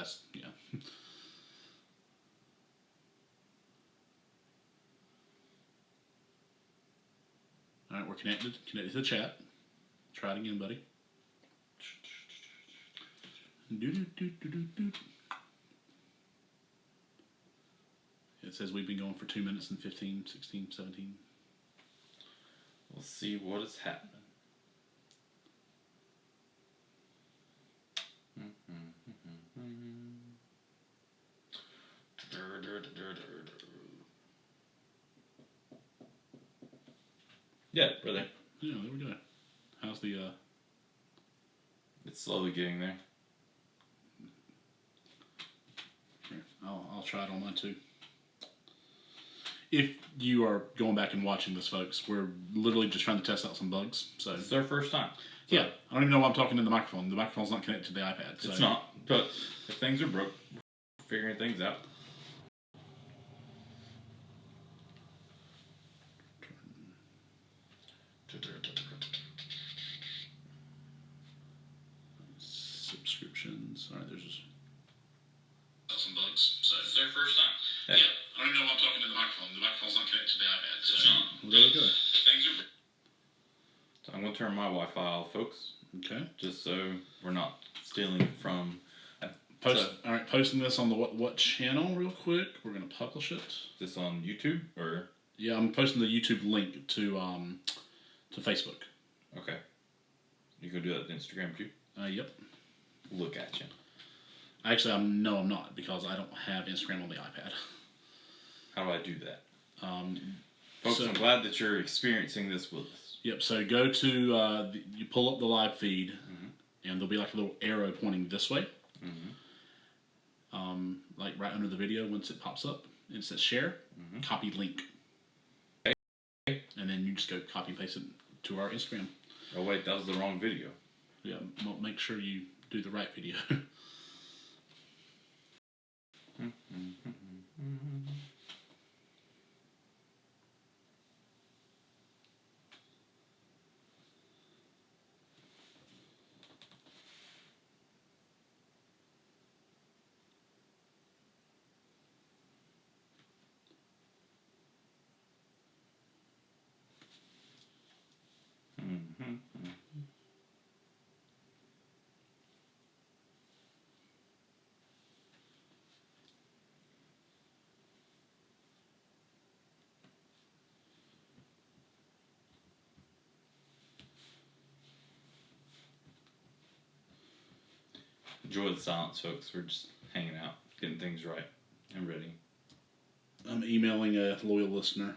that's, yeah. All right, we're connected. Connected to the chat. Try it again, buddy. It says we've been going for 2 minutes and 15, 16, 17. We'll see what is happening. Yeah, brother. Yeah, there we go. How's the It's slowly getting there. here, I'll try it on mine too. If you are going back and watching this, folks, we're literally just trying to test out some bugs. So It's their first time. So yeah, I don't even know why I'm talking in the microphone. The microphone's not connected to the iPad. So. It's not. But if things are broke, we're figuring things out. Subscriptions. All right, there's just some bugs. So It's their first time. yeah, I don't even know why I'm talking in the microphone. The microphone's not connected to the iPad. So It's not. Well, there we go. If things are broke. So I'm going to turn my Wi-Fi off, folks. Okay. Just so we're not stealing from... All right, posting this on the what channel real quick. We're gonna publish it. This on YouTube or? Yeah, I'm posting the YouTube link to Facebook. Okay. You can do that on Instagram too? Yep. Look at you. Actually, I'm not because I don't have Instagram on the iPad. How do I do that? Folks, I'm glad that you're experiencing this with us. Yep. So go to you pull up the live feed, and there'll be like a little arrow pointing this way. Like right under the video once it pops up, and it says share, copy link. Okay. And then you just go copy and paste it to our Instagram. Oh wait, that was the wrong video. Yeah, well, make sure you do the right video. Enjoy the silence, folks. We're just hanging out, getting things right and ready. I'm emailing a loyal listener.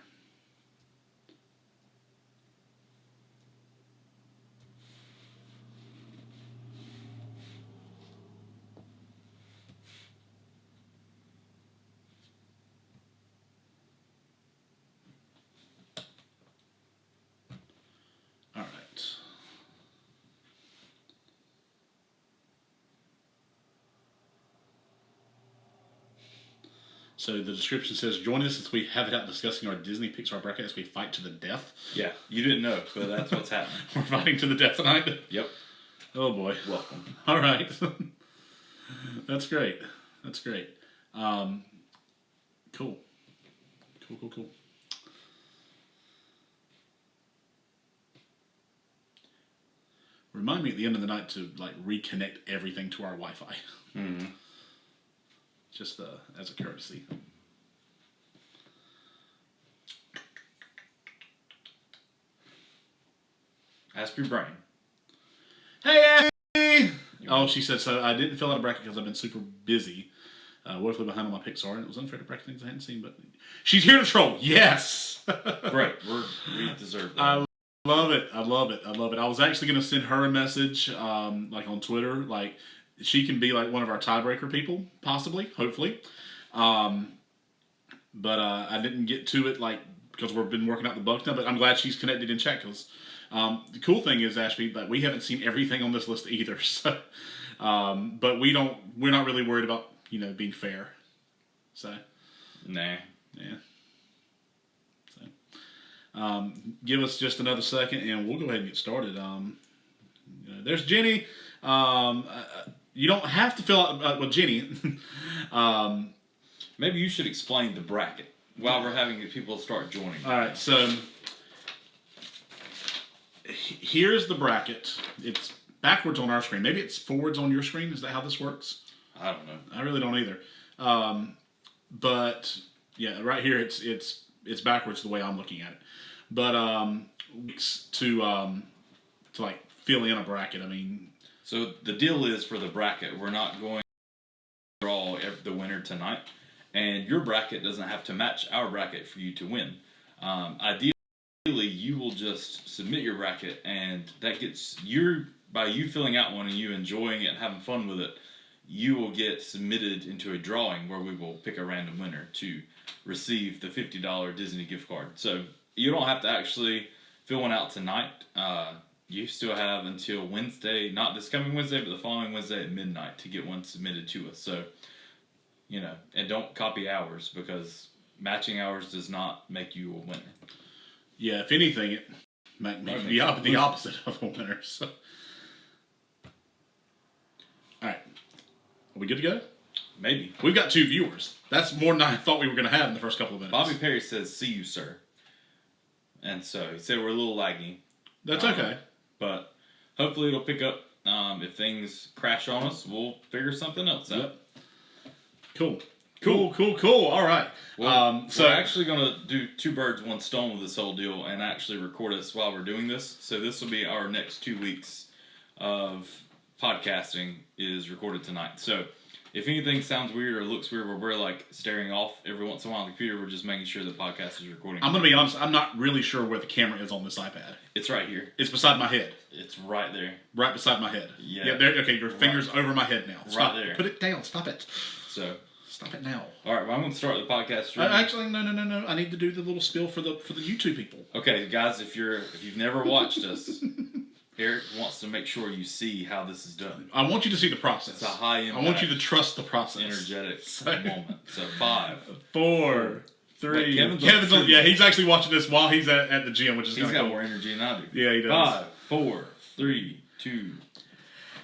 All right. So the description says, join us as we have it out discussing our Disney Pixar bracket as we fight to the death. Yeah, you didn't know, but that's what's happening. We're fighting to the death tonight? Yep. Oh boy. Welcome. All right. That's great. That's great. Cool. Cool. Remind me at the end of the night to like reconnect everything to our Wi-Fi. Just as a courtesy. Ask your brain. Hey, Abby! Oh, she said, so I didn't fill out a bracket because I've been super busy. Woefully behind on my Pixar, and it was unfair to bracket things I hadn't seen, but she's here to troll. Yes! Great. We deserve that. I love it. I was actually going to send her a message, like on Twitter, like she can be like one of our tiebreaker people, possibly, hopefully. But I didn't get to it, like, because we've been working out the bugs now, but I'm glad she's connected in chat, because the cool thing is, Ashby, that we haven't seen everything on this list either, so, but we're not really worried about, being fair, so. Nah. Yeah. So, give us just another second, and we'll go ahead and get started. There's Jenny. you don't have to fill out with Jenny. Maybe you should explain the bracket while we're having people start joining. All right, so here's the bracket. It's backwards on our screen. Maybe it's forwards on your screen. Is that how this works? I don't know. I really don't either. But yeah, right here it's backwards the way I'm looking at it. But to like fill in a bracket. I mean, so the deal is for the bracket, we're not going to draw the winner tonight, and your bracket doesn't have to match our bracket for you to win. Ideally, you will just submit your bracket, and that gets by you filling out one and you enjoying it and having fun with it, you will get submitted into a drawing where we will pick a random winner to receive the $50 Disney gift card. So you don't have to actually fill one out tonight. You still have until Wednesday, not this coming Wednesday, but the following Wednesday at midnight to get one submitted to us. So, and don't copy ours because matching ours does not make you a winner. Yeah, if anything, it might make the opposite of a winner. So. All right. Are we good to go? Maybe. We've got 2 viewers. That's more than I thought we were going to have in the first couple of minutes. Bobby Perry says, "See you, sir." And so he said we're a little laggy. That's okay. But hopefully it'll pick up. If things crash on us, we'll figure something else out. Yep. Cool. All right. Well, so we're actually going to do 2 birds, 1 stone with this whole deal and actually record us while we're doing this. So this will be our next 2 weeks of podcasting is recorded tonight. So if anything sounds weird or looks weird where we're like staring off every once in a while on the computer, we're just making sure the podcast is recording. I'm going to be honest, I'm not really sure where the camera is on this iPad. It's right here. It's beside my head. It's right there. Right beside my head. Yeah. There. Okay, your finger's over my head now. Stop. Right there. Put it down. Stop it. So. Stop it now. All right, well, I'm going to start the podcast stream. Actually, no. I need to do the little spiel for the YouTube people. Okay, guys, if you've never watched us, Eric wants to make sure you see how this is done. I want you to see the process. It's a high impact. I want you to trust the process. Energetic moment. So 5, 4, 3. Wait, Kevin's on, yeah, he's actually watching this while he's at the gym, which is he's got cool. more energy than I do. Yeah, he does. 5, 4, 3, 2.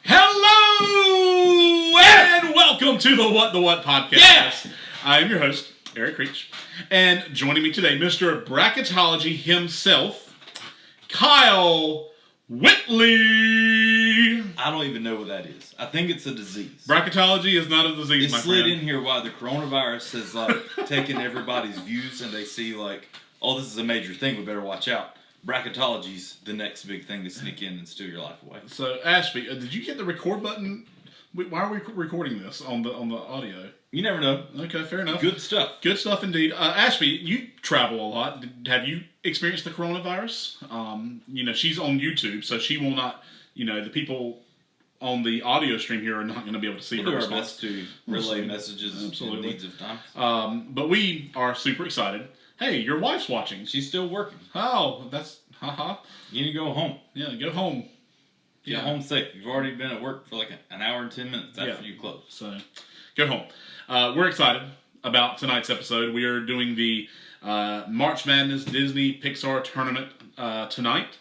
Hello and welcome to the What the What podcast. Yes! I am your host, Eric Creech, and joining me today, Mr. Bracketology himself, Kyle Whitley. I don't even know what that is. I think it's a disease. Bracketology is not a disease, It's my slid friend. in here while the coronavirus has taken everybody's views and they see oh, this is a major thing, we better watch out. Bracketology's the next big thing to sneak in and steal your life away. So, Ashby, did you get the record button? Why are we recording this on the audio? You never know. Okay, fair enough. Good stuff. Good stuff indeed. Ashby, you travel a lot. Have you experienced the coronavirus? She's on YouTube, so she will not. The people on the audio stream here are not going to be able to see her We'll do our response. best to relay messages Absolutely. in needs of time. But we are super excited. Hey, your wife's watching. She's still working. Oh, that's haha. You need to go home. Yeah, go home. Get home safe. You've already been at work for an hour and 10 minutes after you close. So, go home. We're excited about tonight's episode. We are doing the March Madness Disney Pixar tournament tonight.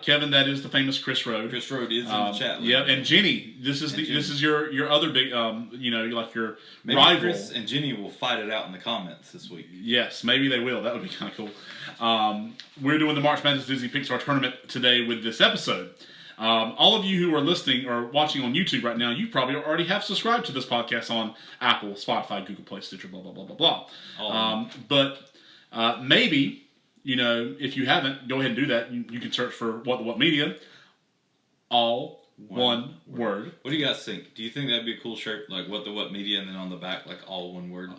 Kevin, that is the famous Chris Rode. Chris Rode is in the chat. Yeah, and Jenny, this is your other big your maybe rival. Chris and Jenny will fight it out in the comments this week. Yes, maybe they will. That would be kind of cool. We're doing the March Madness Disney Pixar tournament today with this episode. All of you who are listening or watching on YouTube right now, you probably already have subscribed to this podcast on Apple, Spotify, Google Play, Stitcher, blah, blah, blah, blah, blah. But maybe, if you haven't, go ahead and do that. You can search for What the What Media, all one word. What do you guys think? Do you think that'd be a cool shirt? Like What the What Media and then on the back, all one word?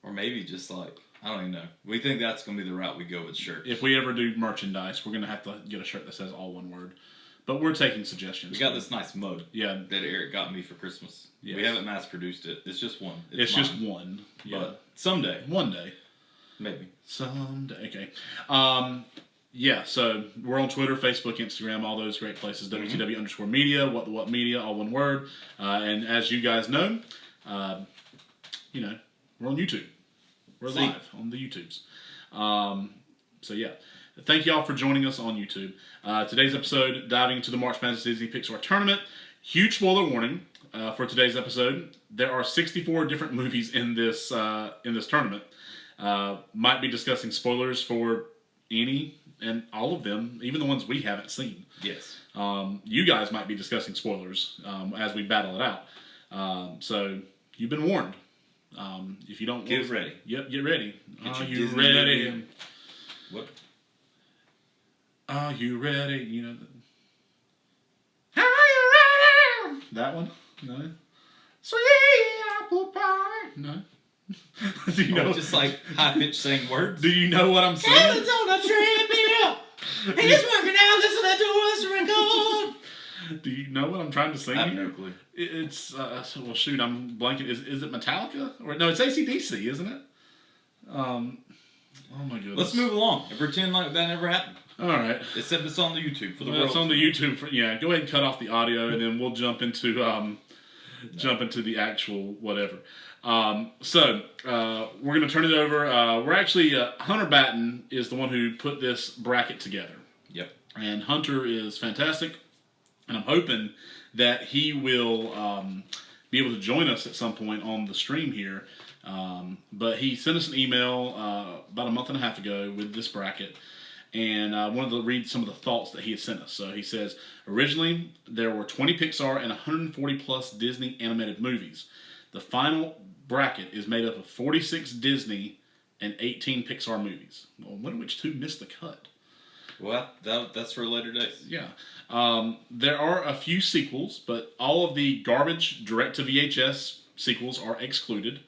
Or maybe just I don't even know. We think that's going to be the route we go with shirts. If we ever do merchandise, we're going to have to get a shirt that says all one word. But we're taking suggestions. We got this nice mug that Eric got me for Christmas. Yes. We haven't mass produced it. It's just one. It's just one. Yeah. But someday. One day. Maybe. Someday. Okay. So we're on Twitter, Facebook, Instagram, all those great places. WTW_media, What the What Media, all one word. And as you guys know, we're on YouTube. We're live on the YouTubes. Thank y'all for joining us on YouTube. Today's episode, diving into the March Madness Disney Pixar Tournament. Huge spoiler warning for today's episode. There are 64 different movies in this tournament. Might be discussing spoilers for any and all of them, even the ones we haven't seen. Yes. You guys might be discussing spoilers as we battle it out. So you've been warned. If you don't get ready. Yep, get ready. Get Are your you Disney ready? movie. What? Are you ready? You know. Are you ready? That one? No. Sweet apple pie. No. Do you know? Just like high pitched saying words. Do you know what I'm saying? Heaven's on a treadmill. He's working out, listening to Western Gold. Do you know what I'm trying to sing? I have here? no clue. It's well, shoot, I'm blanking. Is it Metallica? Or no, it's AC/DC, isn't it? Oh my goodness. Let's move along and pretend like that never happened. All right. Except it's on the YouTube for the Well, world. it's on the YouTube. Yeah, go ahead and cut off the audio, and then we'll jump into the actual whatever. So we're gonna turn it over. We're actually Hunter Batten is the one who put this bracket together. Yep. And Hunter is fantastic, and I'm hoping that he will be able to join us at some point on the stream here. But he sent us an email about a month and a half ago with this bracket, and I wanted to read some of the thoughts that he had sent us. So he says, originally there were 20 Pixar and 140 plus Disney animated movies. The final bracket is made up of 46 Disney and 18 Pixar movies. Well, one of which two missed the cut. Well, that's for later days. Yeah. There are a few sequels, but all of the garbage direct-to-VHS sequels are excluded.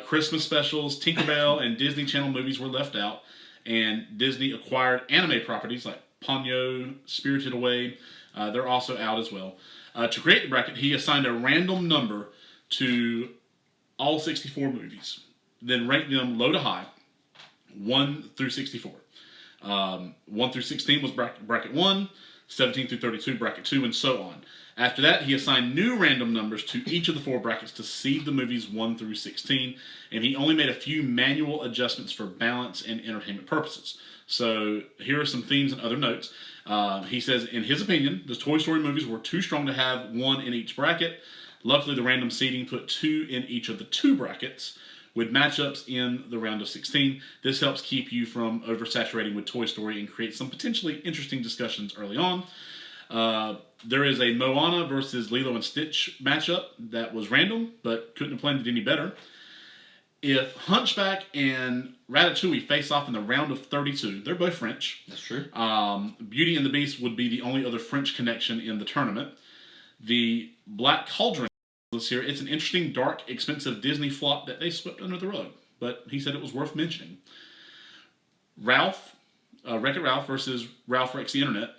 Christmas specials, Tinkerbell, and Disney Channel movies were left out. And Disney acquired anime properties like Ponyo, Spirited Away. They're also out as well. To create the bracket, he assigned a random number to all 64 movies, then ranked them low to high, 1 through 64. 1 through 16 was bracket 1, 17 through 32 bracket 2, and so on. After that, he assigned new random numbers to each of the 4 brackets to seed the movies 1 through 16, and he only made a few manual adjustments for balance and entertainment purposes. So here are some themes and other notes. He says, in his opinion, the Toy Story movies were too strong to have 1 in each bracket. Luckily, the random seeding put 2 in each of the 2 brackets, with matchups in the round of 16. This helps keep you from oversaturating with Toy Story and create some potentially interesting discussions early on. There is a Moana versus Lilo and Stitch matchup that was random, but couldn't have planned it any better. If Hunchback and Ratatouille face off in the round of 32, they're both French. That's true. Beauty and the Beast would be the only other French connection in the tournament. The Black Cauldron is here. It's an interesting, dark, expensive Disney flop that they swept under the rug, but he said it was worth mentioning. Wreck-It Ralph versus Ralph Wrecks the Internet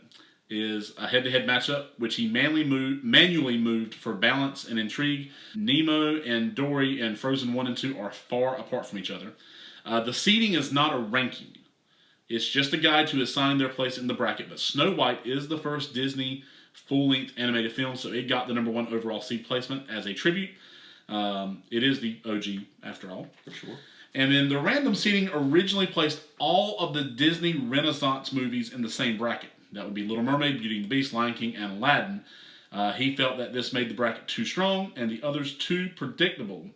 is a head-to-head matchup, which he manually moved for balance and intrigue. Nemo and Dory and Frozen 1 and 2 are far apart from each other. The seeding is not a ranking. It's just a guide to assign their place in the bracket, but Snow White is the first Disney full-length animated film, so it got the number 1 overall seed placement as a tribute. It is the OG, after all. For sure. And then the random seeding originally placed all of the Disney Renaissance movies in the same bracket. That would be Little Mermaid, Beauty and the Beast, Lion King, and Aladdin. He felt that this made the bracket too strong and the others too predictable.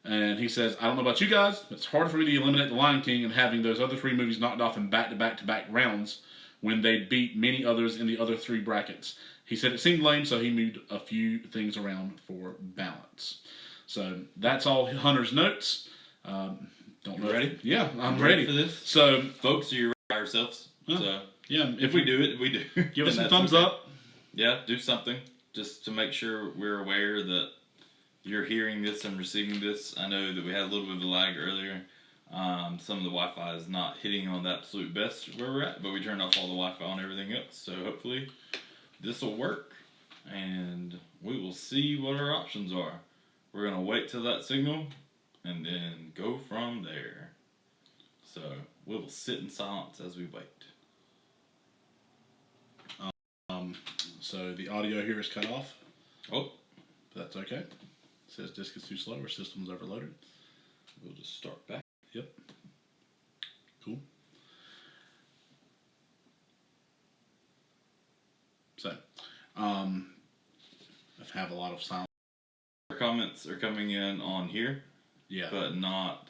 And he says, I don't know about you guys, but it's hard for me to eliminate the Lion King and having those other 3 movies knocked off in back-to-back-to-back rounds when they beat many others in the other 3 brackets. He said it seemed lame, so he moved a few things around for balance. So that's all Hunter's notes. Don't know. Ready? Yeah, I'm ready for this. So, folks, are you ready for ourselves? Huh? So, yeah, if we do it, we do. Give us some thumbs up. Yeah, do something just to make sure we're aware that you're hearing this and receiving this. I know that we had a little bit of a lag earlier. Some of the Wi-Fi is not hitting on the absolute best where we're at, but we turned off all the Wi-Fi and everything else. So hopefully this will work, and we will see what our options are. We're going to wait till that signal and then go from there. So we will sit in silence as we wait. So the audio here is cut off. Oh. That's okay. It says disk is too slow or system's overloaded. We'll just start back. Yep. Cool. So, have a lot of silence. Comments are coming in on here, Yeah. but not.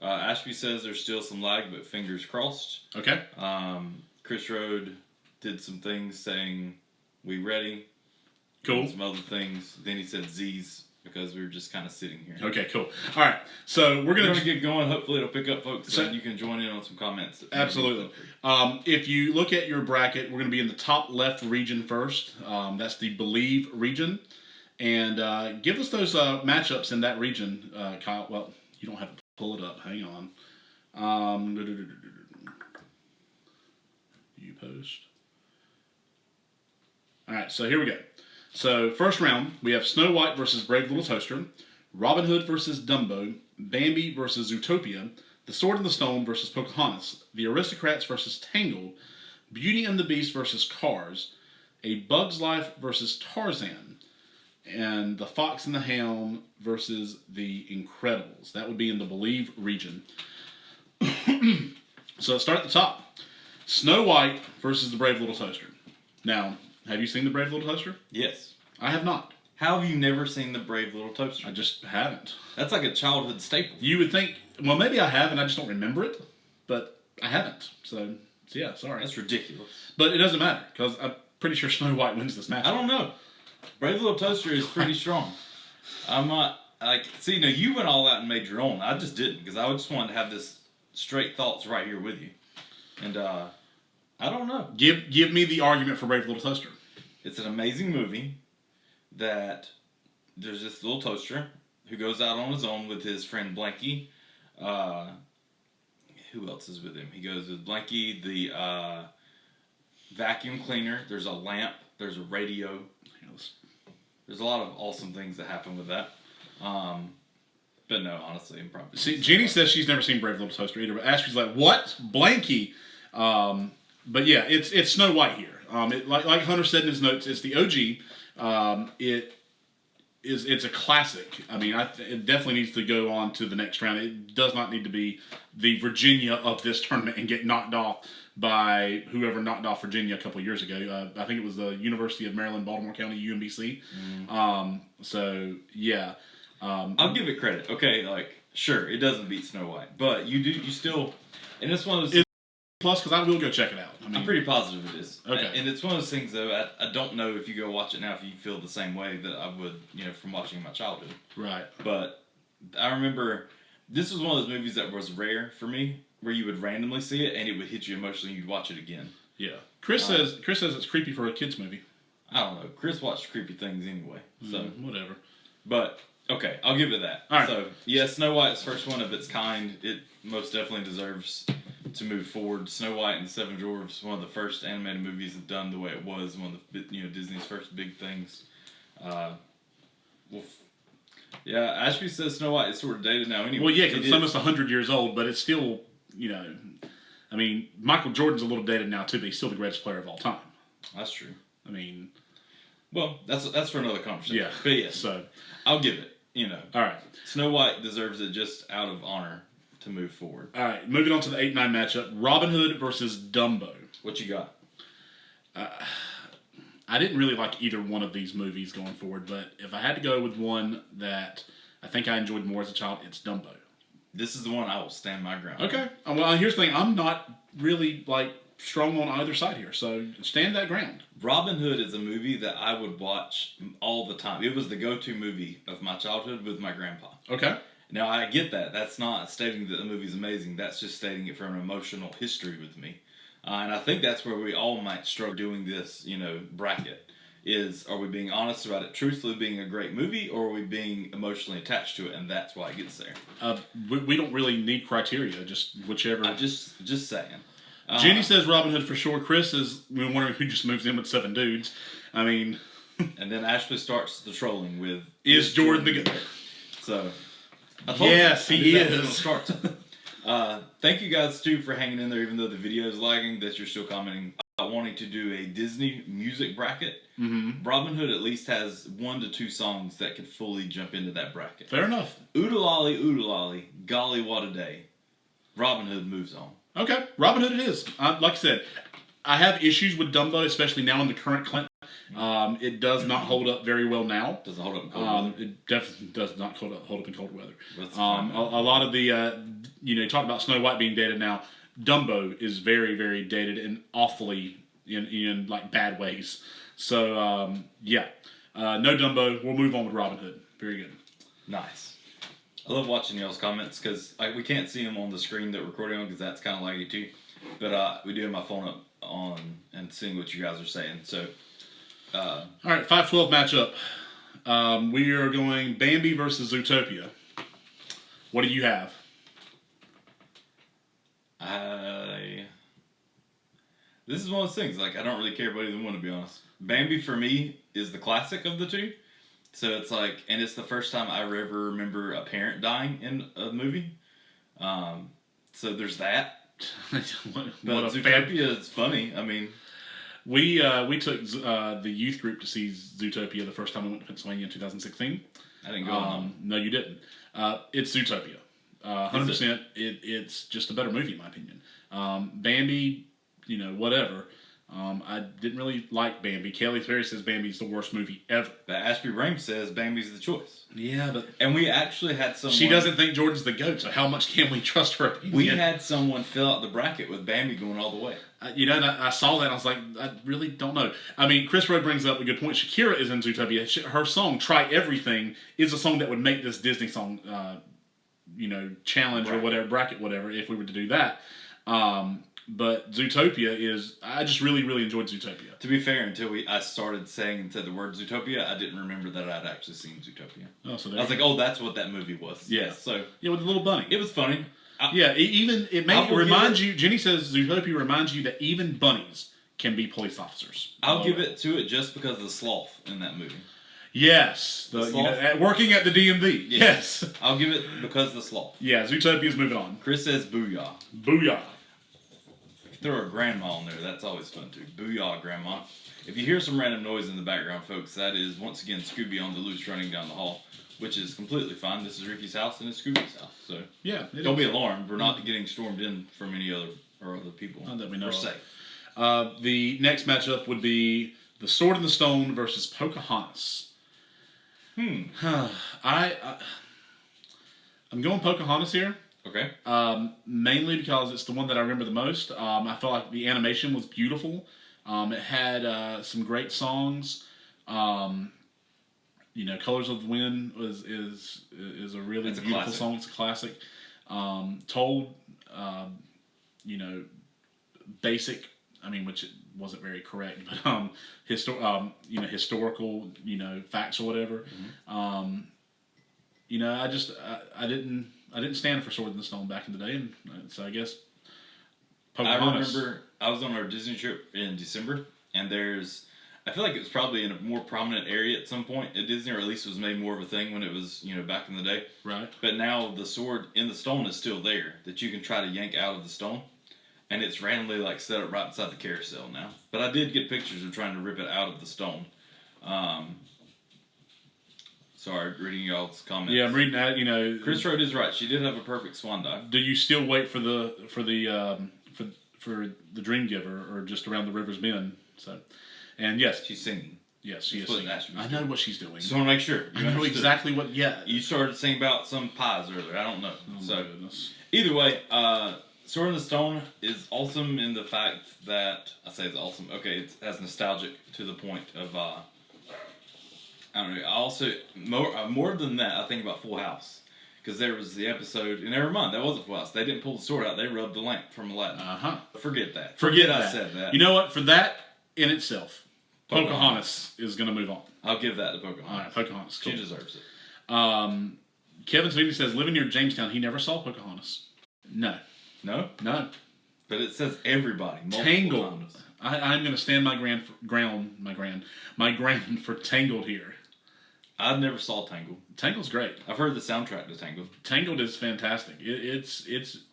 Ashby says there's still some lag, but fingers crossed. Okay. Chris Rode did some things saying we ready. Cool. And some other things. Then he said Z's because we were just kind of sitting here. Okay, cool. All right, so we're gonna get going. Hopefully, it'll pick up, folks, and you can join in on some comments. Absolutely. If you look at your bracket, we're going to be in the top left region first. That's the Believe region, and give us those matchups in that region, Kyle. Well, you don't have to pull it up. Hang on. You post. All right, so here we go. So first round, we have Snow White versus Brave Little Toaster, Robin Hood versus Dumbo, Bambi versus Zootopia, The Sword in the Stone versus Pocahontas, The Aristocrats versus Tangled, Beauty and the Beast versus Cars, A Bug's Life versus Tarzan, and The Fox and the Hound versus The Incredibles. That would be in the Believe region. So let's start at the top. Snow White versus The Brave Little Toaster. Now, have you seen The Brave Little Toaster? Yes. I have not. How have you never seen The Brave Little Toaster? I just haven't. That's like a childhood staple. You would think, well, maybe I have and I just don't remember it, but I haven't. So yeah, sorry. That's ridiculous. But it doesn't matter because I'm pretty sure Snow White wins this match. I don't know. Brave Little Toaster is pretty strong. I'm not, see, you went all out and made your own. I just didn't because I just wanted to have this straight thoughts right here with you. And I don't know. Give me the argument for Brave Little Toaster. It's an amazing movie that there's this little toaster who goes out on his own with his friend Blanky. Who else is with him? He goes with Blanky, the vacuum cleaner. There's a lamp. There's a radio. There's a lot of awesome things that happen with that. But no, honestly, I'm probably... See, Jeannie says she's never seen Brave Little Toaster either, but Ashby's like, what? Blanky? But yeah, it's Snow White here. Like Hunter said in his notes, it's the OG. It's a classic. I mean, it definitely needs to go on to the next round. It does not need to be the Virginia of this tournament and get knocked off by whoever knocked off Virginia a couple of years ago. I think it was the University of Maryland, Baltimore County, UMBC. So yeah, I'll give it credit. Okay, sure, it doesn't beat Snow White, but you still, and it's one of those. Plus, because I will go check it out. I'm pretty positive it is. Okay. And it's one of those things, though, I don't know if you go watch it now if you feel the same way that I would, from watching my childhood. Right. But I remember this was one of those movies that was rare for me, where you would randomly see it and it would hit you emotionally and you'd watch it again. Yeah. Chris says it's creepy for a kid's movie. I don't know. Chris watched creepy things anyway. So whatever. But, okay, I'll give it that. All right. So, yeah, Snow White's first one of its kind. It most definitely deserves to move forward. Snow White and the Seven Dwarfs, one of the first animated movies that done the way it was, one of the Disney's first big things. Yeah, Ashby says Snow White is sort of dated now anyway. Well, yeah, because it's almost 100 years old, but it's still, I mean, Michael Jordan's a little dated now too, but he's still the greatest player of all time. That's true. I mean, well, that's for another conversation. Yeah. But yeah, so I'll give it. All right. Snow White deserves it just out of honor to move forward. All right, moving on to the 8-9 matchup: Robin Hood versus Dumbo. What you got? I didn't really like either one of these movies going forward, but if I had to go with one that I think I enjoyed more as a child, it's Dumbo. This is the one I will stand my ground. Okay. Well, here's the thing: I'm not really strong on either side here, so stand that ground. Robin Hood is a movie that I would watch all the time. It was the go-to movie of my childhood with my grandpa. Okay. Now, I get that. That's not stating that the movie's amazing. That's just stating it from an emotional history with me. And I think that's where we all might struggle doing this, bracket. Are we being honest about it truthfully being a great movie, or are we being emotionally attached to it, and that's why it gets there? We don't really need criteria, just whichever. I'm just saying. Jenny says Robin Hood for sure. Chris is wondering who just moves in with 7 dudes. I mean... And then Ashley starts the trolling with... Is Jordan the good? So... Yes, he is. Thank you guys, too, for hanging in there, even though the video is lagging, that you're still commenting. Wanting to do a Disney music bracket. Mm-hmm. Robin Hood at least has 1 to 2 songs that could fully jump into that bracket. Fair enough. Oodalolly, golly, what a day. Robin Hood moves on. Okay, Robin Hood it is. Like I said, I have issues with Dumbo, especially now in the current climate. It does not hold up very well now. Doesn't hold up in cold weather. It definitely does not hold up in cold weather. That's A lot of the, you talked about Snow White being dated now. Dumbo is very, very dated and awfully in like bad ways. So, no Dumbo. We'll move on with Robin Hood. Very good. Nice. I love watching y'all's comments because we can't see them on the screen that we're recording on because that's kind of laggy too. But we do have my phone up on and seeing what you guys are saying. So, all right, 5-12 matchup. We are going Bambi versus Zootopia. What do you have? This is one of those things. Like, I don't really care about either one, to be honest. Bambi for me is the classic of the two. So it's like, and it's the first time I ever remember a parent dying in a movie. So there's that. But Zootopia is funny. I mean, we took the youth group to see Zootopia the first time we went to Pennsylvania in 2016. I didn't go. No, you didn't. It's Zootopia. 100%. It's just a better movie, in my opinion. Bambi, whatever. I didn't really like Bambi. Kelly Perry says Bambi's the worst movie ever. But Ashby Brame says Bambi's the choice. Yeah, but... And we actually had someone... She doesn't think Jordan's the GOAT, so how much can we trust her opinion? We had someone fill out the bracket with Bambi going all the way. I saw that and I was like, I really don't know. I mean, Chris Rowe brings up a good point. Shakira is in Zootopia. Her song, Try Everything, is a song that would make this Disney song, challenge bracket. Or whatever, bracket, whatever, if we were to do that. But Zootopia is... I just really, really enjoyed Zootopia. To be fair, until I started saying and said the word Zootopia, I didn't remember that I'd actually seen Zootopia. Oh, so I was like, oh, that's what that movie was. Yeah. So yeah, with the little bunny. It was funny. It reminds you... Jenny says Zootopia reminds you that even bunnies can be police officers. I'll give it to it just because of the sloth in that movie. Yes. Working at the DMV. Yes. I'll give it because of the sloth. Yeah, Zootopia's moving on. Chris says booyah. Booyah. Throw a grandma on there. That's always fun too. Booyah, grandma. If you hear some random noise in the background, folks, that is once again Scooby on the loose running down the hall, which is completely fine. This is Ricky's house and it's Scooby's house. So yeah, don't be alarmed. We're not getting stormed in from any other people. Not that we know. We're safe. The next matchup would be The Sword and the Stone versus Pocahontas. I'm going Pocahontas here. Okay. Mainly because it's the one that I remember the most. I felt like the animation was beautiful. It had some great songs. Colors of the Wind is a really beautiful song. It's a classic. Told, basic. I mean, which it wasn't very correct, but historical, facts or whatever. Mm-hmm. I didn't stand for Sword in the Stone back in the day, and so I guess Pocahontas. I remember I was on our Disney trip in December, and I feel like it was probably in a more prominent area at some point at Disney, or at least it was made more of a thing when it was, back in the day. Right. But now the sword in the stone is still there that you can try to yank out of the stone, and it's randomly set up right inside the carousel now. But I did get pictures of trying to rip it out of the stone. Sorry, reading y'all's comments. Yeah, I'm reading that. Chris Road is right. She did have a perfect swan dive. Do you still wait for the Dream Giver, or just around the river's bend? So, and yes, she's singing. Yes, she is singing. I know what she's doing. Just want to make sure. I know exactly what. Yeah, you started singing about some pies earlier. I don't know. Oh my goodness. Either way, Sword in the Stone is awesome in the fact that I say it's awesome. Okay, it has nostalgic to the point of. I don't know. I also more than that, I think about Full House, because there was the episode, and never mind, that wasn't Full House. They didn't pull the sword out; they rubbed the lamp from Aladdin. Forget that. Forget I said that. You know what? For that in itself, Pocahontas is going to move on. I'll give that to Pocahontas. All right, Pocahontas. Cool. She deserves it. Kevin Sweeney says, living near Jamestown, he never saw Pocahontas. No. No. But it says everybody. Tangled. I'm going to stand my ground for Tangled here. I never saw Tangled. Tangled's great. I've heard the soundtrack to Tangled. Tangled is fantastic. It's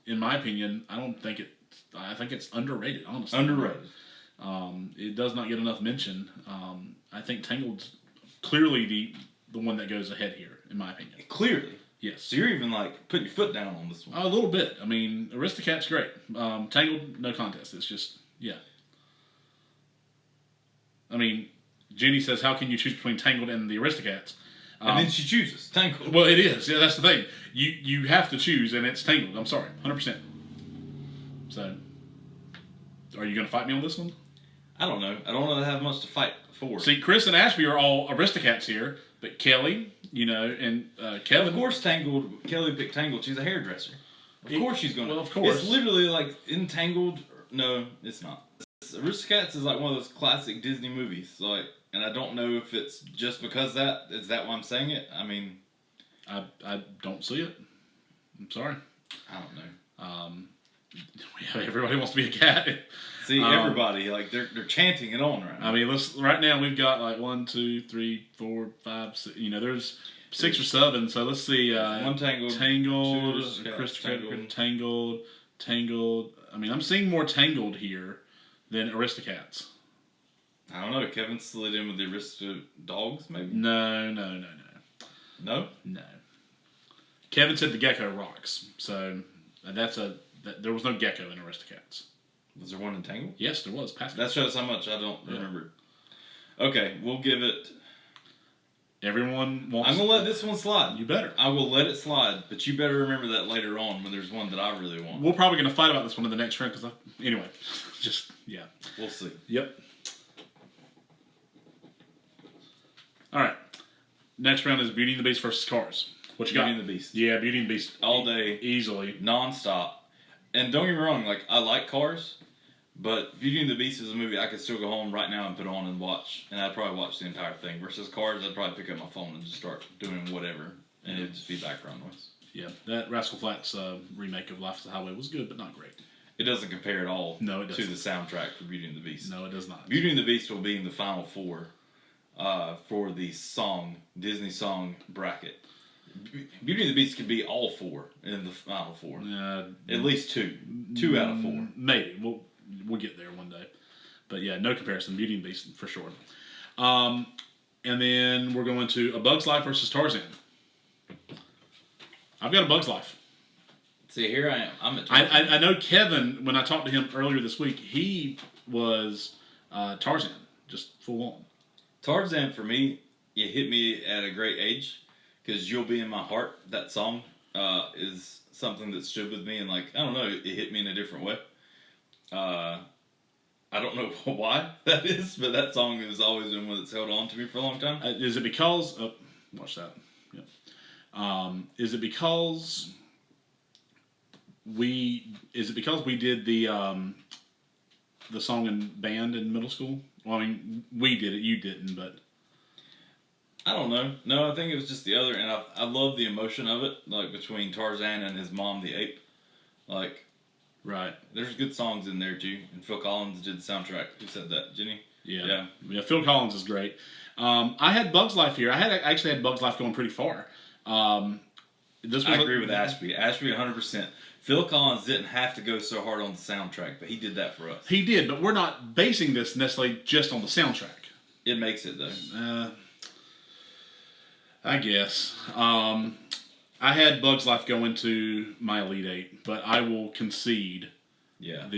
in my opinion, I think it's underrated, honestly. Underrated. It does not get enough mention. I think Tangled's clearly the one that goes ahead here, in my opinion. Clearly. Yes. So you're even putting your foot down on this one. A little bit. I mean, Aristocat's great. Tangled, no contest. It's just, yeah. I mean, Jenny says, "How can you choose between Tangled and the Aristocats?" And then she chooses Tangled. Well, it is. Yeah, that's the thing. You have to choose, and it's Tangled. I'm sorry, 100%. So, are you going to fight me on this one? I don't know. I don't really have much to fight for. See, Chris and Ashby are all Aristocats here, but Kelly, and Kevin. Of course, Kelly picked Tangled. She's a hairdresser. Of course she's going to. Well, of course. It's literally like Entangled. No, it's not. Aristocats is like one of those classic Disney movies. And I don't know if it's just because that. Is that why I'm saying it? I mean, I don't see it. I'm sorry. I don't know. Everybody wants to be a cat. See, everybody they're chanting it on right now. I mean, right now we've got 1, 2, 3, 4, 5, 6. There's 6 or 7. So let's see. One Tangled, Tangled. I mean, I'm seeing more Tangled here than Aristocats. I don't know. Kevin slid in with the Aristo dogs, maybe. No. No. Kevin said the gecko rocks. So there was no gecko in Aristocats. Was there one in Tangled? Yes, there was. That shows how much I don't remember. Okay, we'll give it. Everyone wants. I'm gonna let this one slide. You better. I will let it slide, but you better remember that later on when there's one that I really want. We're probably gonna fight about this one in the next round anyway, We'll see. Yep. All right. Next round is Beauty and the Beast versus Cars. What you got? Beauty and the Beast. Yeah, Beauty and the Beast. All day, easily, non-stop. And don't get me wrong, I like Cars, but Beauty and the Beast is a movie I could still go home right now and put on and watch, and I'd probably watch the entire thing. Versus Cars, I'd probably pick up my phone and just start doing whatever, and it'd just be background noise. Yeah, that Rascal Flatts remake of Life of the Highway was good, but not great. It doesn't compare at all No, it doesn't. to the soundtrack for Beauty and the Beast. No, it does not. Beauty and the Beast will be in the final 4 for the Disney song bracket. Beauty and the Beast could be all 4 in the final 4. At least 2. 2 out of 4. Maybe. We'll get there one day. But yeah, no comparison. Beauty and the Beast for sure. And then we're going to A Bug's Life versus Tarzan. I've got A Bug's Life. See, here I am. I'm at Tarzan. I know Kevin, when I talked to him earlier this week, he was Tarzan, just full on. Tarzan, for me, it hit me at a great age. Because You'll Be in My Heart, that song, is something that stood with me. And, I don't know, it hit me in a different way. I don't know why that is, but that song has always been one that's held on to me for a long time. Is it because... Oh, watch that. Yeah. Is it because we did the song in band in middle school? Well, I mean, we did it. You didn't, but... I don't know. No, I think it was just the other, and I love the emotion of it, between Tarzan and his mom, the ape. Right. There's good songs in there too, and Phil Collins did the soundtrack. Who said that? Jenny? Yeah. Phil Collins is great. I had Bug's Life here. I actually had Bug's Life going pretty far. I agree with Ashby. Ashby 100%. Phil Collins didn't have to go so hard on the soundtrack, but he did that for us. He did, but we're not basing this necessarily just on the soundtrack. It makes it though. I guess. I had Bug's Life go into my Elite 8, but I will concede. Yeah.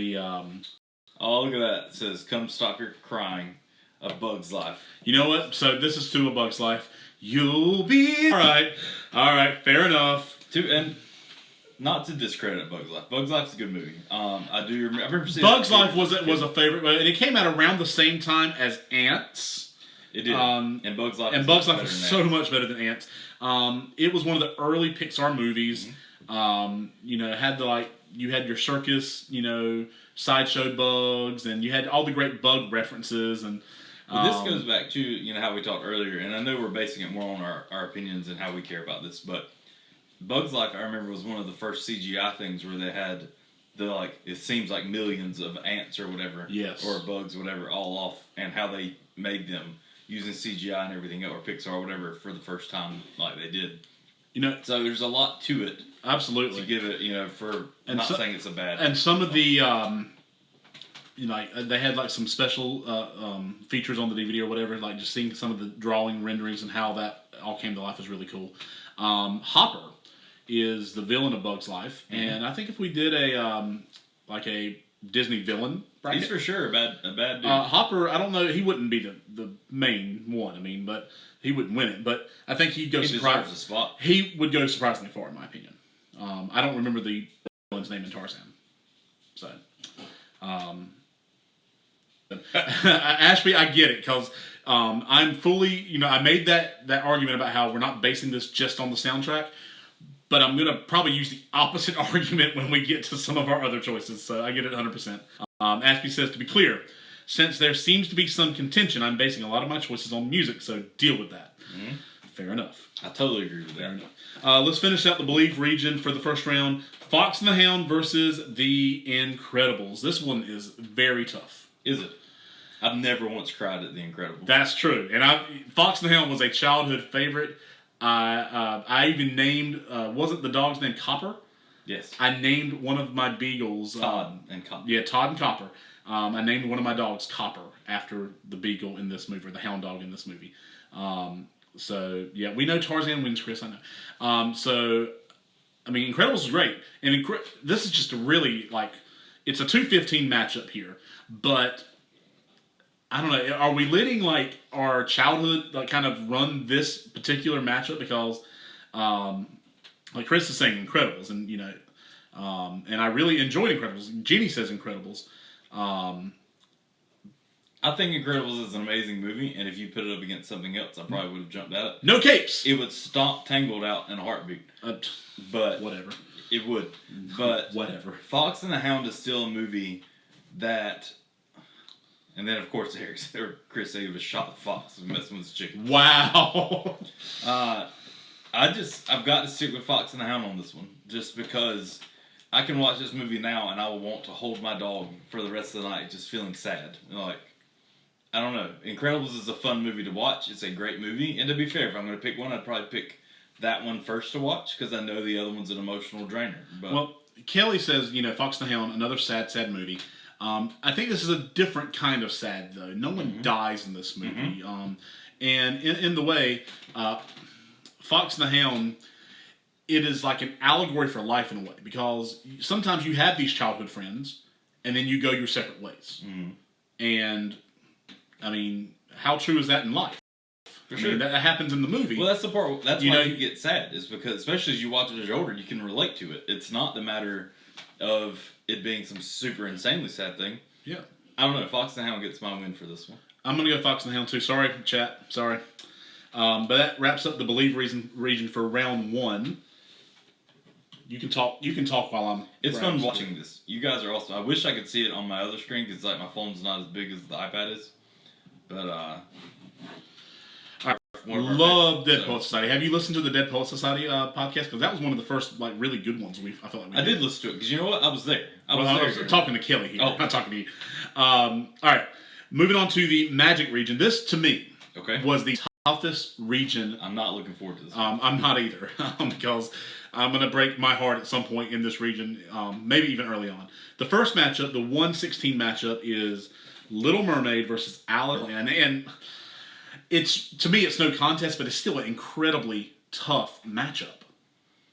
Oh, look at that. It says, "Come stop your crying." A Bug's Life. You know what? So this is to A Bug's Life. You'll be... All right. Fair enough. And not to discredit Bug's Life. Bug's Life's a good movie. I remember seeing Bug's Life was a favorite, and it came out around the same time as Ants. It did. And Bug's Life was so much better than Ants. It was one of the early Pixar movies. Mm-hmm. You had your circus, sideshow bugs, and you had all the great bug references. And this goes back to how we talked earlier, and I know we're basing it more on our opinions and how we care about this, but Bug's Life, I remember, was one of the first CGI things where they had it seems like millions of ants or whatever, yes, or bugs, whatever, all off, and how they made them using CGI and everything, or Pixar or whatever, for the first time, like they did. So there's a lot to it. Absolutely. To give it, saying it's a bad. And some of the, they had some special features on the DVD or whatever, just seeing some of the drawing renderings and how that all came to life is really cool. Hopper is the villain of Bug's Life, mm-hmm. and I think if we did a Disney villain bracket. He's for sure a bad dude. Hopper, I don't know. He wouldn't be the main one. I mean, but he wouldn't win it. But I think he'd go. He deserves a spot. He would go surprisingly far, in my opinion. I don't remember the villain's name in Tarzan. So, Ashby, I get it because I'm fully. I made that argument about how we're not basing this just on the soundtrack. But I'm going to probably use the opposite argument when we get to some of our other choices, so I get it 100%. Ashby says, to be clear, since there seems to be some contention, I'm basing a lot of my choices on music, so deal with that. Mm-hmm. Fair enough. I totally agree with that. Fair enough. Let's finish out the Believe region for the first round. Fox and the Hound versus The Incredibles. This one is very tough. Is it? I've never once cried at The Incredibles. That's true. And Fox and the Hound was a childhood favorite. I even named, wasn't the dog's name Copper? Yes. I named one of my beagles. Todd and Copper. Yeah, Todd and Copper. I named one of my dogs Copper after the beagle in this movie, or the hound dog in this movie. So, yeah, we know Tarzan wins, Chris, I know. Incredibles is great. And this is just a really, it's a 215 matchup here. But I don't know. Are we letting our childhood kind of run this particular matchup because, like Chris is saying, Incredibles, and and I really enjoyed Incredibles. Jeannie says Incredibles. I think Incredibles is an amazing movie, and if you put it up against something else, I probably would have jumped at it. No capes. It would stomp Tangled out in a heartbeat. But whatever. It would. But whatever. Fox and the Hound is still a movie that. And then, of course, Chris said he was shot the fox and messing with his chicken. Wow. I've got to stick with Fox and the Hound on this one. Just because I can watch this movie now and I will want to hold my dog for the rest of the night just feeling sad. I don't know. Incredibles is a fun movie to watch. It's a great movie. And to be fair, if I'm going to pick one, I'd probably pick that one first to watch because I know the other one's an emotional drainer. But, well, Kelly says, Fox and the Hound, another sad, sad movie. I think this is a different kind of sad, though. No one dies in this movie. And in the way, Fox and the Hound, it is like an allegory for life in a way. Because sometimes you have these childhood friends, and then you go your separate ways. Mm-hmm. And, how true is that in life? For sure. That happens in the movie. Well, that's the part. That's why you get sad, is because, especially as you watch it as you're older, you can relate to it. It's not the matter of it being some super insanely sad thing. Yeah. I don't know. Fox and the Hound gets my win for this one. I'm going to go Fox and the Hound too. Sorry, chat. Sorry. But that wraps up the Believe region for round one. You can talk while I'm. It's fun watching this. You guys are awesome. I wish I could see it on my other screen because my phone's not as big as the iPad is. But love Dead Poets Society. Have you listened to the Dead Poets Society podcast? Because that was one of the first really good ones I felt like we did. I did listen to it because you know what? I was there. I was talking to Kelly here. Oh, not talking to you. All right, moving on to the Magic region. This to me was the toughest region. I'm not looking forward to this. I'm not either because I'm going to break my heart at some point in this region, maybe even early on. The first matchup, the 1/16 matchup, is Little Mermaid versus Alice, and to me it's no contest, but it's still an incredibly tough matchup.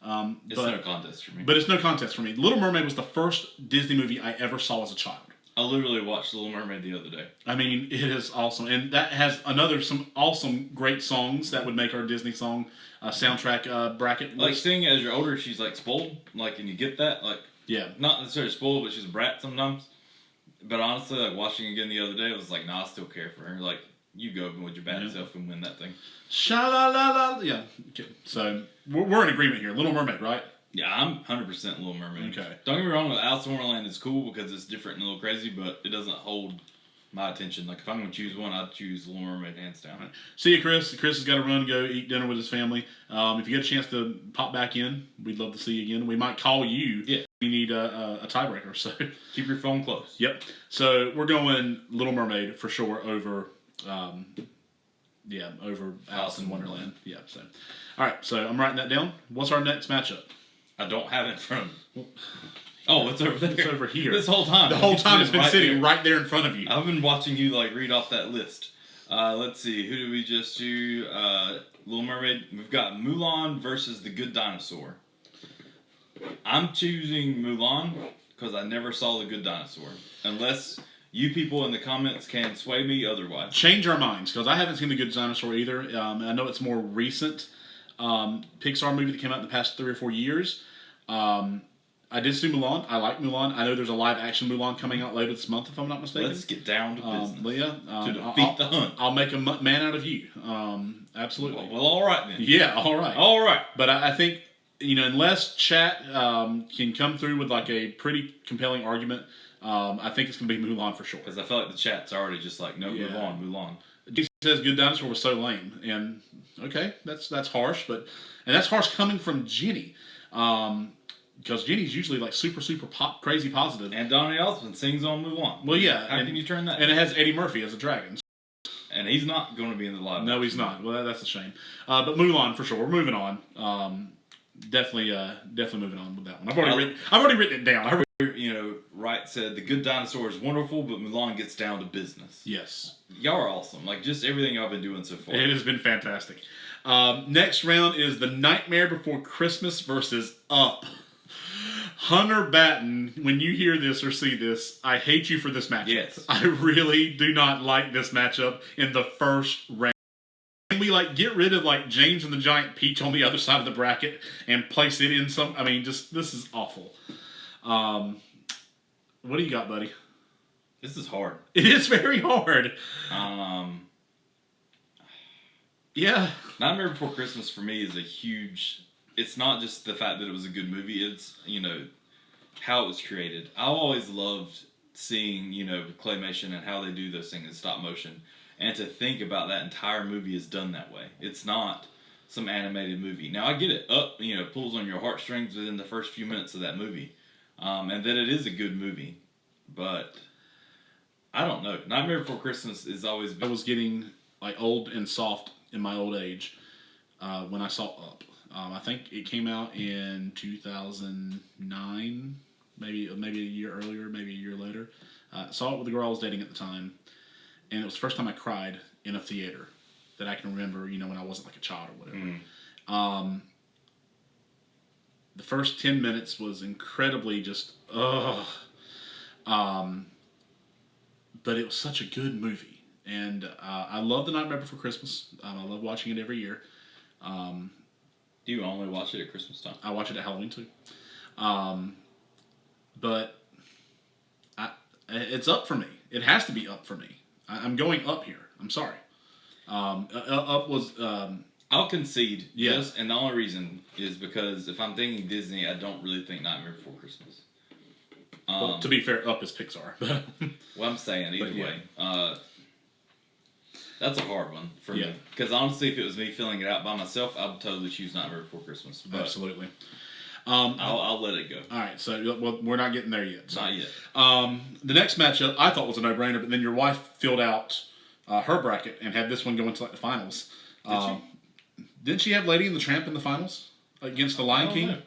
It's no contest for me. But it's no contest for me. Little Mermaid was the first Disney movie I ever saw as a child. I literally watched Little Mermaid the other day. It is awesome, and that has some awesome, great songs that would make our Disney song soundtrack bracket. Like seeing as you're older, she's spoiled, and you get that, yeah, not necessarily spoiled, but she's a brat sometimes. But honestly, watching again the other day, I was like, nah, I still care for her. You go with your bad self and win that thing. Sha-la-la-la. Yeah. Okay. So, we're in agreement here. Little Mermaid, right? Yeah, I'm 100% Little Mermaid. Okay. Don't get me wrong, Alice in Wonderland is cool because it's different and a little crazy, but it doesn't hold my attention. If I'm going to choose one, I'd choose Little Mermaid hands down. Right. See you, Chris. Chris has got to run and go eat dinner with his family. If you get a chance to pop back in, we'd love to see you again. We might call you. Yeah. We need a tiebreaker, so keep your phone close. Yep. So we're going Little Mermaid for sure over over Alice in Wonderland. Yeah. So, all right. So I'm writing that down. What's our next matchup? I don't have it in front of me. Oh, it's over there. It's over here. This whole time. The whole time it's been sitting right there in front of you. I've been watching you read off that list. Let's see. Who did we just do? Little Mermaid. We've got Mulan versus The Good Dinosaur. I'm choosing Mulan because I never saw The Good Dinosaur. Unless you people in the comments can sway me otherwise. Change our minds, because I haven't seen The Good Dinosaur either. I know it's more recent Pixar movie that came out in the past 3 or 4 years. I did see Mulan. I like Mulan. I know there's a live action Mulan coming out later this month, if I'm not mistaken. Let's get down to business. To defeat the hunt. I'll make a man out of you. Absolutely. Well, all right then. Yeah, all right. All right. But I think, unless chat can come through with like a pretty compelling argument, I think it's going to be Mulan for sure. Because I feel like the chat's already just like, no, Mulan. He says Good Dinosaur was so lame, and okay, that's harsh, and that's harsh coming from Jenny, because Jenny's usually like super crazy positive. And Donnie Osmond sings on Mulan. Well, yeah, how can you turn that? And it has Eddie Murphy as a dragon. And he's not going to be in the live. No, he's not. Well, that's a shame. But Mulan for sure. We're moving on. Definitely moving on with that one. I've already written it down. Wright said The Good Dinosaur is wonderful, but Mulan gets down to business. Yes, y'all are awesome. Like just everything y'all been doing so far. It has been fantastic. Next round is The Nightmare Before Christmas versus Up. Hunter Batten, when you hear this or see this, I hate you for this matchup. Yes. I really do not like this matchup in the first round. Can we get rid of James and the Giant Peach on the other side of the bracket and place it in some? I mean, this is awful. What do you got, buddy? This is hard. It is very hard. Yeah. Nightmare Before Christmas for me is a huge. It's not just the fact that it was a good movie. It's how it was created. I always loved seeing claymation and how they do those things in stop motion, and to think about that entire movie is done that way. It's not some animated movie. Now I get it. Up pulls on your heartstrings within the first few minutes of that movie, and that it is a good movie, but I don't know. Nightmare Before Christmas is always. I was getting old and soft in my old age when I saw Up. I think it came out in 2009, maybe a year earlier, maybe a year later. Saw it with the girl I was dating at the time, and it was the first time I cried in a theater that I can remember. When I wasn't a child or whatever. The first 10 minutes was incredibly just but it was such a good movie, and I love The Nightmare Before Christmas. I love watching it every year. Do you only watch it at Christmas time? I watch it at Halloween too. But it's up for me. It has to be up for me. I'm going up here. I'm sorry. Up was. I'll concede. Yes. And the only reason is because if I'm thinking Disney, I don't really think Nightmare Before Christmas. Well, to be fair, Up is Pixar. Well, I'm saying either way. That's a hard one for me. Because honestly, if it was me filling it out by myself, I would totally choose Nightmare Before Christmas. But absolutely. I'll let it go. All right, so we're not getting there yet. Not yet. The next matchup I thought was a no-brainer, but then your wife filled out her bracket and had this one go into the finals. Didn't she have Lady and the Tramp in the finals against the Lion King? Know.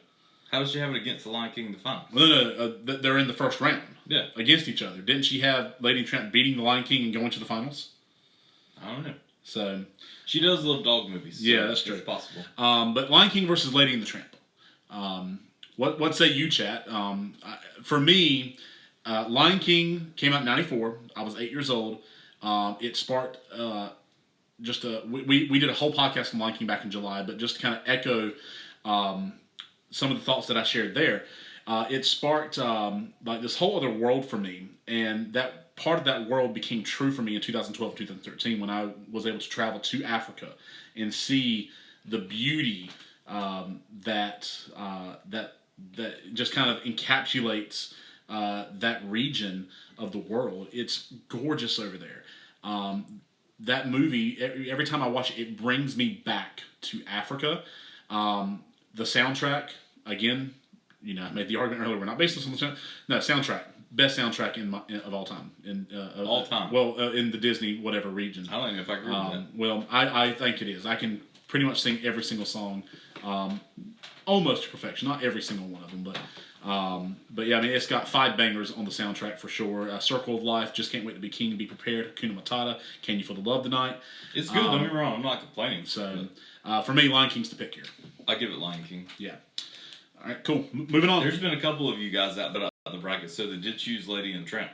How does she have it against the Lion King in the finals? No, they're in the first round. Yeah. Against each other. Didn't she have Lady and the Tramp beating the Lion King and going to the finals? I don't know. So she does love dog movies. So yeah, that's true. It's possible. But Lion King versus Lady and the Tramp. What say you, chat? For me, Lion King came out in '94. I was 8 years old. It sparked we did a whole podcast on Lion King back in July, but just to kind of echo some of the thoughts that I shared there, it sparked this whole other world for me, and that part of that world became true for me in 2012, 2013 when I was able to travel to Africa and see the beauty that just kind of encapsulates that region of the world. It's gorgeous over there. That movie, every time I watch it, it brings me back to Africa. The soundtrack, again, I made the argument earlier, we're not based on the soundtrack. No, soundtrack. Best soundtrack of all time. All time? Well, in the Disney whatever region. I don't know if I agree with that. Well, I think it is. I can pretty much sing every single song almost to perfection. Not every single one of them, but yeah, I mean, it's got 5 bangers on the soundtrack for sure. Circle of Life, Just Can't Wait to Be King, Be Prepared, Hakuna Matata, Can You Feel the Love Tonight. It's good, don't get me wrong, I'm not complaining. So, for me, Lion King's the pick here. I give it Lion King. Yeah. All right, cool. Moving on. There's been a couple of you guys out, but the bracket, so they did choose Lady and the Tramp.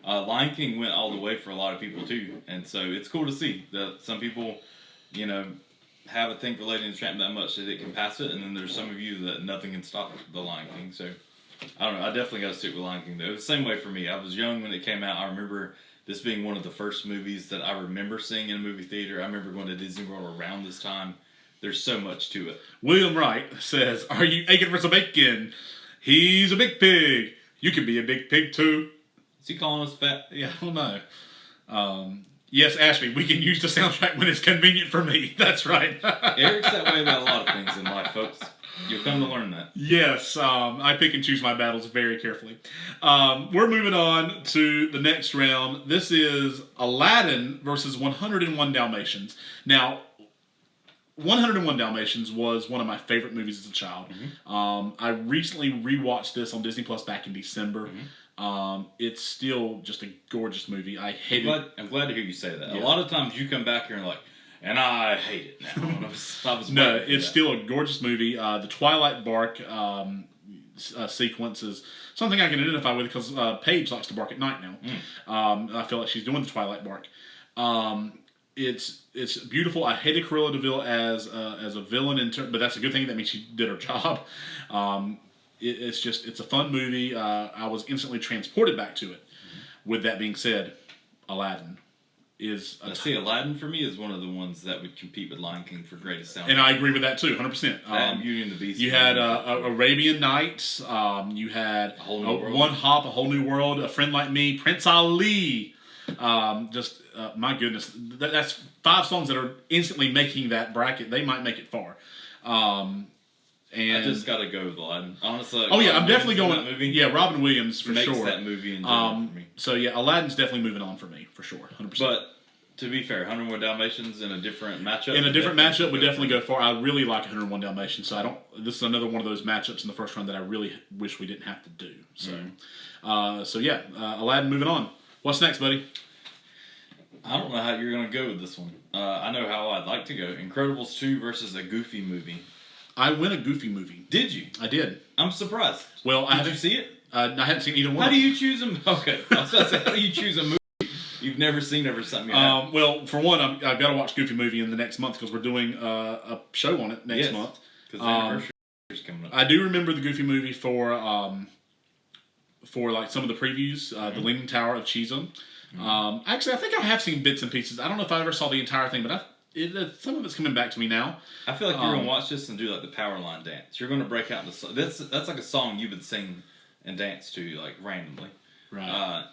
Lion King went all the way for a lot of people too, and so it's cool to see that some people, you know, have a thing for Lady and the Tramp that much that it can pass it, and then there's some of you that nothing can stop the Lion King. So I don't know. I definitely got to stick with Lion King though. It was the same way for me. I was young when it came out. I remember this being one of the first movies that I remember seeing in a movie theater. I remember going to Disney World around this time. There's so much to it. William Wright says, "Are you aching for some bacon? He's a big pig. You can be a big pig too." Is he calling us fat? Yeah, I don't know. Yes, Ashby, we can use the soundtrack when it's convenient for me. That's right. Eric's that way about a lot of things in life, folks. You'll come to learn that. Yes, I pick and choose my battles very carefully. We're moving on to the next round. This is Aladdin versus 101 Dalmatians. Now, 101 Dalmatians was one of my favorite movies as a child. I recently rewatched this on Disney Plus back in December. It's still just a gorgeous movie. I hate it. I'm glad to hear you say that. Yeah. A lot of times you come back here and like, and I hate it now. And I was No, it's still a gorgeous movie. The Twilight Bark sequence is something I can identify with because Paige likes to bark at night now. I feel like she's doing the Twilight Bark. It's beautiful. I hated Cruella de Vil as a villain, but that's a good thing. That means she did her job. It's a fun movie. I was instantly transported back to it. With that being said, Aladdin is Aladdin for me is one of the ones that would compete with Lion King for greatest soundtrack. And I agree with that too, 100%. And Beauty and the Beast. You had Arabian Nights. You had A Whole New World. One Hop, A Whole New World, A Friend Like Me, Prince Ali. My goodness, that's 5 songs that are instantly making that bracket. They might make it far. And I just got to go with Aladdin. Honestly. Oh yeah, I'm definitely going. That movie Yeah, Robin Williams for makes sure. that movie enjoyable for me. So yeah, Aladdin's definitely moving on for me for sure, 100%. But to be fair, 101 Dalmatians in a different matchup. In a different matchup, would definitely go far. I really like 101 Dalmatians, so I don't. This is another one of those matchups in the first round that I really wish we didn't have to do. So, yeah, Aladdin moving on. What's next, buddy? I don't know how you're going to go with this one. I know how I'd like to go. Incredibles 2 versus a Goofy movie. I win a Goofy movie. Did you? I did. I'm surprised. Well, did you see it? I hadn't seen either one. How do you choose them? Okay, I was about to say, how do you choose a movie you've never seen over something? Well, for one, I've got to watch Goofy movie in the next month because we're doing a show on it next month. Because the anniversary is coming up. I do remember the Goofy movie for like some of the previews, the Leaning Tower of Cheezum. Actually, I think I have seen bits and pieces. I don't know if I ever saw the entire thing, but some of it's coming back to me now. I feel like you're gonna watch this and do like the power line dance. You're gonna break out the that's like a song you would sing and dance to like randomly. Right.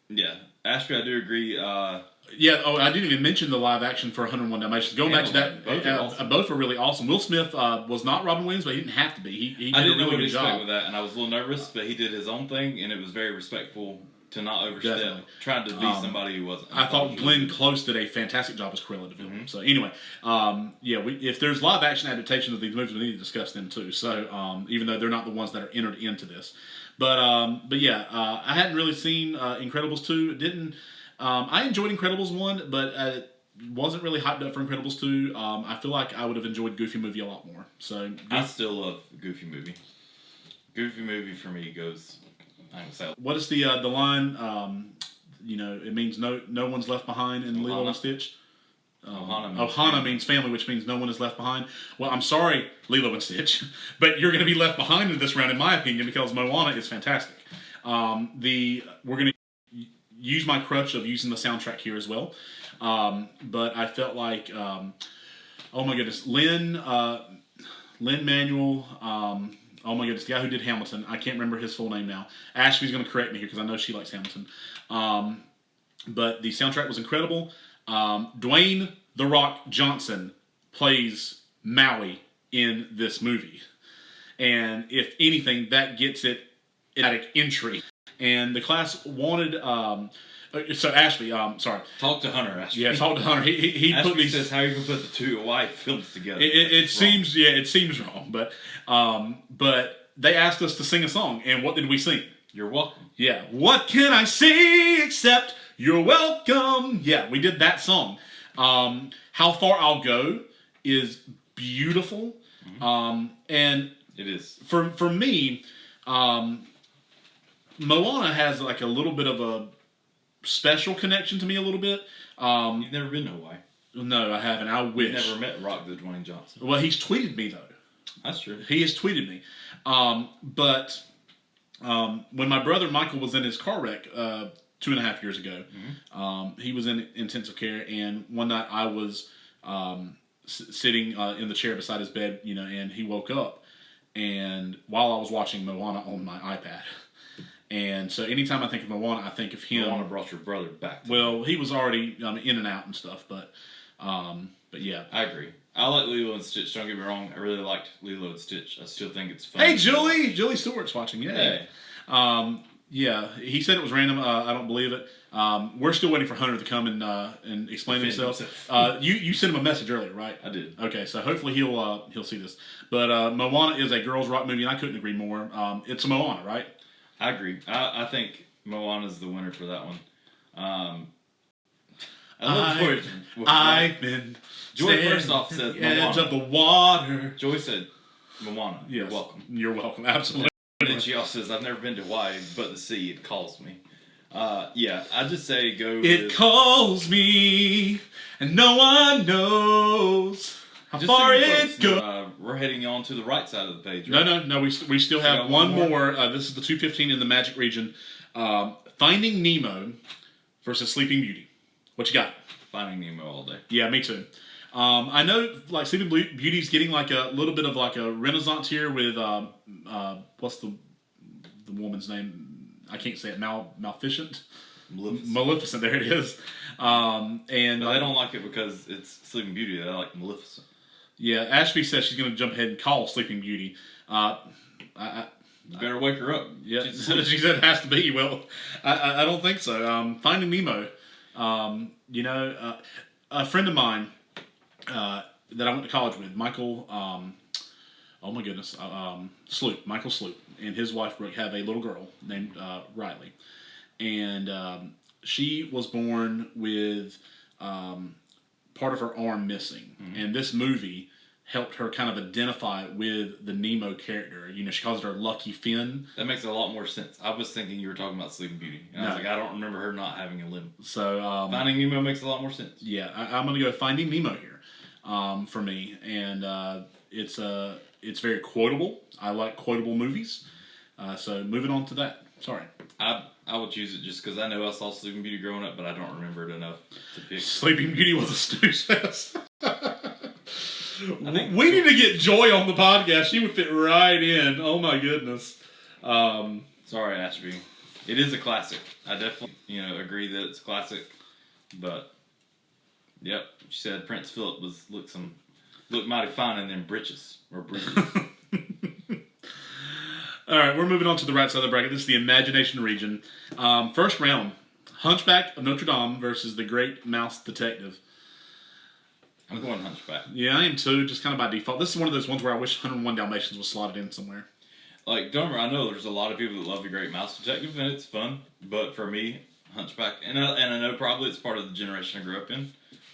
Yeah, Ashby, I do agree. Yeah. Oh, I didn't even mention the live action for 101 Dalmatians. Going back to that, both are really awesome. Will Smith was not Robin Williams, but he didn't have to be. He did I didn't a know really what to good expect job with that, and I was a little nervous, but he did his own thing, and it was very respectful to not overstep. Definitely. Tried to be somebody who wasn't. I thought Glenn Close did a fantastic job as Cruella de Vil. So anyway, if there's live action adaptations of these movies, we need to discuss them too. So even though they're not the ones that are entered into this, but yeah, I hadn't really seen Incredibles 2. It didn't. I enjoyed Incredibles 1, but wasn't really hyped up for Incredibles 2. I feel like I would have enjoyed Goofy movie a lot more. So I still love Goofy movie. Goofy movie for me goes. What is the line? It means no one's left behind in Lilo and Stitch. Ohana means family, which means no one is left behind. Well, I'm sorry, Lilo and Stitch, but you're going to be left behind in this round, in my opinion, because Moana is fantastic. We're going to use my crutch of using the soundtrack here as well, but I felt like, oh my goodness, Lin-Manuel. Oh my goodness, the guy who did Hamilton. I can't remember his full name now. Ashley's going to correct me here because I know she likes Hamilton. But the soundtrack was incredible. Dwayne "The Rock" Johnson plays Maui in this movie. And if anything, that gets it automatic entry. And the class wanted... so Ashley, sorry. Talk to Hunter, Ashley. Yeah, talk to Hunter. He Ashley put these... says, how are you going to put the two white films together? It seems wrong, but they asked us to sing a song, and what did we sing? You're welcome. Yeah. What can I say except you're welcome? Yeah, we did that song. How Far I'll Go is beautiful, and it is for me. Moana has like a little bit of a special connection to me a little bit. You've never been to Hawaii. No, I haven't. I wish. You've never met Rock the Dwayne Johnson. Well, he's tweeted me though. That's true. He has tweeted me. But when my brother Michael was in his car wreck 2.5 years ago, he was in intensive care, and one night I was sitting in the chair beside his bed, and he woke up, and while I was watching Moana on my iPad. And so anytime I think of Moana, I think of him. Moana brought your brother back. Well, he was already in and out and stuff, but yeah. I agree. I like Lilo and Stitch. Don't get me wrong. I really liked Lilo and Stitch. I still think it's fun. Hey, Julie Stewart's watching. Yeah. Hey. Yeah. He said it was random. I don't believe it. We're still waiting for Hunter to come and explain himself. You sent him a message earlier, right? I did. Okay, so hopefully he'll see this. But Moana is a girls' rock movie, and I couldn't agree more. It's a Moana, right? I agree. I think Moana's the winner for that one. I've been. Joy first off said the edge Moana. of the water. Joy said Moana. Yes. You're welcome. You're welcome. Absolutely. And then she also says, I've never been to Hawaii, but the sea, it calls me. Yeah, I just say go It calls me, and no one knows how far it goes. We're heading on to the right side of the page, right? No. We still have one more. This is the 215 in the Magic region. Finding Nemo versus Sleeping Beauty. What you got? Finding Nemo all day. Yeah, me too. I know, like, Sleeping Beauty's getting like a little bit of like a renaissance here with what's the woman's name? I can't say it. Maleficent. Maleficent. There it is. And they don't like it because it's Sleeping Beauty. They like Maleficent. Yeah, Ashby says she's going to jump ahead and call Sleeping Beauty. You better wake her up. Yeah, she said it has to be. Well, I don't think so. Finding Nemo. A friend of mine that I went to college with, Michael. Oh my goodness, Sloop, Michael Sloop, and his wife Brooke have a little girl named Riley, and she was born with part of her arm missing, and this movie helped her kind of identify with the Nemo character. She calls it her Lucky Finn. That makes a lot more sense. I was thinking you were talking about Sleeping Beauty, and I was like, I don't remember her not having a limb. So Finding Nemo makes a lot more sense. Yeah, I'm going to go Finding Nemo here for me, and it's very quotable. I like quotable movies. So moving on to that. Sorry. I would choose it just because I know I saw Sleeping Beauty growing up, but I don't remember it enough to pick. Sleeping Beauty was a snooze fest. We need to get Joy on the podcast. She would fit right in. Oh my goodness. Sorry, Ashby. It is a classic. I definitely, agree that it's a classic. But, yep, she said Prince Philip looked mighty fine in them breeches or breeches. All right, we're moving on to the right side of the bracket. This is the Imagination region. First round, Hunchback of Notre Dame versus The Great Mouse Detective. I'm going Hunchback. Yeah, I am too, just kind of by default. This is one of those ones where I wish 101 Dalmatians was slotted in somewhere. Like, I know there's a lot of people that love The Great Mouse Detective, and it's fun. But for me, Hunchback, and I know probably it's part of the generation I grew up in,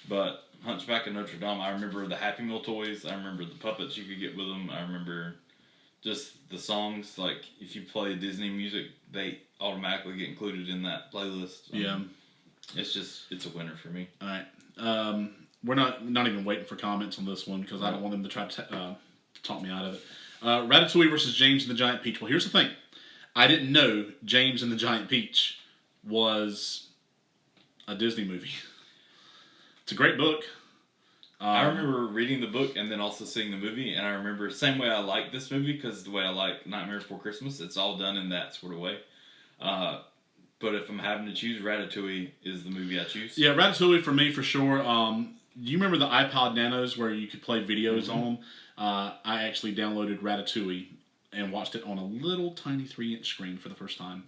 but Hunchback of Notre Dame, I remember the Happy Meal toys. I remember the puppets you could get with them. I remember just the songs. Like, if you play Disney music, they automatically get included in that playlist. Yeah. It's a winner for me. All right. We're not even waiting for comments on this one because I don't want them to try to talk me out of it. Ratatouille versus James and the Giant Peach. Well, here's the thing. I didn't know James and the Giant Peach was a Disney movie. It's a great book. I remember reading the book and then also seeing the movie, and I remember same way I like this movie because the way I like Nightmare Before Christmas, it's all done in that sort of way. But if I'm having to choose, Ratatouille is the movie I choose. Yeah, Ratatouille for me for sure. Do you remember the iPod Nanos where you could play videos on them? I actually downloaded Ratatouille and watched it on a little tiny 3-inch screen for the first time.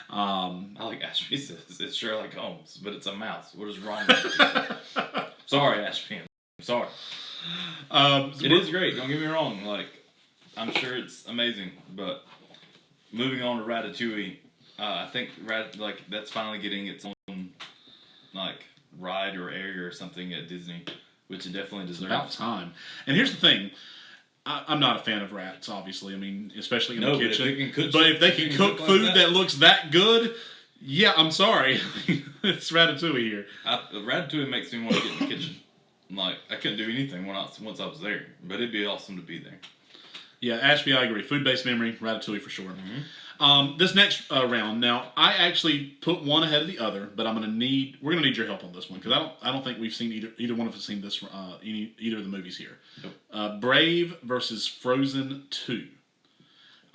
I like Ashby says it's Sherlock Holmes, but it's a mouse. What is wrong with you? Sorry, Ashby. I'm sorry. It is great. Don't get me wrong. Like, I'm sure it's amazing, but moving on to Ratatouille, I think that's finally getting its own ride or area or something at Disney, which it definitely deserves. It's about time. And here's the thing. I'm not a fan of rats, obviously. I mean, especially in No, the but if kitchen. they can cook- But if they can cook like food that- that looks that good, yeah, I'm sorry. It's Ratatouille here. Ratatouille makes me want to get in the kitchen. Like, I couldn't do anything once I was there, but it'd be awesome to be there. Yeah, Ashby, I agree. Food-based memory, Ratatouille for sure. This next round, now I actually put one ahead of the other, but we're gonna need your help on this one because I don't think we've seen either one of us seen this either of the movies here. Nope. Brave versus Frozen 2.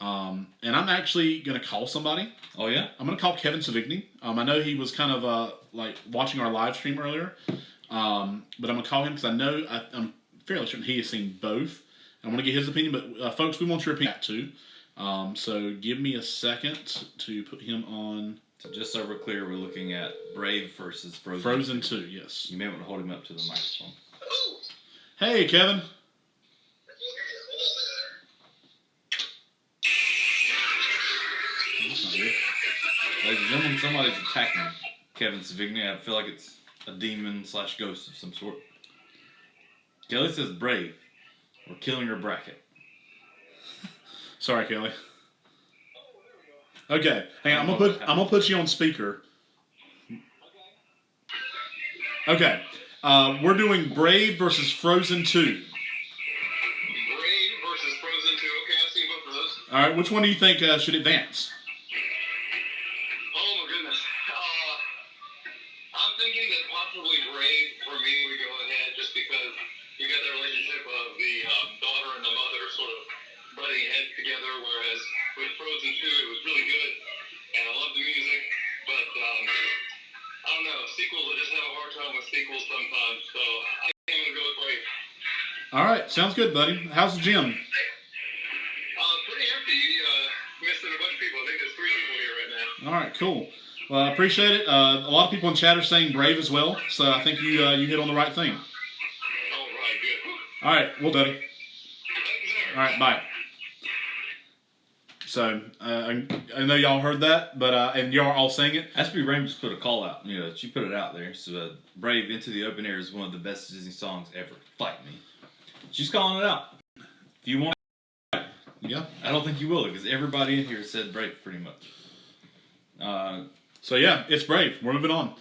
And I'm actually gonna call somebody. Oh yeah. I'm gonna call Kevin Savigny. I know he was kind of like watching our live stream earlier, but I'm gonna call him because I'm fairly certain he has seen both. I want to get his opinion, but folks, we want your opinion too. So give me a second to put him on. So just so we're clear, we're looking at Brave versus Frozen. Frozen 2, yes. You may want to hold him up to the microphone. Hey, Kevin. That's not good. Ladies and gentlemen, somebody's attacking Kevin Savigny. I feel like it's a demon / ghost of some sort. Kelly says Brave. We're killing her bracket. Sorry, Kelly. Okay, hang on. I'm gonna put you on speaker. Okay, we're doing Brave versus Frozen 2. Brave versus Frozen 2. Okay, I've seen both of those. All right, which one do you think should advance? Oh my goodness. I'm thinking that possibly Brave for me would go ahead just because you got the relationship of the daughter and the mother sort of butting heads together, whereas with Frozen 2 it was really good and I love the music, but I don't know, sequels, I just have a hard time with sequels sometimes, so I think I'm going to go with Brave. All right, sounds good, buddy. How's the gym? Pretty empty. Missing a bunch of people. I think there's 3 people here right now. All right, cool. Well, I appreciate it. A lot of people in chat are saying Brave as well, so I think you hit on the right thing. All right, good. All right, well, buddy. Thank you, sir. All right, bye. So I know y'all heard that, but and y'all are all saying it. Ashby Rain just put a call out. You know, she put it out there. So Brave Into the Open Air is one of the best Disney songs ever. Fight me. She's calling it out. If you want, Yeah. I don't think you will because everybody in here said Brave pretty much. So yeah, it's Brave. We're moving on.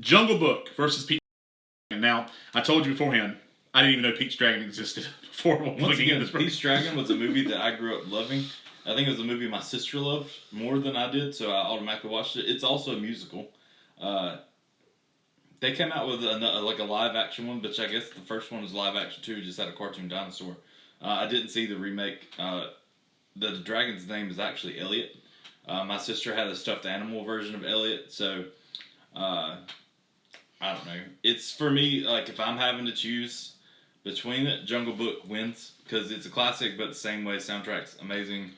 Jungle Book versus Peach Dragon. Now, I told you beforehand, I didn't even know Peach Dragon existed before Once looking again, at this. Peach Dragon was a movie that I grew up loving. I think it was a movie my sister loved more than I did, so I automatically watched it. It's also a musical. They came out with a live action one, but I guess the first one was live action too. Just had a cartoon dinosaur. I didn't see the remake. The dragon's name is actually Elliot. My sister had a stuffed animal version of Elliot, so I don't know. It's for me, like if I'm having to choose between it, Jungle Book wins because it's a classic, but the same way, soundtrack's amazing.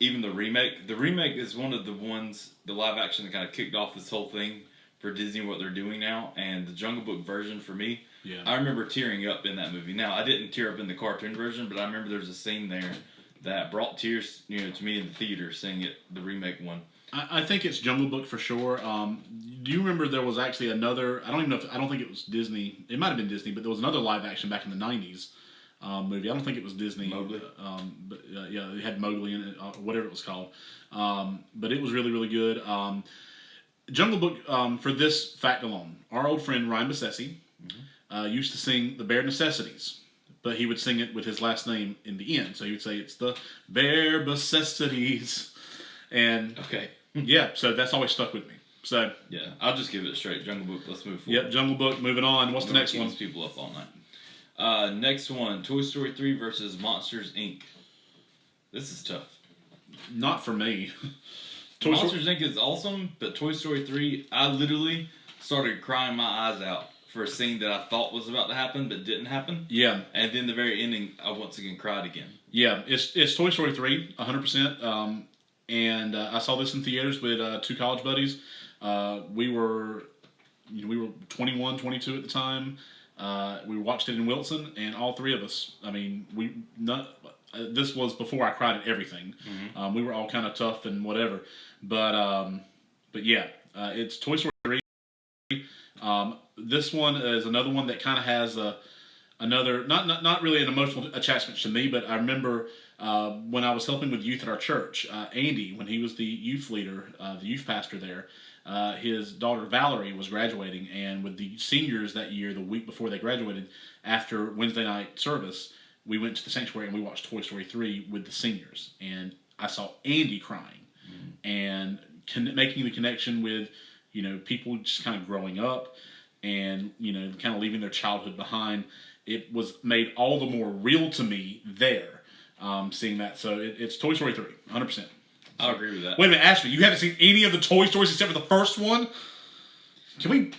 Even the remake. The remake is one of the ones, the live action that kind of kicked off this whole thing for Disney, what they're doing now. And the Jungle Book version for me, Yeah. I remember tearing up in that movie. Now, I didn't tear up in the cartoon version, but I remember there's a scene there that brought tears, to me in the theater seeing it, the remake one. I think it's Jungle Book for sure. Do you remember there was actually another? I don't think it was Disney. It might have been Disney, but there was another live action back in the '90s movie. I don't think it was Disney. Mowgli. But yeah, it had Mowgli in it, whatever it was called. But it was really, really good. Jungle Book, for this fact alone, our old friend Ryan Bassesi used to sing the Bare Necessities, but he would sing it with his last name in the end. So he would say it's the Bare Necessities, and Okay. yeah, so that's always stuck with me. So Yeah, I'll just give it straight. Jungle Book, let's move forward. yep, Jungle Book. Moving on. What's the next Keeps one? people up all night. Next one, Toy Story 3 versus Monsters, Inc. This is tough. Not for me. Toy Story- Monsters, Inc. is awesome, but Toy Story 3, I literally started crying my eyes out for a scene that I thought was about to happen, but didn't happen. Yeah, And then the very ending, I once again cried again. yeah. It's Toy Story 3, 100%. And I saw this in theaters with 2 college buddies. We were 21, 22 at the time. We watched it in Wilson, and all 3 of us. I mean, this was before I cried at everything. We were all kind of tough and whatever, but yeah, it's Toy Story 3. This one is another one that kind of has another not really an emotional attachment to me, but I remember when I was helping with youth at our church, Andy, when he was the youth leader, the youth pastor there. His daughter Valerie was graduating, and with the seniors that year, the week before they graduated, after Wednesday night service, we went to the sanctuary and we watched Toy Story 3 with the seniors. And I saw Andy crying and making the connection with, people just kind of growing up and, kind of leaving their childhood behind. It was made all the more real to me there, seeing that. So it's Toy Story 3, 100%. I'll agree with that. Wait a minute, Ashley, you haven't seen any of the Toy Stories except for the first one? Can we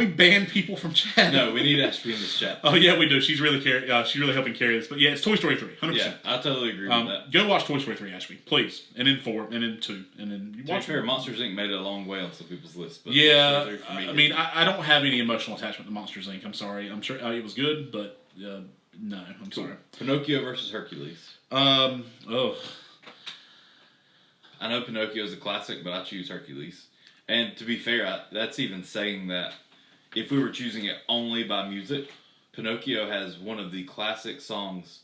ban people from chat? No, we need Ashby in this chat. Oh yeah, we do. She's really helping carry this. But yeah, it's Toy Story 3, 100%. Yeah, I totally agree with that. Go watch Toy Story 3, Ashby, please, and then 4, and then 2, and then you watch. To be fair, Monsters Inc. made it a long way on some people's lists. But yeah, I mean, I don't have any emotional attachment to Monsters Inc. I'm sorry. I'm sure it was good, but no, I'm sorry. Pinocchio versus Hercules. I know Pinocchio is a classic, but I choose Hercules. And to be fair, that's even saying that if we were choosing it only by music, Pinocchio has one of the classic songs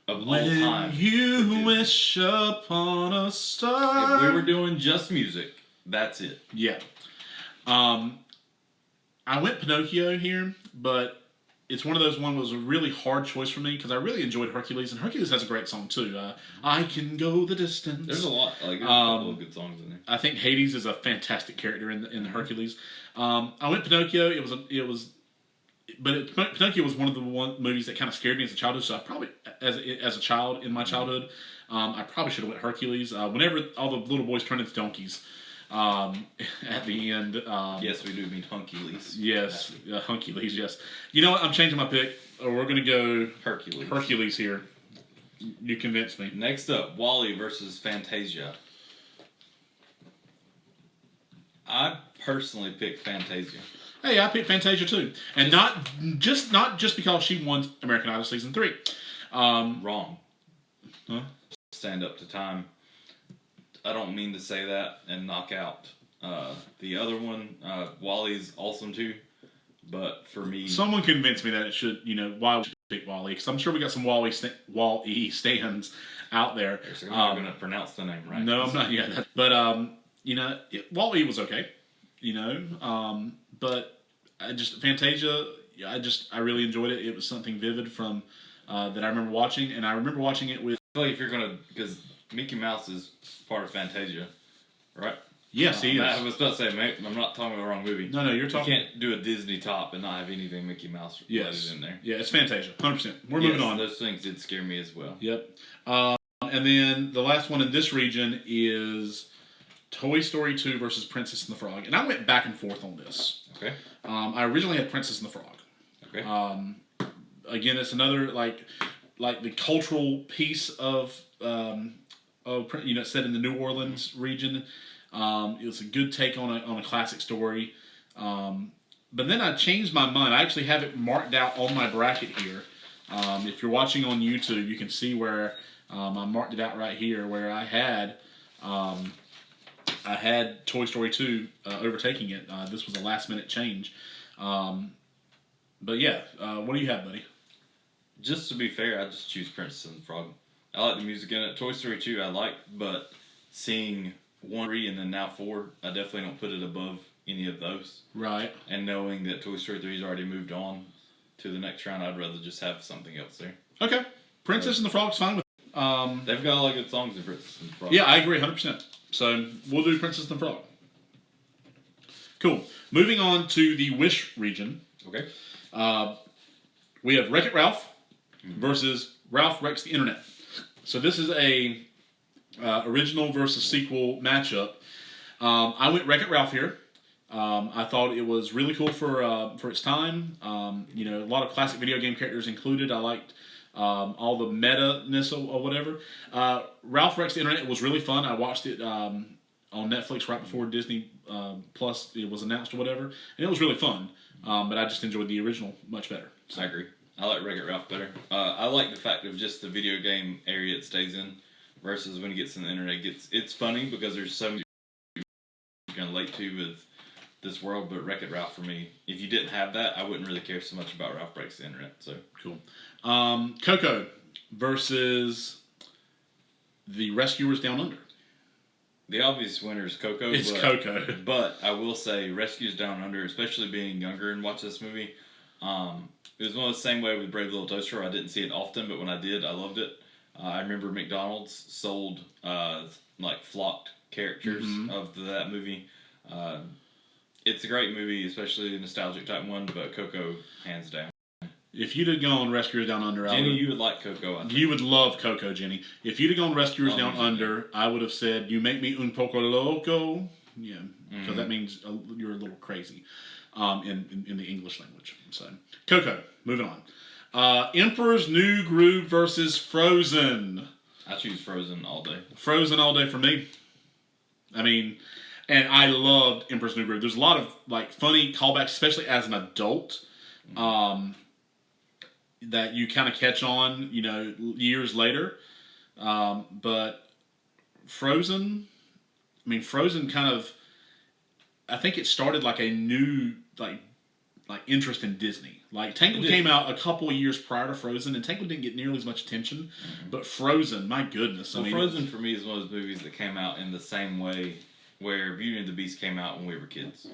of all time. When you wish upon a star. If we were doing just music, that's it. Yeah. I went Pinocchio here, but it's one of those one was a really hard choice for me because I really enjoyed Hercules, and Hercules has a great song too. I can go the distance. There's a lot, there's a couple of good songs in there. I think Hades is a fantastic character in the Hercules. I went Pinocchio. Pinocchio was one of the movies that kind of scared me as a childhood. So I probably, as a child in my childhood, I probably should have went Hercules. Whenever all the little boys turned into donkeys. At the end. Yes, we do mean Hunky-Lees. Yes, Hunky-Lees, yes. You know what? I'm changing my pick. We're going to go Hercules here. You convinced me. Next up, WALL-E versus Fantasia. I personally picked Fantasia. Hey, I picked Fantasia too. And not just because she won American Idol Season 3. Wrong. Huh? Stand up to time. I don't mean to say that and knock out the other one. WALL-E's awesome too, but for me, someone convinced me that it should. Why we should pick WALL-E? Because I'm sure we got some WALL-E stands out there. You're not going to pronounce the name right. No, I'm not yet. But WALL-E was okay. But Fantasia. I really enjoyed it. It was something vivid from that I remember watching, and I remember watching it with. I feel like if you're gonna, because Mickey Mouse is part of Fantasia, right? Yes, he is. I was about to say, I'm not talking about the wrong movie. No, you're talking. You can't do a Disney top and not have anything Mickey Mouse related in there. Yeah, it's Fantasia, 100%. We're moving on. Those things did scare me as well. Yep. And then the last one in this region is Toy Story 2 versus Princess and the Frog. And I went back and forth on this. Okay. I originally had Princess and the Frog. Okay. Again, it's another like the cultural piece of set in the New Orleans region. It was a good take on a classic story. But then I changed my mind. I actually have it marked out on my bracket here. If you're watching on YouTube, you can see where I marked it out right here, where I had Toy Story 2 overtaking it. This was a last minute change. But yeah, what do you have, buddy? Just to be fair, I just choose Princess and the Frog. I like the music in it. Toy Story 2 I like, but seeing 1, 3, and then now 4, I definitely don't put it above any of those. Right. And knowing that Toy Story 3 has already moved on to the next round, I'd rather just have something else there. Okay. Princess and the Frog's fine with it. They've got a lot of good songs in Princess and the Frog. Yeah, I agree 100%. So we'll do Princess and the Frog. Cool. Moving on to the Wish region. Okay. We have Wreck-It Ralph versus Ralph Wrecks the Internet. So this is a original versus sequel matchup. I went Wreck-It Ralph here. I thought it was really cool for its time. A lot of classic video game characters included. I liked all the meta-ness or whatever. Ralph Wrecks the Internet was really fun. I watched it on Netflix right before Disney Plus it was announced or whatever, and it was really fun. But I just enjoyed the original much better. So. I agree. I like Wreck-It Ralph better. I like the fact of just the video game area it stays in versus when it gets in the internet. It's funny because there's so many you can relate to with this world, but Wreck-It Ralph for me, if you didn't have that, I wouldn't really care so much about Ralph Breaks the Internet. So Cool. Coco versus the Rescuers Down Under. the obvious winner is Coco. It's Coco. But I will say Rescues Down Under, especially being younger and watch this movie, it was one of the same way with Brave Little Toaster. I didn't see it often, but when I did, I loved it. I remember McDonald's sold like flocked characters of that movie. It's a great movie, especially a nostalgic type one, but Coco, hands down. If you'd have gone Rescuers Down Under, Jenny, you would like Coco. I think. You would love Coco, Jenny. If you'd have gone Rescuers Down Under, I would have said, "You make me un poco loco." Yeah, because that means you're a little crazy in the English language. So, Coco, moving on. Emperor's New Groove versus Frozen. I choose Frozen all day. Frozen all day for me. I mean, and I loved Emperor's New Groove. There's a lot of like funny callbacks, especially as an adult. That you kind of catch on, years later. But Frozen kind of, I think it started like a new, like interest in Disney. Like Tangled came out a couple of years prior to Frozen, and Tangled didn't get nearly as much attention. But Frozen, my goodness. Well, Frozen for me is one of those movies that came out in the same way where Beauty and the Beast came out when we were kids.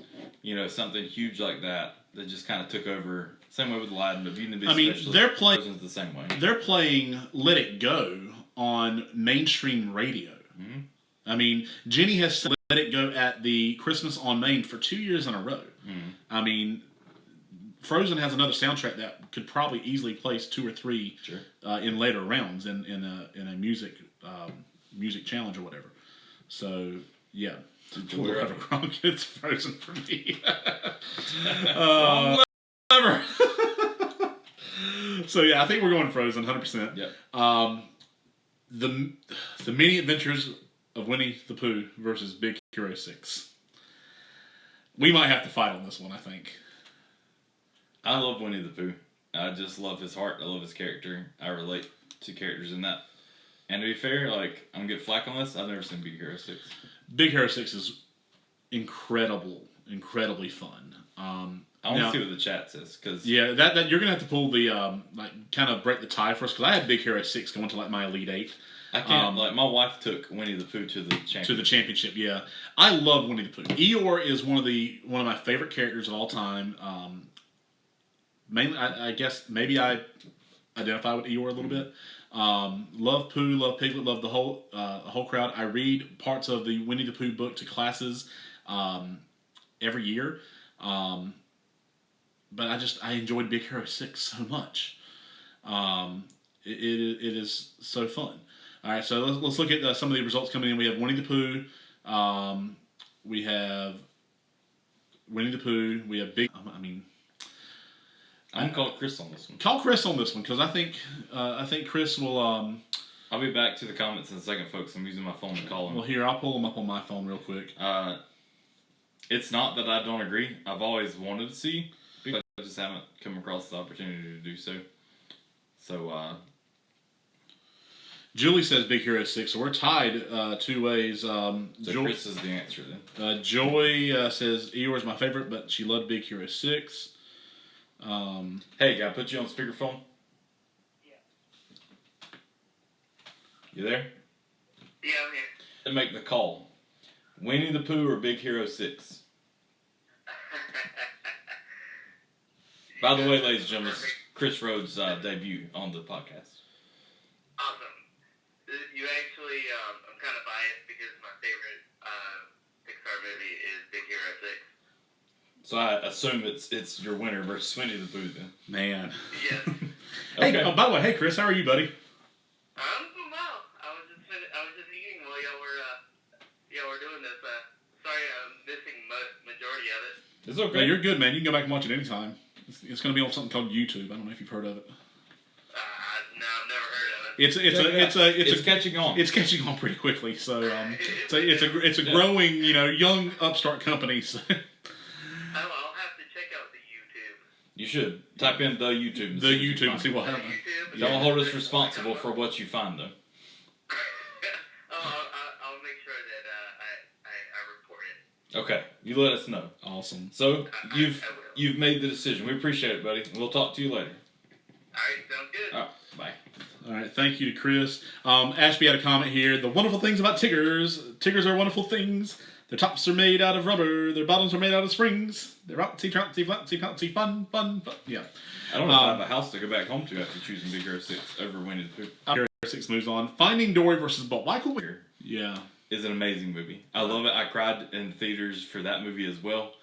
Something huge like that just kind of took over. Same way with Aladdin, but Beauty and the Beast. They're playing Frozen's the same way. They're playing Let It Go on mainstream radio. Jenny has Let It Go at the Christmas on Main for 2 years in a row. Frozen has another soundtrack that could probably easily place 2 or 3 in later rounds in a music challenge or whatever. So yeah, it's Frozen for me. Whatever. So yeah, I think we're going Frozen 100%. Yep. The Many Adventures of Winnie the Pooh versus Big Hero 6. We might have to fight on this one, I think. I love Winnie the Pooh. I just love his heart. I love his character. I relate to characters in that. And to be fair, I'm gonna get flack on this. I've never seen Big Hero 6. Big Hero 6 is incredibly fun. I want to see what the chat says, because that you're gonna have to pull the kind of break the tie for us, because I had Big Hero 6 going to my Elite 8. I can't. My wife took Winnie the Pooh to the championship. To the championship, yeah. I love Winnie the Pooh. Eeyore is one of my favorite characters of all time. Mainly, I guess maybe I identify with Eeyore a little bit. Love Pooh, love Piglet, love the whole crowd. I read parts of the Winnie the Pooh book to classes every year. But I enjoyed Big Hero 6 so much. It is so fun. All right, so let's look at some of the results coming in. We have Winnie the Pooh. We have Winnie the Pooh. We have Big. I'm gonna call Chris on this one. Call Chris on this one, because I think Chris will. I'll be back to the comments in a second, folks. I'm using my phone to call him. Well, here, I'll pull him up on my phone real quick. It's not that I don't agree. I've always wanted to see, but I just haven't come across the opportunity to do so. So, Julie says Big Hero 6, so we're tied 2 ways. So Chris is the answer then. Joy says Eeyore's my favorite, but she loved Big Hero 6. Hey, can I put you on speakerphone? Yeah. You there? Yeah, I'm here. And make the call. Winnie the Pooh or Big Hero 6? By the way, ladies and gentlemen, this is Chris Rhodes' debut on the podcast. Awesome. You actually, I'm kind of biased because my favorite Pixar movie is Big Hero 6. So I assume it's your winner versus Winnie the Pooh then. Man. Yes. Hey, Okay. by the way, hey Chris, how are you, buddy? I'm doing well. I was just eating while y'all were doing this. Sorry, I'm missing majority of it. It's okay. No, you're good, man. You can go back and watch it anytime. It's going to be on something called YouTube. I don't know if you've heard of it. No, I've never heard of it. It's catching on. It's catching on pretty quickly. So it's a growing, young upstart company. So. I'll have to check out the YouTube. You should type in the YouTube. The YouTube and see what happens. Don't hold us responsible for what you find, though. I'll make sure that I report it. Okay, you let us know. Awesome. So I will. you've made the decision. We appreciate it, buddy. We'll talk to you later. All right, sounds good. All right, bye. All right, thank you to Chris. Ashby had a comment here. The wonderful things about Tiggers. Tiggers are wonderful things. Their tops are made out of rubber. Their bottoms are made out of springs. They're bouncy, bouncy, bouncy, bouncy, fun, fun, fun. Yeah. I don't know if I have a house to go back home to after choosing Big Hero 6 over Winnie the Pooh. Hero 6 moves on. Finding Dory versus Bolt. Michael Weir. Yeah. Is an amazing movie. I love it. I cried in theaters for that movie as well.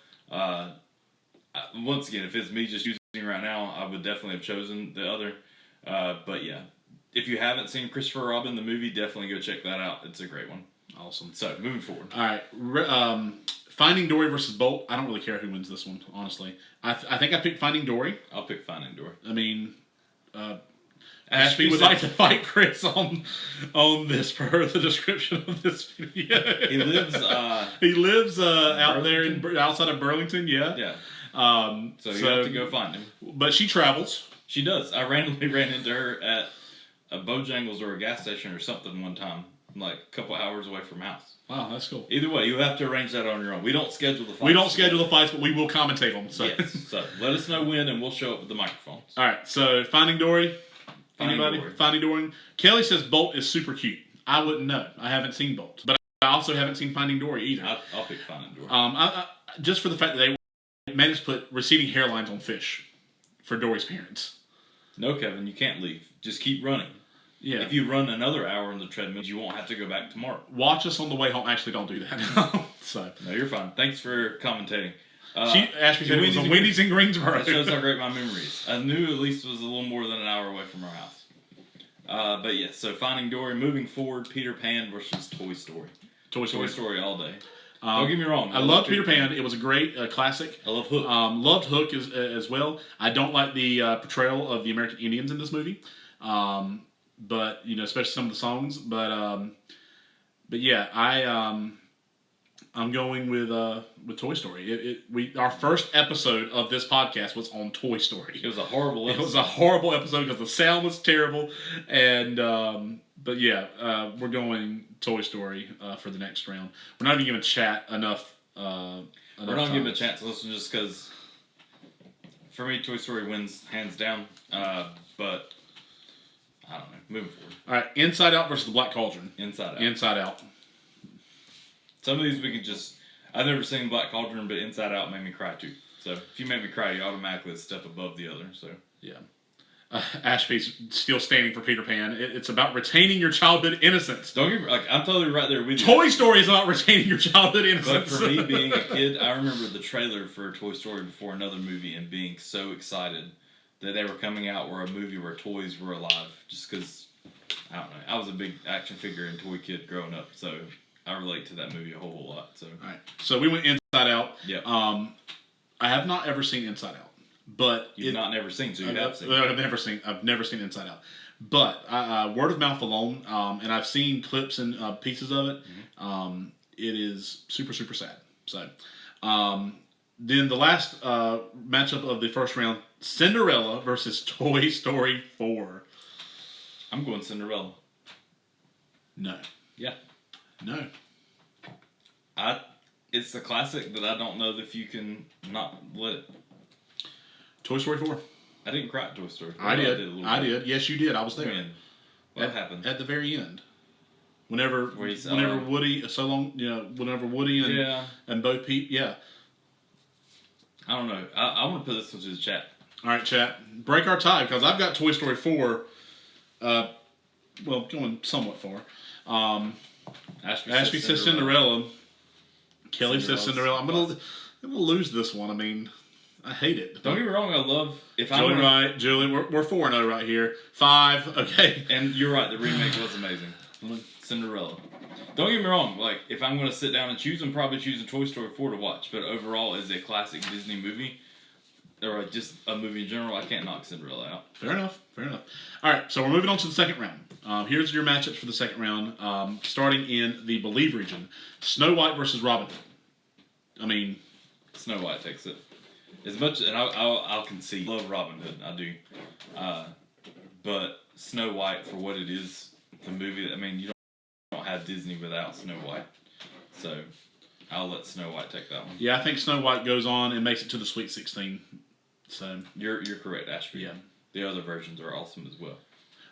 Once again, if it's me just choosing right now, I would definitely have chosen the other. But yeah, if you haven't seen Christopher Robin, the movie, definitely go check that out. It's a great one. Awesome. So, moving forward. All right. Finding Dory versus Bolt. I don't really care who wins this one, honestly. I think I picked Finding Dory. I'll pick Finding Dory. I mean, Ashby would like to fight Chris on this per the description of this video. He lives. He lives out there outside of Burlington. Yeah. Yeah. So you have to go find him. But she travels. She does. I randomly ran into her at a Bojangles or a gas station or something one time, like a couple hours away from house. Wow, that's cool. Either way, you have to arrange that on your own. We don't schedule the fights. We don't schedule the fights, but we will commentate them. So. Yes. So let us know when, and we'll show up with the microphones. All right. So Finding Dory. Finding Anybody? Dory. Finding Dory. Kelly says Bolt is super cute. I wouldn't know. I haven't seen Bolt, but I also haven't seen Finding Dory either. I'll pick Finding Dory. Just for the fact that they managed to put receding hairlines on fish for Dory's parents. No, Kevin, you can't leave. Just keep running. Yeah. If you run another hour on the treadmill, you won't have to go back tomorrow. Watch us on the way home. Actually, don't do that. So. No, you're fine. Thanks for commentating. Ashby said it was a Wendy's in Greensboro. That shows how great my memory is. I knew at least it was a little more than an hour away from our house. But yeah, so Finding Dory, moving forward, Peter Pan versus Toy Story. Toy Story all day. Don't get me wrong. I love Peter Pan. It was a great classic. I love Hook. Loved Hook as well. I don't like the portrayal of the American Indians in this movie. But especially some of the songs. But yeah, I'm going with Toy Story. Our first episode of this podcast was on Toy Story. It was a horrible episode. It was a horrible episode because the sound was terrible. And but yeah, we're going Toy Story for the next round. We're not even going to chat enough. We're not giving a chance to listen just because, for me, Toy Story wins hands down. But I don't know. Moving forward. All right, Inside Out versus The Black Cauldron. Inside Out. Inside Out. Some of these we can just. I've never seen Black Cauldron, but Inside Out made me cry too. So if you make me cry, you automatically step above the other. So yeah. Ashby's still standing for Peter Pan. It's about retaining your childhood innocence. Don't get me, I'm totally right there with you. Toy Story is about retaining your childhood innocence. But for me being a kid, I remember the trailer for Toy Story before another movie and being so excited that they were coming out where a movie where toys were alive. Just because, I don't know, I was a big action figure and toy kid growing up, so I relate to that movie a whole lot. So all right, so we went Inside Out. Yeah. I have not ever seen Inside Out. But you've never seen, so you have seen. I've never seen Inside Out. But word of mouth alone, and I've seen clips and pieces of it. Mm-hmm. It is super, super sad. So, then the last matchup of the first round: Cinderella versus Toy Story 4. I'm going Cinderella. No. Yeah. No. It's the classic that I don't know if you can not let it. Toy Story 4. I didn't cry at Toy Story 4. I did. Yes, you did. I was there. When? What happened? At the very end. Whenever Woody, whenever Woody and Bo Peep, yeah. I don't know. I want to put this into the chat. All right, chat. Break our tie, because I've got Toy Story 4, going somewhat far. Ashby says Cinderella. Kelly says Cinderella. I'm gonna lose this one. I mean, I hate it. Don't get me wrong. I love Julie, we're 4-0 right here. 5. Okay. And you're right. The remake was amazing. Cinderella. Don't get me wrong. Like, if I'm going to sit down and choose, I'm probably choosing Toy Story 4 to watch. But overall, as a classic Disney movie, or just a movie in general, I can't knock Cinderella out. Fair enough. All right, so we're moving on to the second round. Here's your matchups for the second round, starting in the Believe region. Snow White versus Robin Hood. I mean, Snow White takes it. As much, and I'll concede, love Robin Hood, I do. But Snow White, for what it is, the movie, I mean, you don't have Disney without Snow White. So, I'll let Snow White take that one. Yeah, I think Snow White goes on and makes it to the Sweet 16. So You're correct, Ashby. Yeah. The other versions are awesome as well.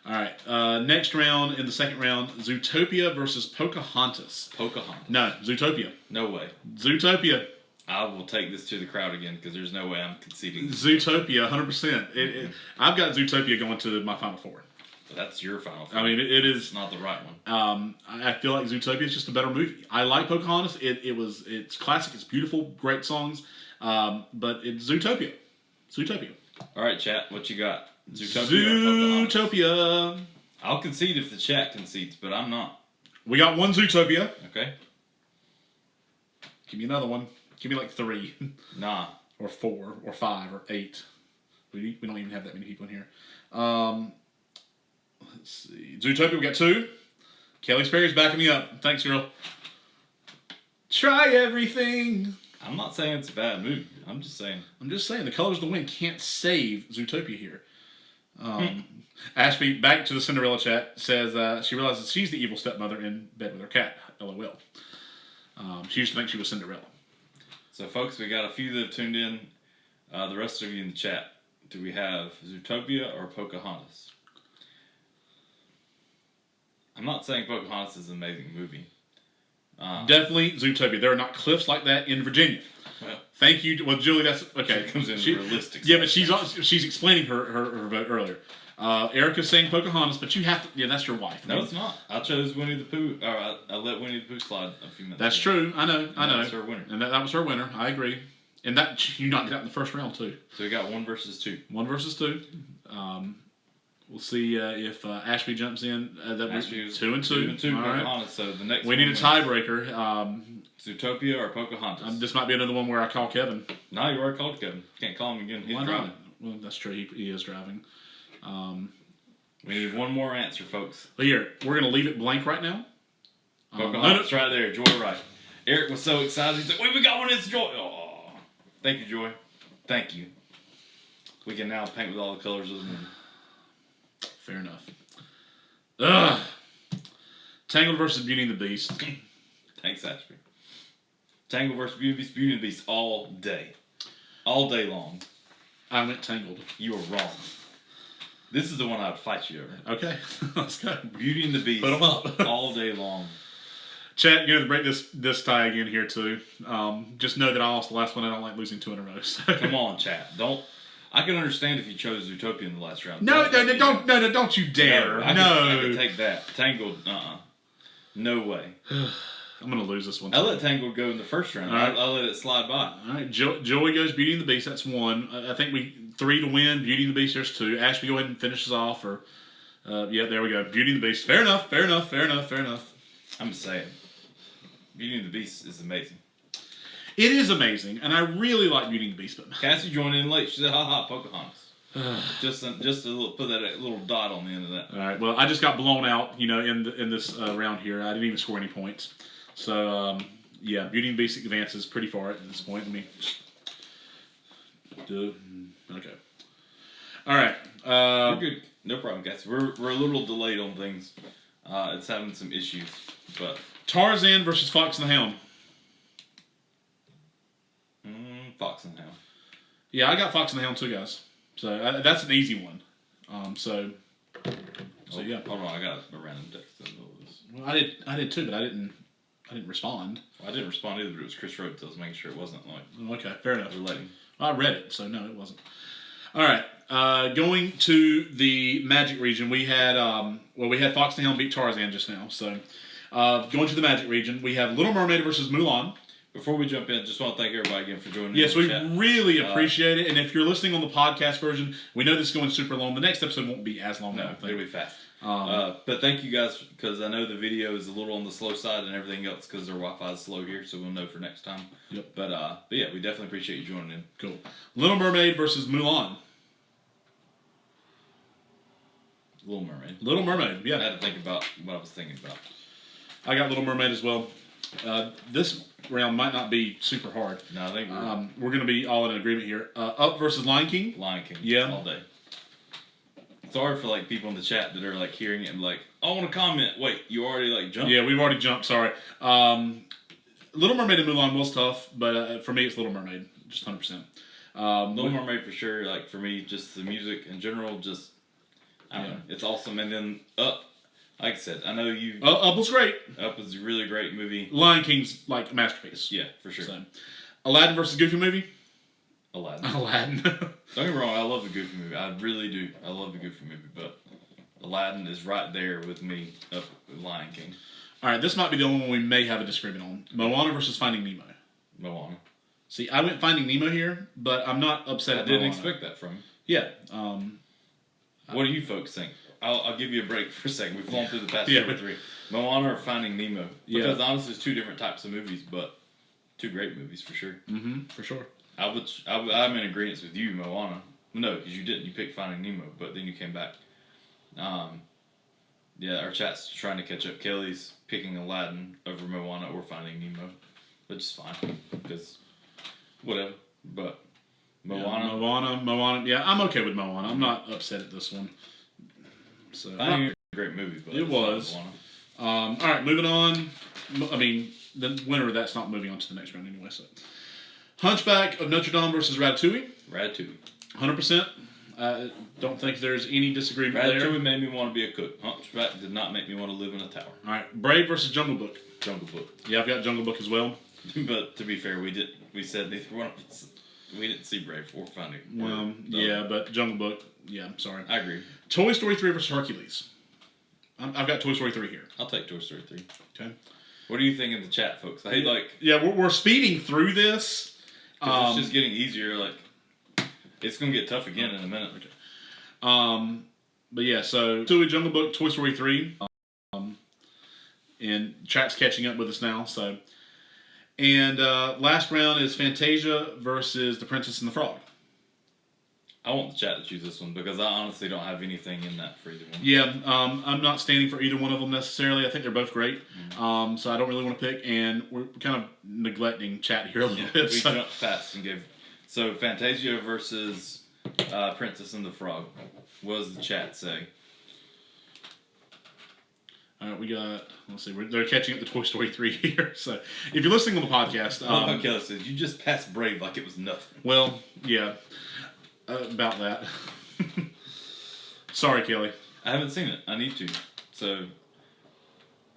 All right. Next round, in the second round, Zootopia versus Pocahontas. Pocahontas. No, Zootopia. No way. Zootopia. I will take this to the crowd again because there's no way I'm conceding. Zootopia, 100%. I've got Zootopia going to my Final Four. But that's your final four. I mean, it is It's not the right one. I feel like Zootopia is just a better movie. I like Pocahontas. It's classic. It's beautiful. Great songs. But it's Zootopia. Zootopia. All right, chat. What you got? Zootopia. Or Pocahontas? Zootopia. I'll concede if the chat concedes, but I'm not. We got one Zootopia. Okay. Give me another one. Give me like 3. Nah. Or 4. Or 5. Or 8. We don't even have that many people in here. Let's see. Zootopia, we got 2. Kelly Sperry's backing me up. Thanks, girl. Try everything. I'm not saying it's a bad movie. I'm just saying. The Colors of the Wind can't save Zootopia here. Ashby, back to the Cinderella chat, says she realizes she's the evil stepmother in bed with her cat. LOL. She used to think she was Cinderella. So, folks, we got a few that have tuned in. The rest of you in the chat, do we have Zootopia or Pocahontas? I'm not saying Pocahontas is an amazing movie. Definitely Zootopia. There are not cliffs like that in Virginia. Well, thank you. Well, Julie, that's okay. She comes in realistic. Yeah, but she's explaining her vote earlier. Erica's saying Pocahontas, but you have to. Yeah, that's your wife. No, it's not. I chose Winnie the Pooh. Or I let Winnie the Pooh slide a few minutes. That's ago. true. I know. That was her winner. And that was her winner. I agree. And that you knocked it out in the first round too. So we got 1 versus 2. 1 versus 2. We'll see if Ashby jumps in. That Ashby was was 2 and 2. 2 and 2. All right. Pocahontas. So the next. We need a tiebreaker. Zootopia or Pocahontas? This might be another one where I call Kevin. No, you already called Kevin. Can't call him again. He's Why driving. not? Well, that's true. He is driving. We need one more answer, folks. But here, we're going to leave it blank right now. Pocahontas right there. Joy right. Eric was so excited. He's like, wait, we got one. It's Joy. Oh, thank you, Joy. Thank you. We can now paint with all the colors of the moon. Fair enough. Ugh. Tangled versus Beauty and the Beast. Thanks, Ashby. Tangled versus Beauty and the Beast. Beauty and the Beast all day. All day long. I went Tangled. You were wrong. This is the one I would fight you over. Okay, let's go. Beauty and the Beast. Put them up. all day long. Chat, you're going to break this tie again here, too. Just know that I lost the last one. I don't like losing 2 in a row. So. Come on, chat. I can understand if you chose Zootopia in the last round. No, don't you dare. I can take that. Tangled, no way. I'm going to lose this one. I let Tangled go in the first round. Right. I let it slide by. All right, Joey goes Beauty and the Beast. That's 1. I think 3 to win. Beauty and the Beast, there's 2. Ashby, go ahead and finish us off. Yeah, there we go. Beauty and the Beast. Fair enough. I'm just saying. Beauty and the Beast is amazing. It is amazing, and I really like Beauty and the Beast. But Cassie joined in late. She said, "Ha, Pocahontas." just a little, put that little dot on the end of that. All right. Well, I just got blown out, in this round here. I didn't even score any points. So, yeah, Beauty and the Beast advances pretty far at this point. Okay. All right. We're good. No problem, guys. We're a little delayed on things. It's having some issues, but Tarzan versus Fox and the Hound. Fox and the Hound. Yeah, I got Fox and the Hound too, guys. So that's an easy one. So yeah. Hold on, I got a random text in the middle of this. Well, I did too, but I didn't respond. Well, I didn't respond either, but it was Chris Rhodes. I was making sure it wasn't like. Okay, fair enough. Relating. I read it, so no, it wasn't. All right, going to the Magic region, we had Fox and the Hound beat Tarzan just now. So going to the Magic region, we have Little Mermaid versus Mulan. Before we jump in, just want to thank everybody again for joining us. Yes, we really appreciate it. And if you're listening on the podcast version, we know this is going super long. The next episode won't be as long. No, it'll be fast. But thank you guys, because I know the video is a little on the slow side and everything else because their Wi-Fi is slow here, so we'll know for next time. Yep. But yeah, we definitely appreciate you joining in. Cool. Little Mermaid versus Mulan. Little Mermaid. Little Mermaid, yeah. I had to think about what I was thinking about. I got Little Mermaid as well. This round might not be super hard. No, I think we're going to be all in agreement here. Up versus Lion King. Lion King. Yeah. All day. It's hard for like people in the chat that are like hearing it and like, I want to comment. Wait, you already like jumped? Yeah, we've already jumped. Sorry. Lion Little Mermaid and Mulan was tough, but for me, it's Little Mermaid, just 100%. Little Mermaid for sure. Like for me, just the music in general, just I don't know, it's awesome. And then Up, like I said, I know you. Up was great. Up was a really great movie. Lion King's like a masterpiece. Yeah, for sure. So, Aladdin versus Goofy movie. Aladdin. Aladdin. Don't get me wrong, I love the Goofy movie. I really do. I love the Goofy movie, but Aladdin is right there with me up with Lion King. All right, this might be the only one we may have a disagreement on. Moana versus Finding Nemo. Moana. See, I went Finding Nemo here, but I'm not upset. I at didn't Moana. expect that from Yeah. you. What do you folks think? I'll give you a break for a second. We've flown through the past two or three. Moana or Finding Nemo? Because honestly, it's two different types of movies, but two great movies for sure. Mm-hmm, for sure. I'm in agreement with you, Moana. No, because you didn't. You picked Finding Nemo, but then you came back. Yeah, our chat's trying to catch up. Kelly's picking Aladdin over Moana or Finding Nemo, which is fine because whatever. But Moana. Yeah, I'm okay with Moana. I'm not upset at this one. So I think it's a great movie, but it was. All right, moving on. I mean, the winner of that's not moving on to the next round anyway. So, Hunchback of Notre Dame versus Ratatouille. 100%. Don't think there's any disagreement there. Ratatouille made me want to be a cook. Hunchback did not make me want to live in a tower. All right, Brave versus Jungle Book. Jungle Book. Yeah, I've got Jungle Book as well. But to be fair, we said neither one of us. We didn't see Brave or Finding. Yeah, but Jungle Book. Yeah, I'm sorry. I agree. Toy Story 3 versus Hercules. I've got Toy Story 3 here. I'll take Toy Story 3. Okay. What do you think in the chat, folks? I like. Yeah, we're speeding through this. It's just getting easier. Like, it's gonna get tough again in a minute. Okay. But yeah, so Jungle Book, Toy Story 3, and chat's catching up with us now. So, and last round is Fantasia versus The Princess and the Frog. I want the chat to choose this one because I honestly don't have anything in that for either one. Yeah, I'm not standing for either one of them necessarily. I think they're both great. So I don't really want to pick, and we're kind of neglecting chat here a little bit. We jumped fast and gave. So Fantasia versus Princess and the Frog. What does the chat say? All right, we got. Let's see. They're catching up to Toy Story 3 here. So if you're listening on the podcast, Kelly says you just passed Brave like it was nothing. Well, yeah. About that. Sorry, Kelly. I haven't seen it. I need to. So,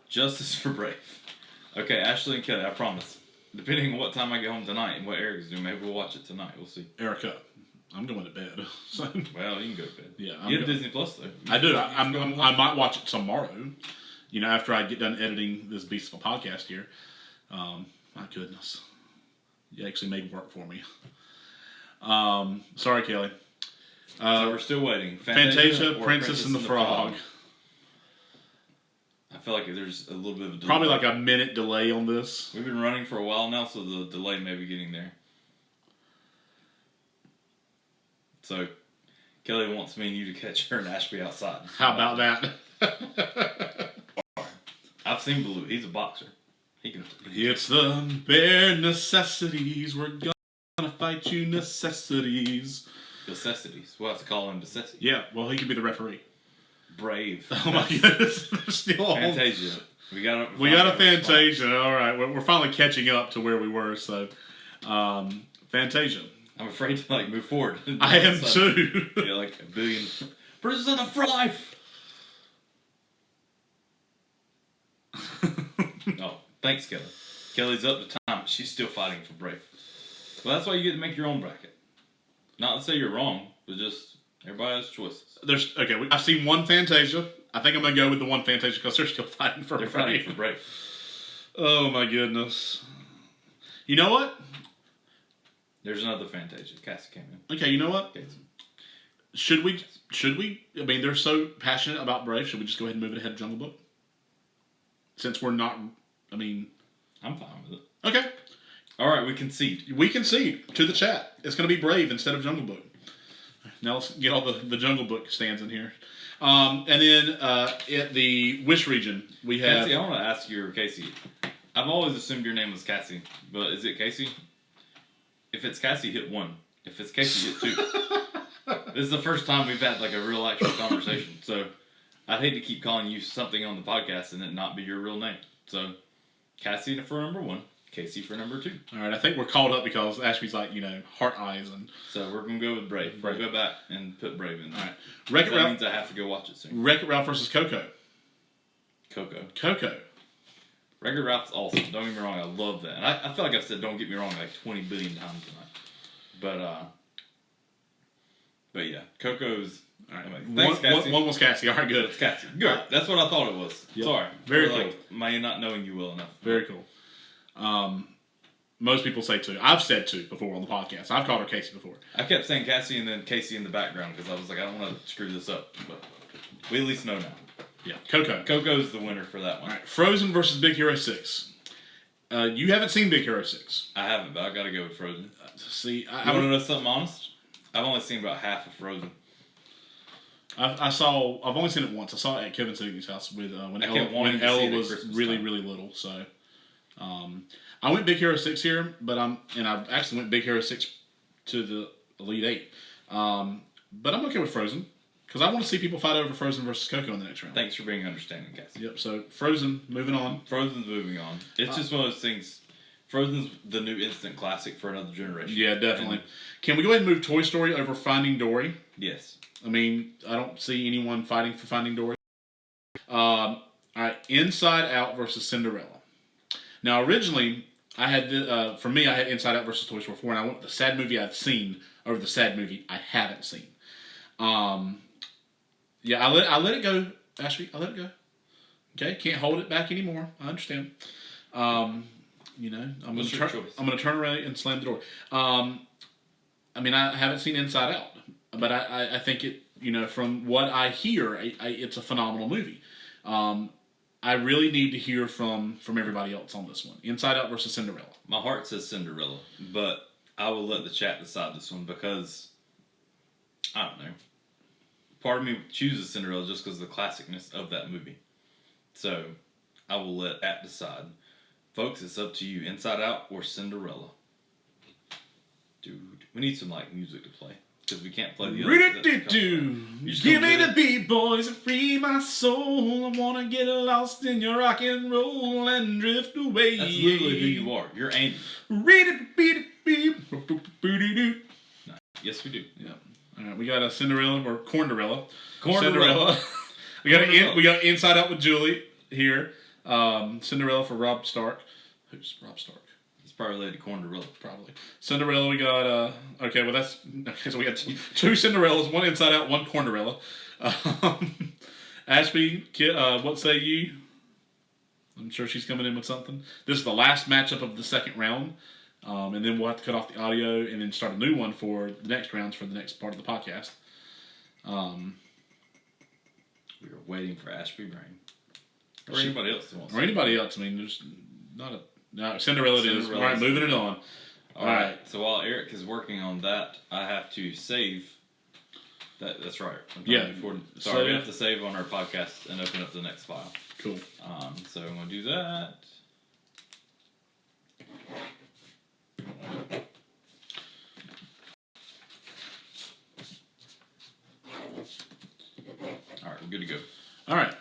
justice for Brave. Okay, Ashley and Kelly, I promise. Depending on what time I get home tonight and what Eric's doing, maybe we'll watch it tonight. We'll see. Erica, I'm going to bed. So. Well, you can go to bed. Yeah, you have Disney Plus though. I do. I might watch it tomorrow. You know, after I get done editing this beast of a podcast here. My goodness, you actually made work for me. Sorry, Kelly. So we're still waiting. Fantasia, Princess and the Frog. I feel like there's a little bit of a delay. Probably like a minute delay on this. We've been running for a while now, so the delay may be getting there. So, Kelly wants me and you to catch her and Ashby outside. How about that? I've seen Blue. He's a boxer. He can. It's the bare necessities. We're gonna fight you, necessities. Necessities. We'll have to call him necessities. Yeah, well, he could be the referee. Brave. Oh my goodness. Still Fantasia. We got a Fantasia. All right, we're finally catching up to where we were. So, Fantasia. I'm afraid to move forward. I am too. Yeah, like a billion. Princess for life. Oh, thanks, Kelly. Kelly's up to time, but she's still fighting for Brave. Well, that's why you get to make your own bracket. Not to say you're wrong, but just everybody has choices. I've seen one Fantasia. I think I'm gonna go with the one Fantasia because they're still fighting for Brave. Fighting for Brave. Oh my goodness. You know what? There's another Fantasia. Cassie came in. Okay, you know what? Cassie. Should we? I mean, they're so passionate about Brave. Should we just go ahead and move it ahead of Jungle Book? Since we're not. I mean, I'm fine with it. Okay. All right, we concede. We concede to the chat. It's going to be Brave instead of Jungle Book. Now let's get all the Jungle Book stands in here. And then at the Wish region, we have... Cassie, I want to ask you, Casey. I've always assumed your name was Cassie, but is it Casey? If it's Cassie, hit 1. If it's Casey, hit 2. This is the first time we've had a real actual conversation, so I'd hate to keep calling you something on the podcast and it not be your real name. So, Cassie for number 1. Casey for number 2. All right, I think we're called up because Ashby's like, heart eyes and. So we're gonna go with Brave. We'll go back and put Brave in there. All right, Wreck-It That Ralph. means I have to go watch it soon. Wreck-It Ralph versus Coco. Coco. Wreck-It Ralph's awesome. Don't get me wrong, I love that. And I feel like I've said "don't get me wrong" like 20 billion times tonight. But yeah, Coco's. All right. Anyway, thanks, Cassie. One was Cassie. All right, good. It's Cassie. Good. That's what I thought it was. Yep. Sorry. Very For, cool. My not knowing you well enough. Very cool. Most people say 2. I've said 2 before on the podcast. I've called her Casey before. I kept saying Cassie and then Casey in the background because I was like, I don't want to screw this up. But we at least know now. Yeah, Coco. Coco's the winner for that one. All right, Frozen versus Big Hero 6. You haven't seen Big Hero 6. I haven't, but I got to go with Frozen. See, I want to know something honest? I've only seen about half of Frozen. I've only seen it once. I saw it at Kevin Signy's house with when Ella was really little. So, I went Big Hero 6 here, but I actually went Big Hero 6 to the Elite 8. But I'm okay with Frozen because I want to see people fight over Frozen versus Coco in the next round. Thanks for being understanding, Cassie. Yep. So Frozen, moving on. Frozen's moving on. It's just one of those things. Frozen's the new instant classic for another generation. Yeah, definitely. Can we go ahead and move Toy Story over Finding Dory? Yes. I mean, I don't see anyone fighting for Finding Dory. All right, Inside Out versus Cinderella. Now, originally, I had I had Inside Out versus Toy Story 4, and I went with the sad movie I've seen over the sad movie I haven't seen. Yeah, I let it go, Ashby. I let it go. Okay, can't hold it back anymore. I understand. I'm going to turn around and slam the door. I mean, I haven't seen Inside Out, but I think it. From what I hear, it's a phenomenal movie. I really need to hear from everybody else on this one. Inside Out versus Cinderella. My heart says Cinderella, but I will let the chat decide this one because I don't know. Part of me chooses Cinderella just because of the classicness of that movie. So I will let that decide. Folks, it's up to you. Inside Out or Cinderella? Dude, we need some music to play because we can't play the other. Give me the beat, boys, and free my soul. I wanna get lost in your rock and roll and drift away. That's literally who you are. You're Andy. No. Yes, we do. Yeah. All right, we got a Cinderella or Cornderella. Cinderella. we got Inside Out with Julie here. Cinderella for Rob Stark. Who's Rob Stark? He's probably related to Cornderella. Probably. Cinderella, we got so we got 2 Cinderellas, 1 Inside Out, 1 Cornderella. Ashby, what say you? I'm sure she's coming in with something. This is the last matchup of the second round. And then we'll have to cut off the audio and then start a new one for the next rounds for the next part of the podcast. We are waiting for Ashby Brain. Or anybody else that wants Or anybody else. I mean, there's not a... No, Cinderella it is. All right, moving it on. All right. So while Eric is working on that, I have to save... That's right. Yeah. Sorry, we have to save on our podcast and open up the next file. Cool. So I'm going to do that. All right, we're good to go. All right.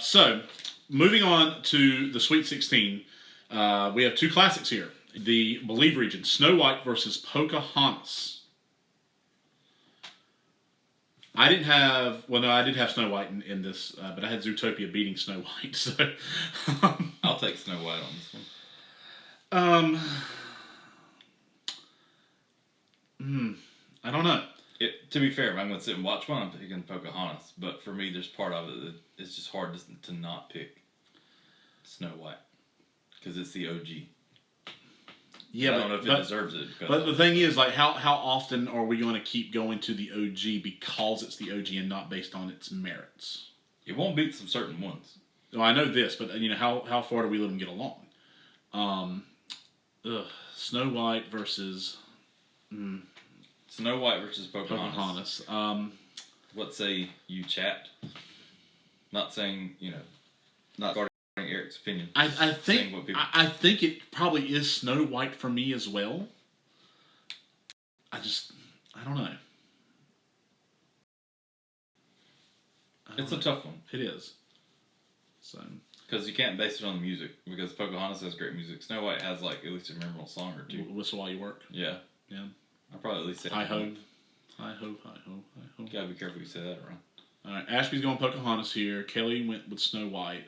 So, moving on to the Sweet 16, we have 2 classics here. The Believe region, Snow White versus Pocahontas. I did have Snow White in this, but I had Zootopia beating Snow White. So, I'll take Snow White on this one. I don't know. To be fair, if I'm going to sit and watch one, I'm picking Pocahontas. But for me, there's part of it that it's just hard to not pick Snow White. Because it's the OG. Yeah, I don't know if it deserves it. But the thing is, how often are we going to keep going to the OG because it's the OG and not based on its merits? It won't beat some certain ones. Well, I know this, but how far do we let them get along? Snow White versus Snow White versus Pocahontas. What say you, chat? Not saying not guarding Eric's opinion. I think it probably is Snow White for me as well. I don't know. It's a tough one. It is. So, Because you can't base it on the music. Because Pocahontas has great music. Snow White has like at least a memorable song or two. Whistle While You Work. Yeah. Yeah. I'll probably at least say Hi ho. Hi ho, hi ho, hi ho. You gotta be careful you say that around. Alright, Ashby's going Pocahontas here. Kelly went with Snow White.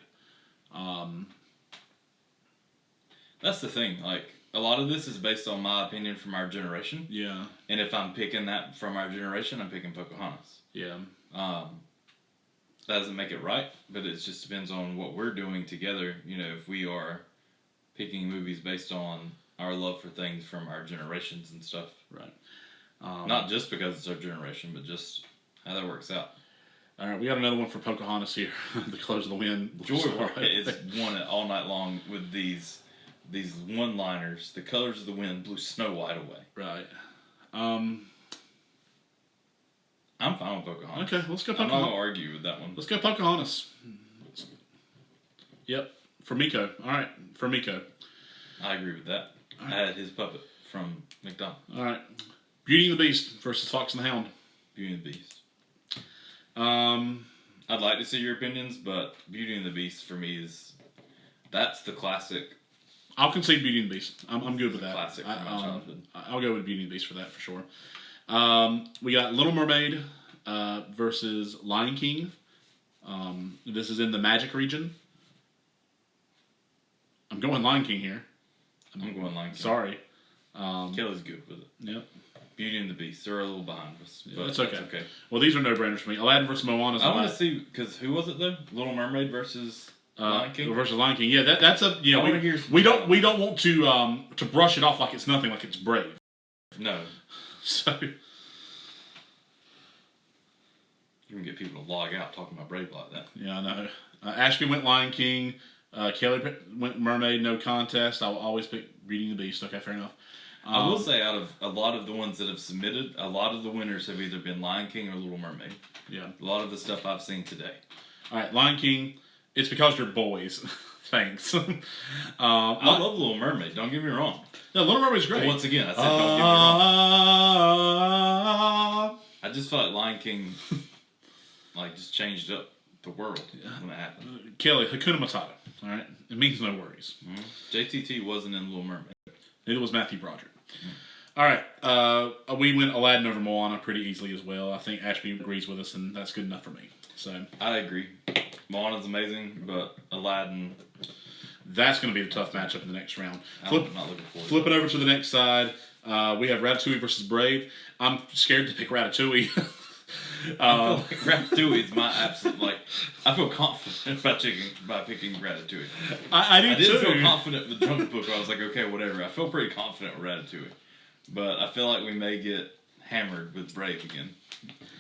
That's the thing. Like, a lot of this is based on my opinion from our generation. Yeah. And if I'm picking that from our generation, I'm picking Pocahontas. Yeah. That doesn't make it right, but it just depends on what we're doing together. You know, if we are picking movies based on our love for things from our generations and stuff. Right. Not just because it's our generation, but just how that works out. All right, we got another one for Pocahontas here. The Close of the Wind. Joy is won it all night long with these one-liners. The colors of the wind blew Snow White away. Right. I'm fine with Pocahontas. Okay, let's go I'm not Pocahontas. going to argue with that one. Let's go Pocahontas. Yep, for Miko. All right, for Miko. I agree with that. Right. I had his puppet from McDonald's. All right, Beauty and the Beast versus Fox and the Hound. Beauty and the Beast. I'd like to see your opinions, but Beauty and the Beast for me that's the classic. I'll concede Beauty and the Beast. I'm good with that. Classic from my childhood. I'll go with Beauty and the Beast for that for sure. We got Little Mermaid versus Lion King. This is in the Magic region. I'm going Lion King here. I'm going Lion King. Sorry. Kelly's good with it. Yep. Beauty and the Beast. They're a little behind us. But That's okay. Well, these are no-brainers for me. Aladdin versus Moana. I want to see, because who was it though? Little Mermaid versus Lion King? Versus Lion King. Yeah, that's a I wanna hear some we don't want to brush it off like it's nothing, like it's Brave. No. So You can get people to log out talking about Brave like that. yeah, I know. Ashby went Lion King. Kelly went Mermaid. No contest. I'll always pick Beauty and the Beast. Okay, fair enough. I will say, out of a lot of the ones that have submitted, a lot of the winners have either been Lion King or Little Mermaid. Yeah. A lot of the stuff I've seen today. All right, Lion King. It's because you're boys. Thanks. I love Little Mermaid. Don't get me wrong. No, Little Mermaid's great. But once again, I said don't get me wrong. I just felt like Lion King, just changed up the world when it happened. Kelly, Hakuna Matata. All right, it means no worries. Mm-hmm. JTT wasn't in Little Mermaid. Neither was Matthew Broderick. All right, we went Aladdin over Moana pretty easily as well. I think Ashby agrees with us, and that's good enough for me. So I agree. Moana's amazing, but Aladdin. That's going to be the tough matchup in the next round. I'm not looking forward. Flip it over to the next side. We have Ratatouille versus Brave. I'm scared to pick Ratatouille. I feel like Ratatouille is my absolute I feel confident by picking Ratatouille. I didn't too. feel confident with the Jungle Book. I was like, okay, whatever. I feel pretty confident with Ratatouille, but I feel like we may get hammered with Brave again.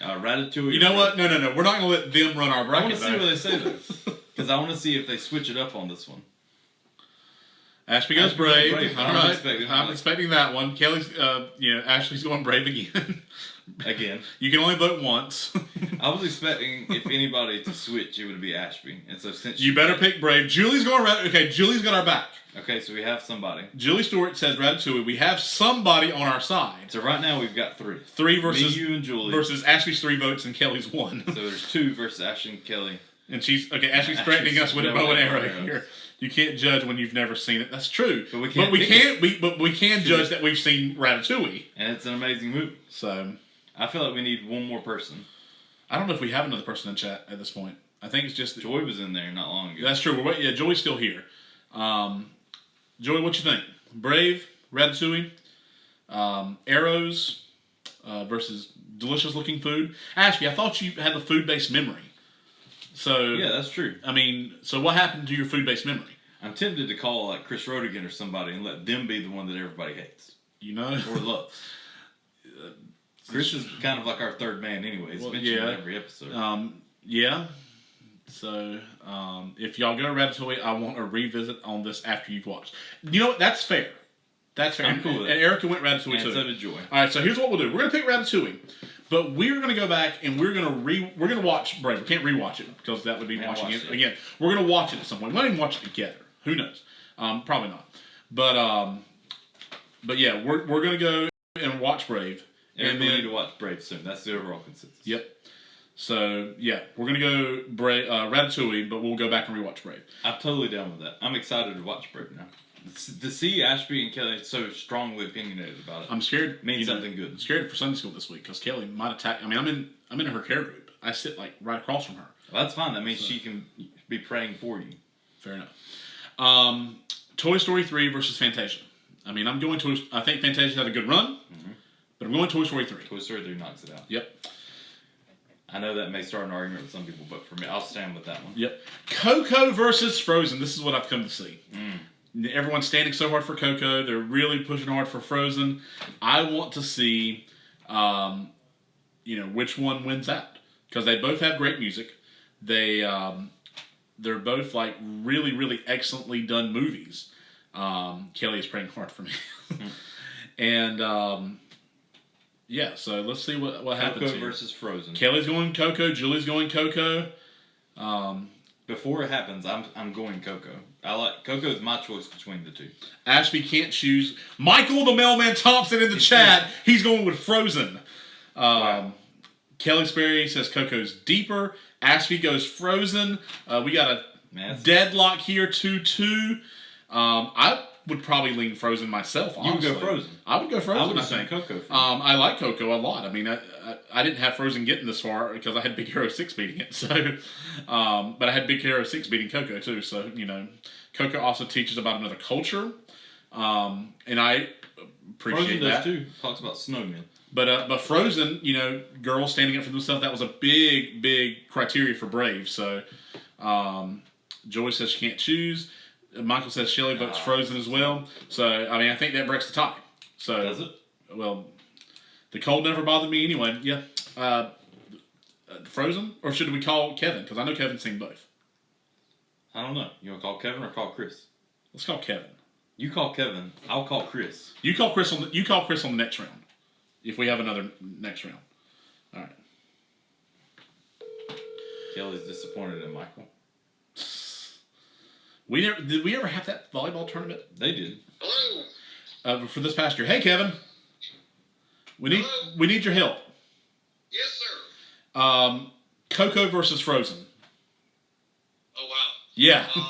Ratatouille. You know what? No. We're not going to let them run our I bracket. want to see what they say though, because I want to see if they switch it up on this one. Ashby goes Brave. All right. I'm like, expecting that one. Kelly's, Ashley's going Brave again. Again. You can only vote once. I was expecting if anybody to switch, it would be Ashby. And so since You better pick Brave. Julie's going Okay, Julie's got our back. Okay, so we have somebody. Julie Stewart says Ratatouille. We have somebody on our side. So right now we've got three. Three versus me, you, and Julie. Versus Ashley's 3 votes and Kelly's 1. So there's 2 versus Ashley and Kelly. And Ashley's threatening us with a bow and arrow here. You can't judge when you've never seen it. That's true. But we can judge that we've seen Ratatouille. And it's an amazing movie. So I feel like we need one more person. I don't know if we have another person in chat at this point. I think it's just Joy was in there not long ago. That's true. Joy's still here. Joy, what you think? Brave, Ratatouille, arrows versus delicious looking food. Ashby, I thought you had the food-based memory. So yeah, that's true. I mean, so what happened to your food-based memory? I'm tempted to call Chris Rodigan or somebody and let them be the one that everybody hates. You know? Or loves. Chris is kind of like our third man anyway. He's mentioned in every episode. Yeah. So, if y'all go to Ratatouille, I want a revisit on this after you've watched. You know what? That's fair. That's fair. I'm cool with that. And Erica went Ratatouille and too. so did Joy. All right, so here's what we'll do. We're going to pick Ratatouille, but we're going to go back and we're going to watch Brave. We can't rewatch it because that would be watching it again. We're going to watch it at some point. We might even watch it together. Who knows? Probably not. But yeah, we're going to go and watch Brave. And we need to watch Brave soon. That's the overall consensus. Yep. So yeah, we're gonna go Ratatouille, but we'll go back and rewatch Brave. I'm totally down with that. I'm excited to watch Brave now. To see Ashby and Kelly so strongly opinionated about it. I'm scared. Means something good. I'm scared for Sunday school this week because Kelly might attack. I mean, I'm in her care group. I sit like right across from her. Well, that's fine. That means she can be praying for you. Fair enough. Toy Story 3 versus Fantasia. I mean, I think Fantasia had a good run, but I'm going Toy Story 3. Toy Story 3 knocks it out. Yep. I know that may start an argument with some people, but for me, I'll stand with that one. Yep. Coco versus Frozen. This is what I've come to see. Everyone's standing so hard for Coco. They're really pushing hard for Frozen. I want to see, which one wins out because they both have great music. They're both like really, really excellently done movies. Kelly is praying hard for me, and yeah. So let's see what happens. Coco here. versus Frozen. Kelly's going Coco. Julie's going Coco. Before it happens, I'm going Coco. Coco's my choice between the two. Ashby can't choose. Michael the Mailman Thompson in the chat. He's going with Frozen. Wow. Kelly Sperry says Coco's deeper. Ashby goes Frozen. We got a deadlock here, 2-2. I would probably lean Frozen myself, honestly. You would go Frozen. I would go Frozen, I would I have think. Coco. I like Coco a lot. I mean, I didn't have Frozen getting this far because I had Big Hero 6 beating it. So, but I had Big Hero 6 beating Coco too. So, Coco also teaches about another culture. And I appreciate Frozen that. does too. Talks about snowmen. But Frozen, girls standing up for themselves, that was a big, big criteria for Brave. So, Joy says she can't choose. Michael says Shelley votes Frozen as well. So, I mean, I think that breaks the tie. So, does it? Well, the cold never bothered me anyway. Yeah. Frozen? Or should we call Kevin? Because I know Kevin's seen both. I don't know. You want to call Kevin or call Chris? Let's call Kevin. You call Kevin. I'll call Chris. You call Chris on the next round. If we have another next round. All right. Kelly's disappointed in Michael. Did we ever have that volleyball tournament? They did. Hello. For this past year. Hey, Kevin. We need your help. Yes, sir. Coco versus Frozen. Oh, wow. Yeah. I'm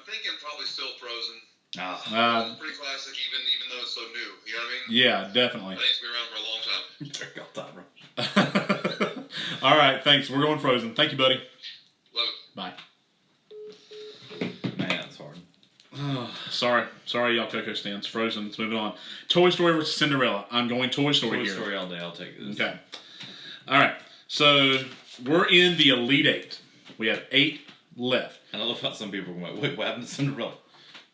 thinking probably still Frozen. Ah. Pretty classic, even though it's so new. You know what I mean? Yeah, definitely. That needs to be around for a long time. All right, thanks. We're going Frozen. Thank you, buddy. Love it. Bye. Man, that's hard. Sorry, y'all Coco stands. Frozen. Let's move on. Toy Story versus Cinderella. I'm going Toy Story here. Toy Story all day. I'll take this. Okay. All right. So we're in the Elite Eight. We have 8 left. And I love how some people are going, wait, what happened to Cinderella?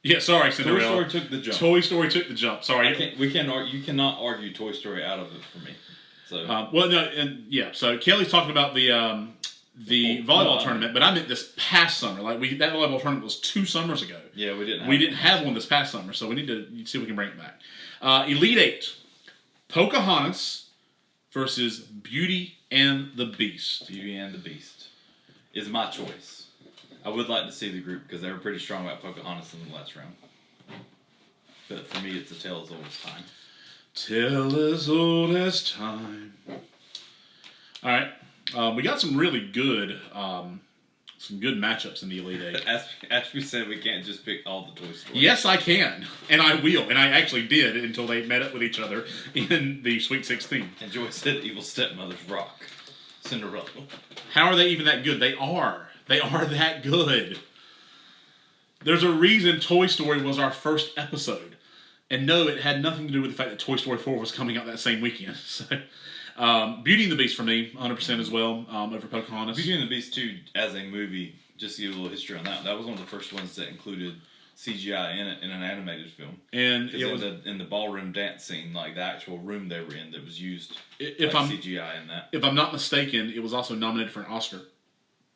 Yeah, sorry, Cinderella. Toy Story took the jump. Toy Story took the jump. Sorry. You cannot argue Toy Story out of it for me. So. So Kelly's talking about the volleyball tournament, but I meant this past summer. That volleyball tournament was 2 summers ago. Yeah, we didn't. We didn't have one this past summer, so we need to see if we can bring it back. Elite Eight: Pocahontas versus Beauty and the Beast. Beauty and the Beast is my choice. I would like to see the group because they were pretty strong about Pocahontas in the last round. But for me, it's a tale as old as time. Tale as old as time. All right. We got some really good, matchups in the Elite Eight. As we said, we can't just pick all the Toy Story. Yes, I can, and I will, and I actually did until they met up with each other in the Sweet 16. And Joy said, "Evil stepmothers rock." Cinderella. How are they even that good? They are. They are that good. There's a reason Toy Story was our first episode, and no, it had nothing to do with the fact that Toy Story 4 was coming out that same weekend. So. Beauty and the Beast for me, 100% as well, over Pocahontas. Beauty and the Beast 2, as a movie, just to give a little history on that, that was one of the first ones that included CGI in it in an animated film. And it was in the ballroom dance scene, like the actual room they were in, that was used CGI in that. If I'm not mistaken, it was also nominated for an Oscar,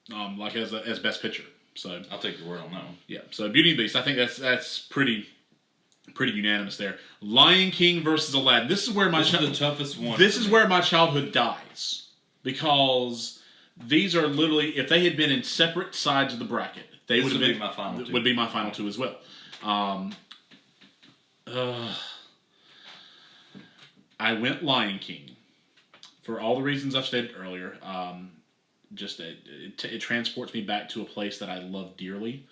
as Best Picture. So I'll take your word on that one. Yeah. So Beauty and the Beast, I think that's pretty unanimous there. Lion King versus Aladdin. This is where this is the toughest one. This is where my childhood dies, because these are literally, if they had been in separate sides of the bracket, they would be my final two as well. I went Lion King. for all the reasons I've stated earlier. Just it transports me back to a place that I love dearly.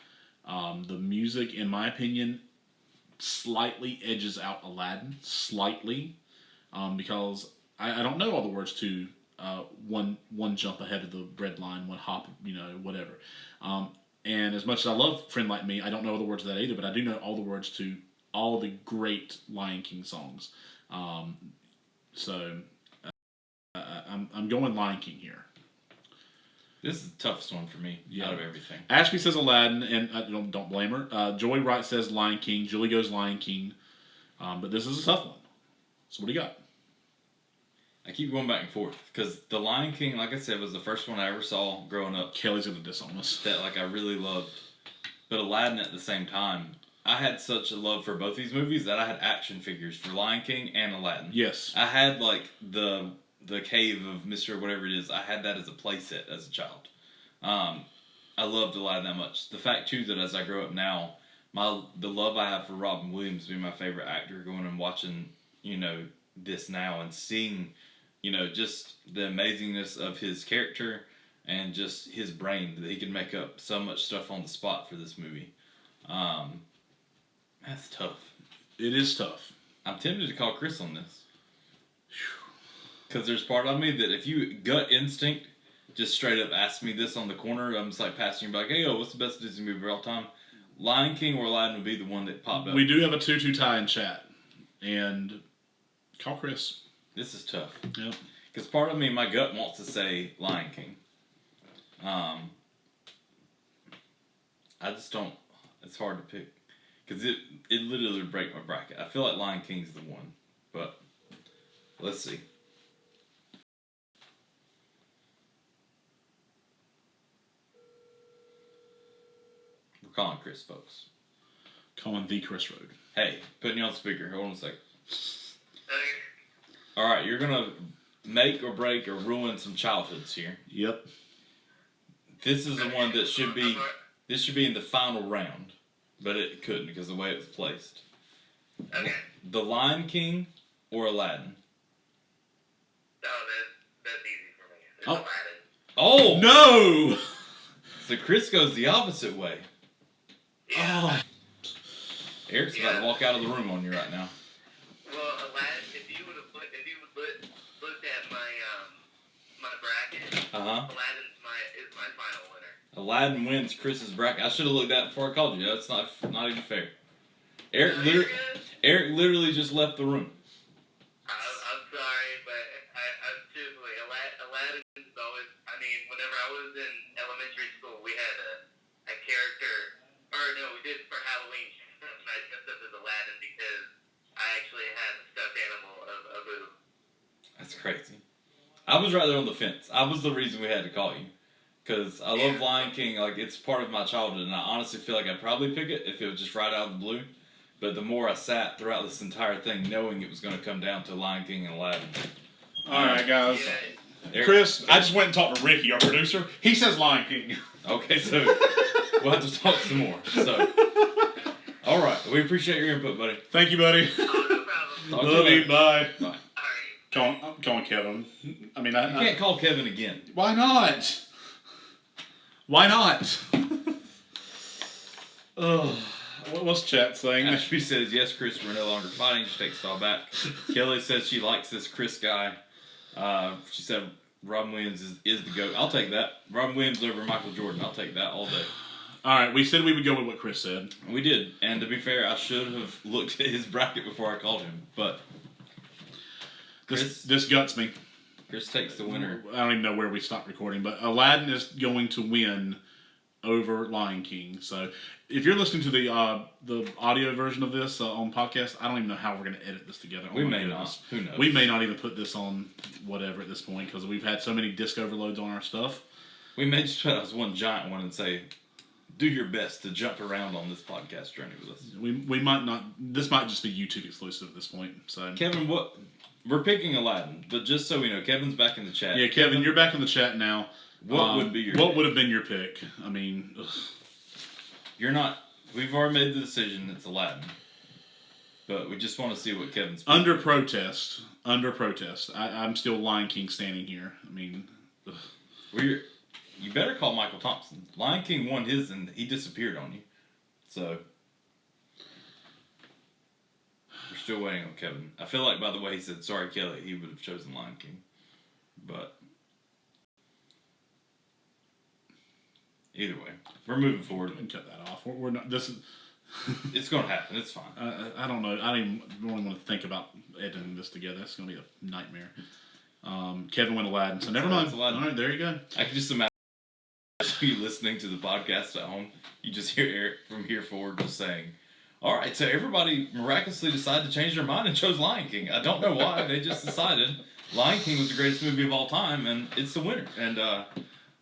The music, in my opinion, slightly edges out Aladdin, slightly, because I don't know all the words to one jump ahead of the red line, one hop, whatever. And as much as I love Friend Like Me, I don't know all the words to that either, but I do know all the words to all the great Lion King songs. So I'm going Lion King here. This is the toughest one for me out of everything. Ashby says Aladdin, and don't blame her. Joy Wright says Lion King. Julie goes Lion King. But this is a tough one. So what do you got? I keep going back and forth because The Lion King, like I said, was the first one I ever saw growing up. Kelly's gonna disown us. That I really loved. But Aladdin at the same time, I had such a love for both these movies that I had action figures for Lion King and Aladdin. Yes. I had the cave of Mr. Whatever it is. I had that as a playset as a child. I loved Aladdin that much. The fact too that as I grow up now, the love I have for Robin Williams being my favorite actor, going and watching, this now and seeing, just the amazingness of his character and just his brain that he can make up so much stuff on the spot for this movie. That's tough. It is tough. I'm tempted to call Chris on this. Because there's part of me that if you gut instinct just straight up ask me this on the corner, I'm just like passing you by, hey, what's the best Disney movie of all time? Lion King or Aladdin would be the one that popped up. We do have a 2-2 tie in chat. And call Chris. This is tough. Yep. Because part of me, my gut wants to say Lion King. I just don't. It's hard to pick. Because it literally would break my bracket. I feel like Lion King's the one. But let's see. We're calling Chris, folks. Calling the Chris Road. Hey, putting you on speaker. Hold on a second. Okay. Alright, you're going to make or break or ruin some childhoods here. Yep. This is the one that should be... This should be in the final round. But it couldn't because of the way it was placed. Okay. The Lion King or Aladdin? Oh, that's easy for me. It's Aladdin. Oh! No! So Chris goes the opposite way. Yeah. Oh. Eric's about to walk out of the room on you right now. Well, Aladdin, if you would looked at my bracket, Uh-huh. Aladdin is my final winner. Aladdin wins Chris's bracket. I should have looked at that before I called you. That's not even fair. Eric, No, you're good. Eric literally just left the room. I'm sorry, but I'm seriously, Aladdin is always, whenever I was in elementary school, we had a character, we did for Halloween, and I dressed up as Aladdin because I actually had a stuffed animal of Abu. That's crazy. I was right there on the fence. I was the reason we had to call you. Because I love Lion King. Like, it's part of my childhood, and I honestly feel like I'd probably pick it if it was just right out of the blue. But the more I sat throughout this entire thing, knowing it was going to come down to Lion King and Aladdin. All right, guys. Yeah. Eric, Chris, I just went and talked to Ricky, our producer. He says Lion King. Okay, so we'll have to talk some more. So, all right. We appreciate your input, buddy. Thank you, buddy. Oh, no problem. Talk to you Love you. later. Bye. Bye. Alright. I'm calling Kevin. I mean, You can't call Kevin again. why not? Why not? What's chat saying? Ashby says, yes, Chris, we're no longer fighting. She takes it all back. Kelly says she likes this Chris guy. She said Robin Williams is the GOAT. I'll take that. Robin Williams over Michael Jordan. I'll take that all day. All right, we said we would go with what Chris said. We did. And to be fair, I should have looked at his bracket before I called him. But This guts me. Chris takes the winner. I don't even know where we stopped recording, but Aladdin is going to win over Lion King. So if you're listening to the audio version of this on podcast, I don't even know how we're going to edit this together. We may not. Who knows? We may not even put this on whatever at this point because we've had so many disk overloads on our stuff. We may just put out one giant one and say, do your best to jump around on this podcast journey with us. We might not. This might just be YouTube exclusive at this point. So Kevin, what? We're picking Aladdin, but just so we know, Kevin's back in the chat. yeah, Kevin, you're back in the chat now. What would be your What pick? would have been your pick? I mean, ugh. You're not. We've already made the decision. It's Aladdin. But we just want to see what Kevin's Under protest. I'm still Lion King standing here. I mean, ugh. You better call Michael Thompson. Lion King won his and he disappeared on you. So we're still waiting on Kevin. I feel like by the way he said sorry Kelly, he would have chosen Lion King. But either way, we're moving forward. We can cut that off. We're not. This is. It's going to happen. It's fine. I don't know. I don't even really want to think about editing this together. It's going to be a nightmare. Kevin went Aladdin, so never mind. All right, there you go. I can just imagine you listening to the podcast at home. You just hear Eric from here forward just saying, all right, so everybody miraculously decided to change their mind and chose Lion King. I don't know why. They just decided Lion King was the greatest movie of all time, and it's the winner. And I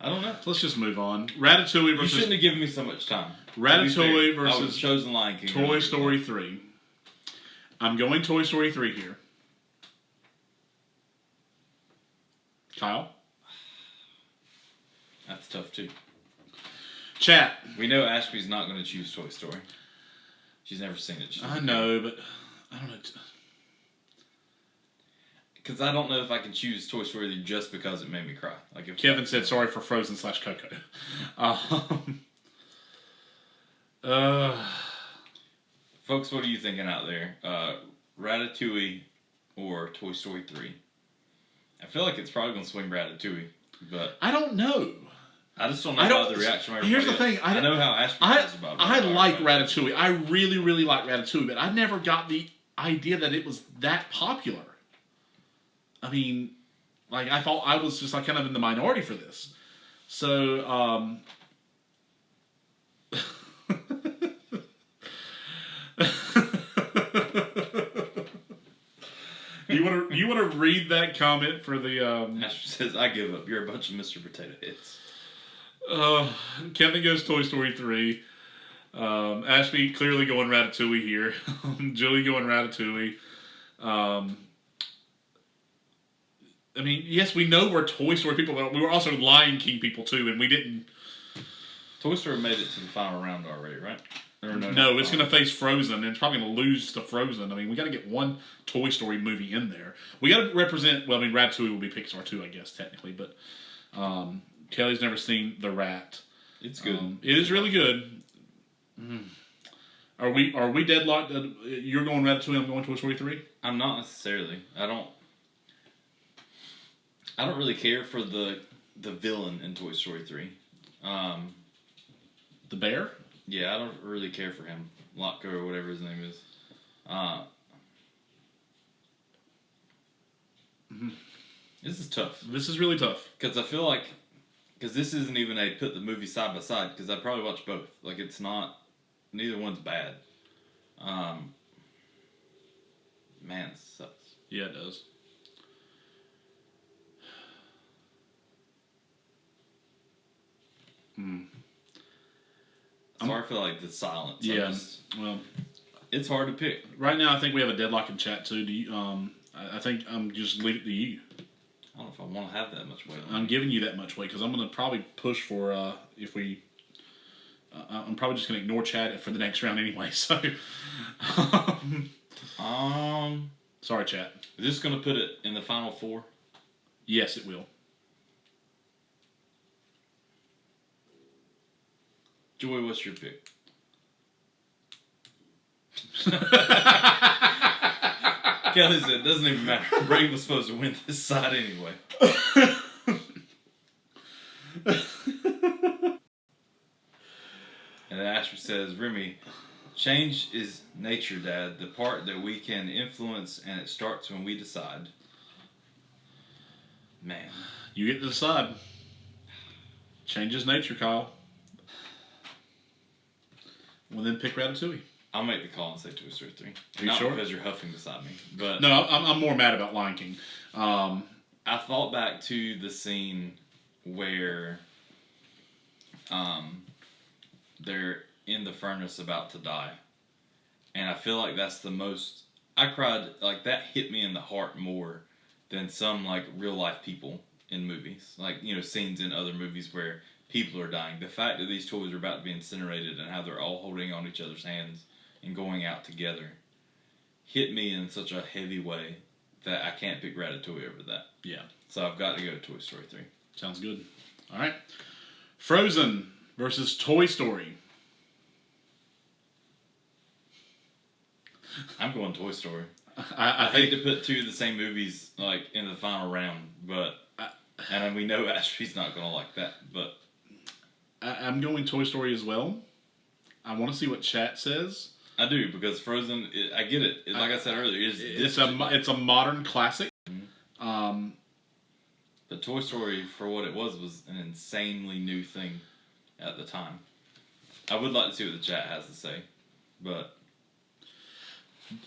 don't know. Let's just move on. Ratatouille versus... You shouldn't have given me so much time. Ratatouille I would have versus chosen Lion King. Toy Story 3. I'm going Toy Story 3 here. Kyle? That's tough, too. Chat. We know Ashby's not going to choose Toy Story. She's never seen it. I know, but I don't know. Because I don't know if I can choose Toy Story just because it made me cry. Like if Kevin said sorry for Frozen / Coco. Folks, what are you thinking out there? Ratatouille or Toy Story 3? I feel like it's probably going to swing Ratatouille, but I don't know. I just don't know how the reaction. Here's the thing. I know how Ashby feels about it. I like Ratatouille. I really, really like Ratatouille, but I never got the idea that it was that popular. I mean, like I thought I was just like kind of in the minority for this. So, you want to read that comment for the Ashby says, "I give up. You're a bunch of Mr. Potato Heads." Kevin goes Toy Story 3. Ashby clearly going Ratatouille here. Julie going Ratatouille. I mean, yes, we know we're Toy Story people, but we were also Lion King people too, and we didn't. Toy Story made it to the final round already, right? No, it's going to face Frozen, and it's probably going to lose to Frozen. I mean, we got to get one Toy Story movie in there. We got to represent. Well, I mean, Ratatouille will be Pixar too, I guess technically, but Kelly's never seen The Rat. It's good. It is really good. Are we deadlocked? You're going Ratatouille. I'm going Toy Story 3. I'm not necessarily. I don't really care for the villain in Toy Story 3. The bear? Yeah, I don't really care for him. Lotko or whatever his name is. This is tough. This is really tough. Because I feel like... Because this isn't even a put the movie side by side. Because I'd probably watch both. Like, it's not... Neither one's bad. Man, it sucks. Yeah, it does. Sorry for like the silence. Yeah. Well, it's hard to pick. Right now, I think we have a deadlock in chat too. Do you? I think I'm just leave it to you. I don't know if I want to have that much weight. I'm giving you that much weight because I'm going to probably push for if we. I'm probably just going to ignore chat for the next round anyway. So. Sorry, chat. Is this going to put it in the final four? Yes, it will. Joy, what's your pick? Kelly said, it doesn't even matter. Brady was supposed to win this side anyway. And Asher says, Remy, change is nature, Dad. The part that we can influence, and it starts when we decide. Man. You get to decide. Change is nature, Kyle. Well, then pick Ratatouille. I'll make the call and say Toy Story 3. Are you Not sure? because you're huffing beside me. But no, I'm more mad about Lion King. I thought back to the scene where they're in the furnace about to die. And I feel like that's the most... I cried, like that hit me in the heart more than some like real life people in movies. Like, you know, scenes in other movies where people are dying. The fact that these toys are about to be incinerated and how they're all holding on each other's hands and going out together hit me in such a heavy way that I can't pick Ratatouille over that. Yeah. So I've got to go to Toy Story 3. Sounds good. All right. Frozen versus Toy Story. I'm going Toy Story. I hate to put two of the same movies like in the final round, but and we know Ashby's not going to like that, but I'm going Toy Story as well. I want to see what chat says. I do, because Frozen, I get it. Like I said earlier, it's a modern classic. But Toy Story, for what it was an insanely new thing at the time. I would like to see what the chat has to say, but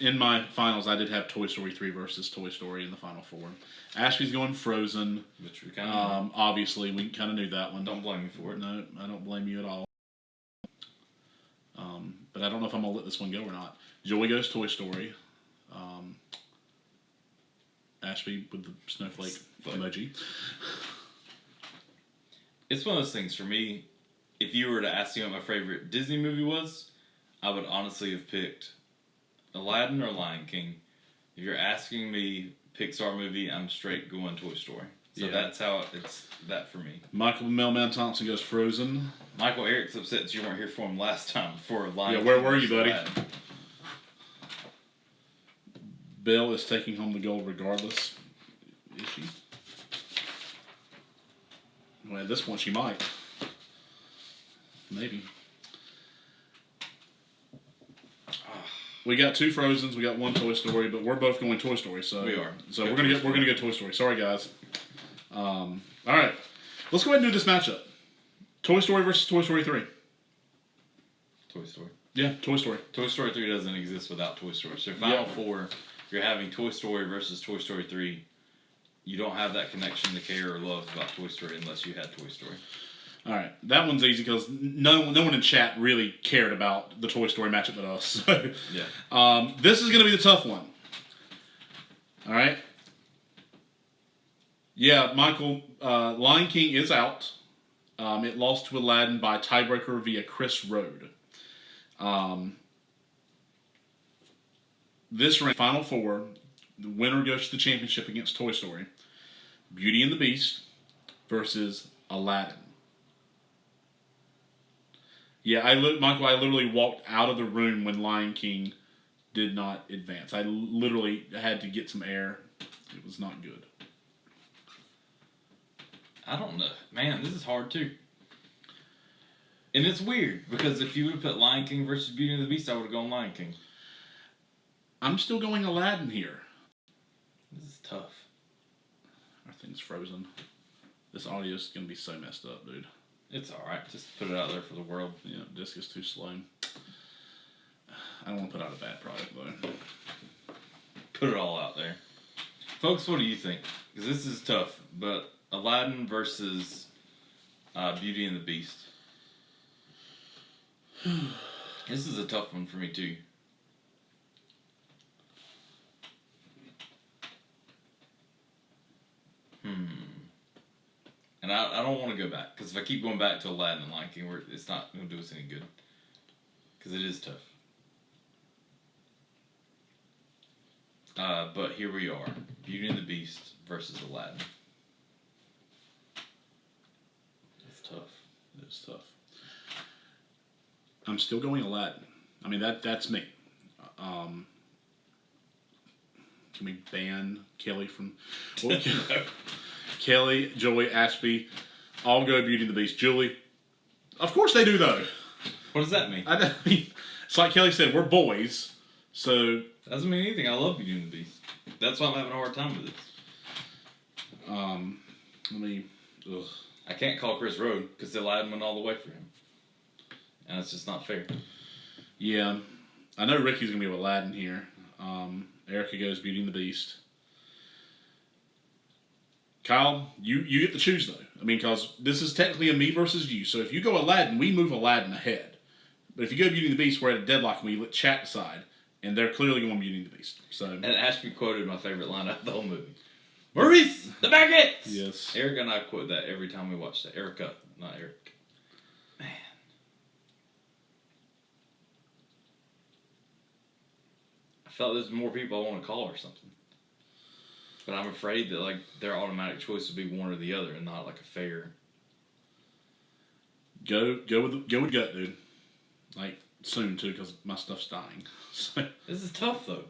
in my finals, I did have Toy Story 3 versus Toy Story in the final four. Ashby's going Frozen. which we kind of Obviously, we kind of knew that one. don't blame me for it. No, I don't blame you at all. But I don't know if I'm going to let this one go or not. Joey goes Toy Story. Ashby with the snowflake emoji. It's one of those things for me. If you were to ask me what my favorite Disney movie was, I would honestly have picked Aladdin or Lion King. If you're asking me Pixar movie, I'm straight going Toy Story. So that's how it's that for me. Michael Mailman Thompson goes Frozen. Michael Eric's upset that you weren't here for him last time for Lion King. Yeah, where were you, buddy? Aladdin. Belle is taking home the gold regardless. Is she? Well, at this point, she might. Maybe. We got two Frozens, we got one Toy Story, but we're both going Toy Story. So we are. So we're gonna go Toy Story. Sorry, guys. All right, let's go ahead and do this matchup. Toy Story versus Toy Story 3. Toy Story. Yeah, Toy Story. Toy Story 3 doesn't exist without Toy Story. So Final Four, you're having Toy Story versus Toy Story 3. You don't have that connection to care or love about Toy Story unless you had Toy Story. All right, that one's easy because no one in chat really cared about the Toy Story matchup but us. Yeah. This is going to be the tough one. All right. Yeah, Michael, Lion King is out. It lost to Aladdin by tiebreaker via Chris Rode. This round, Final Four, the winner goes to the championship against Toy Story. Beauty and the Beast versus Aladdin. Yeah, Michael, I literally walked out of the room when Lion King did not advance. I literally had to get some air. It was not good. I don't know. Man, this is hard too. And it's weird, because if you would have put Lion King versus Beauty and the Beast, I would have gone Lion King. I'm still going Aladdin here. This is tough. Our thing's frozen. This audio is going to be so messed up, dude. It's alright. Just put it out there for the world. Yeah, disc is too slow. I don't want to put out a bad product, though. Put it all out there. Folks, what do you think? Because this is tough, but Aladdin versus Beauty and the Beast. This is a tough one for me, too. And I don't want to go back, because if I keep going back to Aladdin and Lion King, it's not going to do us any good. Because it is tough. But here we are. Beauty and the Beast versus Aladdin. It's tough. It is tough. I'm still going Aladdin. I mean, that's me. Can we ban Kelly from... Well, Kelly, Joey, Ashby, all go Beauty and the Beast. Julie, of course they do, though. What does that mean? I mean, it's like Kelly said, we're boys, so... Doesn't mean anything. I love Beauty and the Beast. That's why I'm having a hard time with this. Let me... Ugh. I can't call Chris Rode, because Aladdin went all the way for him. And it's just not fair. Yeah. I know Ricky's going to be with Aladdin here. Erica goes Beauty and the Beast. Kyle, you get to choose, though. I mean, because this is technically a me versus you. So if you go Aladdin, we move Aladdin ahead. But if you go Beauty and the Beast, we're at a deadlock and we let chat decide. And they're clearly going Beauty and the Beast. So. And Ashby quoted my favorite line out of the whole movie. Maurice, the Baguette! Yes. Erica and I quote that every time we watch that. Erica, not Eric. Man. I felt there's more people I want to call or something. But I'm afraid that like their automatic choice would be one or the other, and not like a fair. Go with gut, dude. Like soon too, because my stuff's dying. So. This is tough though.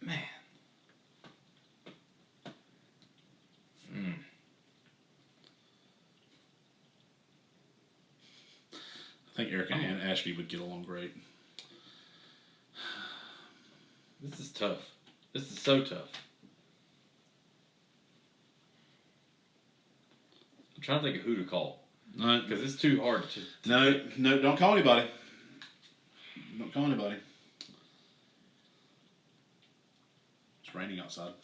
Man. I think Erica and Ashby would get along great. This is tough. This is so tough. I'm trying to think of who to call. Because it's too hard to No, don't call anybody. Don't call anybody. It's raining outside.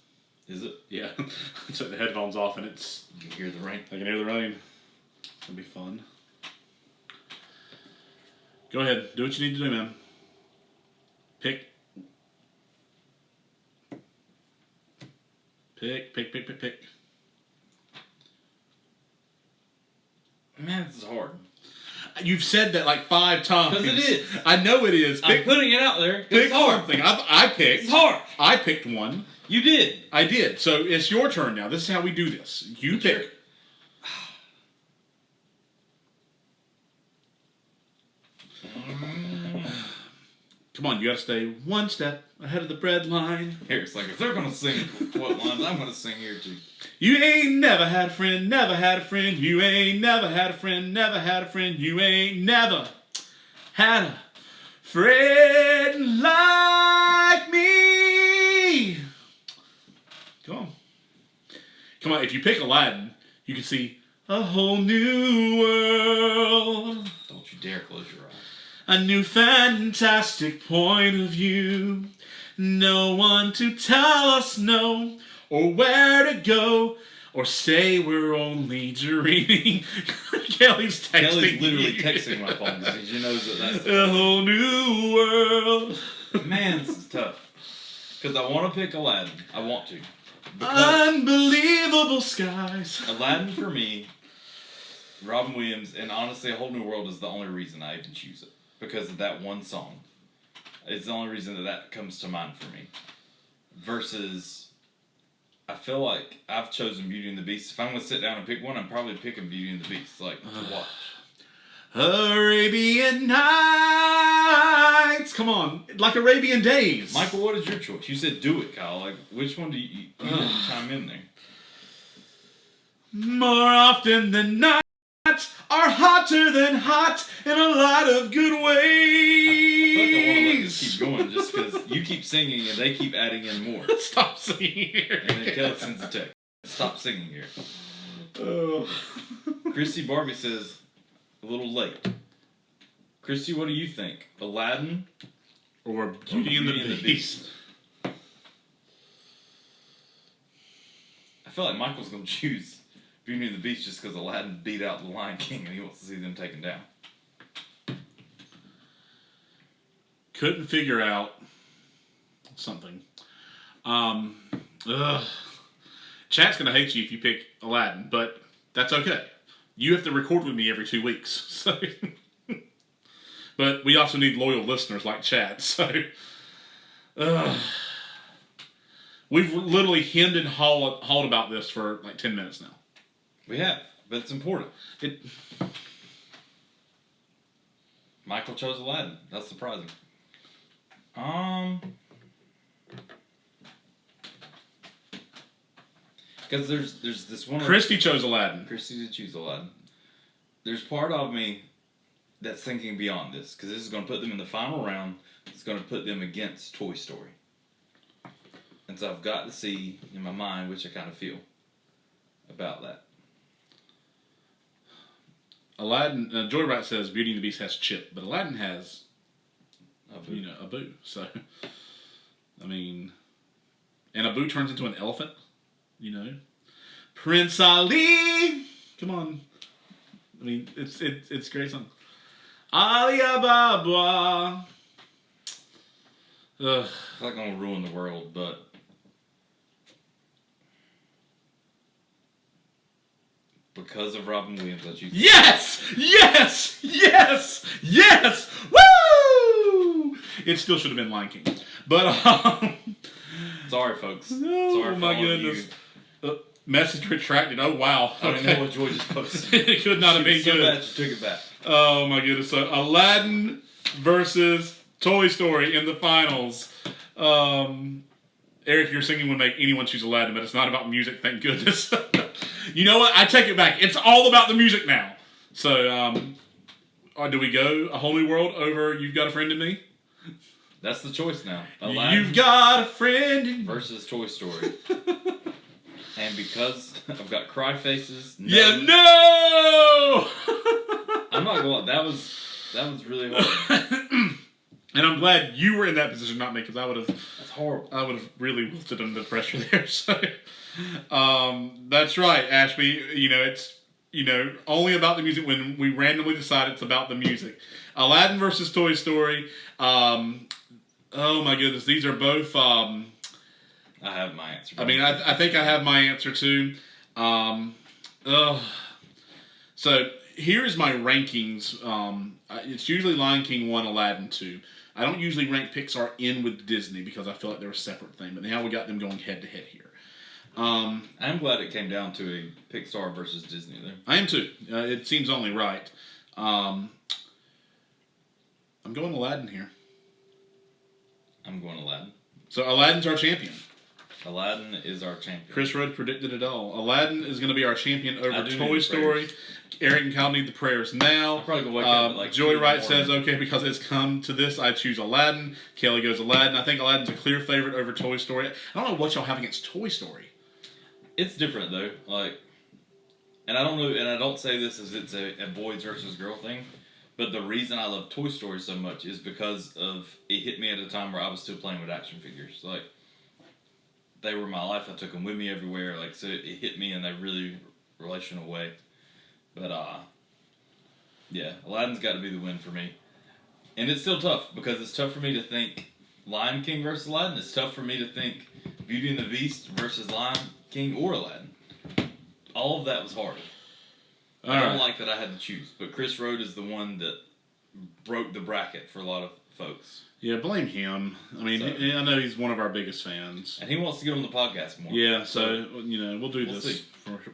Is it? Yeah. I took the headphones off and it's... You can hear the rain. I can hear the rain. It'll be fun. Go ahead. Do what you need to do, man. Pick. Pick. Man, this is hard. You've said that like 5 times. Because it is. I know it is. I'm putting it out there. Pick It's hard. something. I picked. It's hard. I picked one. You did. I did. So it's your turn now. This is how we do this. You pick. Come on, you gotta stay one step ahead of the bread line. Here, it's like if they're gonna sing what lines, I'm gonna sing here too. You ain't never had a friend, never had a friend. You ain't never had a friend, never had a friend. You ain't never had a friend like me. Come on, if you pick Aladdin, you can see a whole new world. Don't you dare close your eyes. A new fantastic point of view. No one to tell us no, or where to go, or say we're only dreaming. Kelly's texting. Kelly's literally you. texting my phone because she knows that that's A whole new world. Man, this is tough. Because I want to pick Aladdin. I want to. Because Unbelievable skies. Aladdin for me, Robin Williams, and honestly, A Whole New World is the only reason I even choose it. Because of that one song. It's the only reason that comes to mind for me. Versus, I feel like I've chosen Beauty and the Beast. If I'm going to sit down and pick one, I'm probably picking Beauty and the Beast, like, to watch. Arabian Nights. Come on, like Arabian Days. Michael, what is your choice? You said do it, Kyle. Like, which one do you chime in there? More often than not, are hotter than hot in a lot of good ways. I feel like I want to let this keep going just because you keep singing and they keep adding in more. Stop singing here. And then Kelly sends a text. Stop singing here. Oh. Christy Barbie says, a little late. Christy, what do you think? Aladdin Or Beauty and the Beast. I feel like Michael's going to choose Beauty and the Beast just because Aladdin beat out the Lion King and he wants to see them taken down. Couldn't figure out something. Chat's gonna hate you if you pick Aladdin, but that's okay. You have to record with me every 2 weeks, so. But we also need loyal listeners like Chat, so. We've literally hemmed and hawed about this for like 10 minutes now. We have, but it's important. Michael chose Aladdin. That's surprising. Because there's this one. Christy chose Aladdin. Christy did choose Aladdin. There's part of me that's thinking beyond this because this is going to put them in the final round. It's going to put them against Toy Story, and so I've got to see in my mind which I kind of feel about that. Aladdin. Joyride says Beauty and the Beast has Chip, but Aladdin has Abu. So, I mean, and Abu turns into an elephant. Prince Ali. Come on. I mean, it's a great song. Ali Baba. I feel like I'm gonna ruin the world, but because of Robin Williams, I choose. Yes! Yes! Yes! Yes! Woo! It still should have been Lion King. But Sorry, folks. oh Sorry for my all of goodness. you. Message retracted. Oh wow. I don't know what Joy just posted. It could not have been So good. bad she took it back. Oh my goodness. So Aladdin versus Toy Story in the finals. Eric, your singing would make anyone choose Aladdin, but it's not about music, thank goodness. You know what? I take it back. It's all about the music now. So, do we go A Whole New World over You've Got a Friend in Me? That's the choice now. Aladdin You've got a friend in me. versus Toy Story. And because I've got cry faces, Yeah, no! I'm not going. That was really hard. And I'm glad you were in that position, not me, because I would have. That's horrible. I would have really wilted under the pressure there. So, that's right, Ashby. It's only about the music when we randomly decide it's about the music. Aladdin versus Toy Story. Oh my goodness, these are both. I have my answer. I mean, I think I have my answer too. So here's my rankings. It's usually Lion King 1, Aladdin 2. I don't usually rank Pixar in with Disney because I feel like they're a separate thing. But now we got them going head to head here. I'm glad it came down to a Pixar versus Disney there. I am too. It seems only right. I'm going Aladdin here. I'm going Aladdin. So Aladdin's our champion. Aladdin is our champion. Chris Rhodes predicted it all. Aladdin is going to be our champion over I do Toy need the Story. prayers. Eric and Kyle need the prayers now. I'll probably go wake up at like Joey 2 in the Wright morning. says, okay, because it's come to this, I choose Aladdin. Kelly goes Aladdin. I think Aladdin's a clear favorite over Toy Story. I don't know what y'all have against Toy Story. It's different though. And I don't know, and I don't say this as it's a boys versus girl thing, but the reason I love Toy Story so much is because of it hit me at a time where I was still playing with action figures. They were my life. I took them with me everywhere. So it hit me in a really relational way. But yeah, Aladdin's got to be the win for me. And it's still tough because it's tough for me to think Lion King versus Aladdin. It's tough for me to think Beauty and the Beast versus Lion King or Aladdin. All of that was hard. I don't like that I had to choose, but Chris Rhodes is the one that broke the bracket for a lot of folks. Yeah, blame him. I mean, I know he's one of our biggest fans. And he wants to get on the podcast more. Yeah, so we'll do this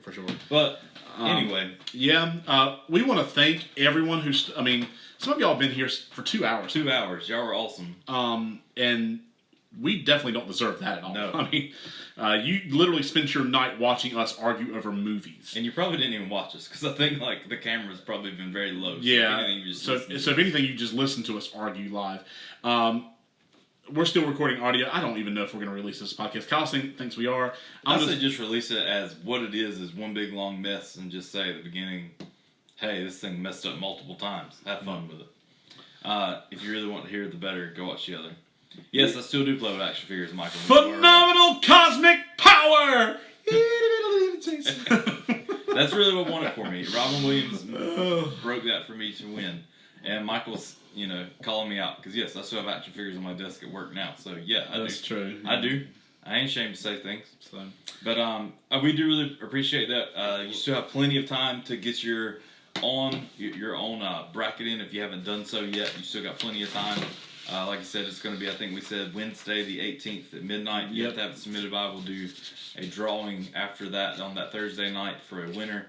for sure. But anyway. Yeah, we want to thank everyone who's, some of y'all have been here for 2 hours. 2 hours. Y'all were awesome. And we definitely don't deserve that at all. No. I mean, you literally spent your night watching us argue over movies. And you probably didn't even watch us because I think the camera's probably been very low. So Yeah. If anything, So if anything, you just listen to us argue live. We're still recording audio. I don't even know if we're going to release this podcast. Kyle thinks we are. I say just release it as what it is one big long mess, and just say at the beginning, "Hey, this thing messed up multiple times. Have fun with it." If you really want to hear it, the better. Go watch the other. Yes, I still do play with action figures, Michael. Phenomenal cosmic power! That's really what won it for me. Robin Williams broke that for me to win. And Michael's, calling me out. Because, yes, I still have action figures on my desk at work now. So, yeah, I do. That's true. I do. I ain't ashamed to say things. So. But we do really appreciate that. You still have plenty of time to get your own bracket in if you haven't done so yet. You still got plenty of time. Like I said, it's going to be, I think we said Wednesday the 18th at midnight. You have to have it submitted by. We'll do a drawing after that on that Thursday night for a winner.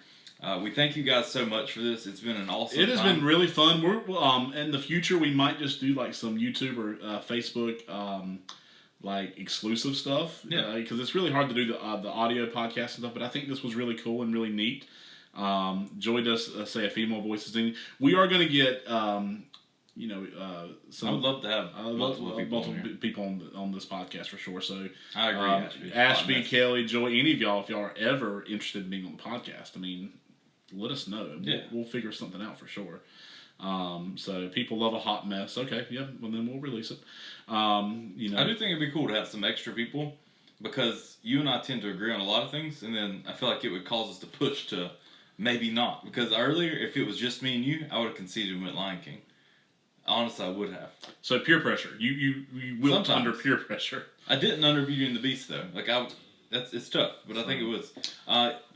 We thank you guys so much for this. It's been an awesome time. It has been really fun. We're in the future, we might just do some YouTube or Facebook exclusive stuff. Yeah. Because it's really hard to do the audio podcast and stuff, but I think this was really cool and really neat. Joy does say a female voice is in. We are going to get... I would love to have multiple people on this podcast for sure. So I agree, Ashby, Kelly, Joy, any of y'all, if y'all are ever interested in being on the podcast, let us know. Yeah. We'll figure something out for sure. So people love a hot mess. Okay, yeah, well then we'll release it. I do think it'd be cool to have some extra people because you and I tend to agree on a lot of things, and then I feel like it would cause us to push to maybe not. Because earlier, if it was just me and you, I would have conceded and went Lion King. Honestly, I would have. So peer pressure. You wilt Sometimes. under peer pressure. I didn't under Beauty and the Beast though. It's tough, but I think it was.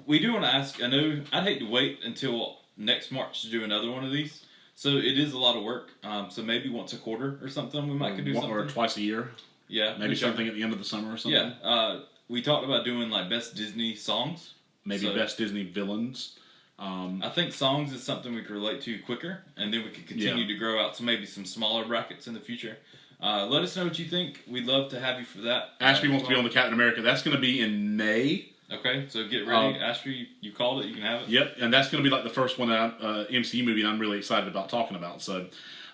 We do want to ask. I know I'd hate to wait until next March to do another one of these. So it is a lot of work. So maybe once a quarter or something, we might could do something. Or twice a year. Yeah, Maybe something at the end of the summer or something. Yeah, we talked about doing like best Disney songs. Maybe best Disney villains. I think songs is something we could relate to quicker, and then we could continue to grow out to maybe some smaller brackets in the future. Let us know what you think. We'd love to have you for that. Ashby wants to be on the Captain America. That's going to be in May. Okay, so get ready. Ashby, you called it. You can have it. Yep, and that's going to be like the first one that MCU movie I'm really excited about talking about. So,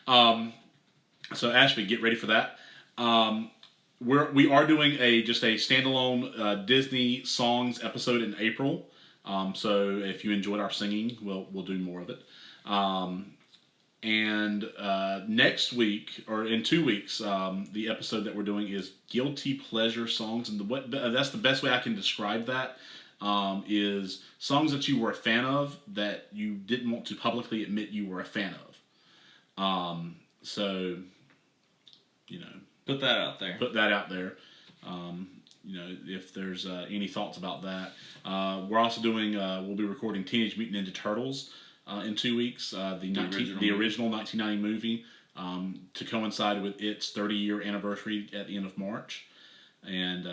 so Ashby, get ready for that. We are doing just a standalone Disney songs episode in April. So if you enjoyed our singing, we'll do more of it. And next week, or in 2 weeks, the episode that we're doing is guilty pleasure songs, and that's the best way I can describe that. Is songs that you were a fan of that you didn't want to publicly admit you were a fan of. So, Put that out there. Put that out there. If there's any thoughts about that. We're also doing, we'll be recording Teenage Mutant Ninja Turtles in 2 weeks, the original 1990 movie, to coincide with its 30-year anniversary at the end of March. And,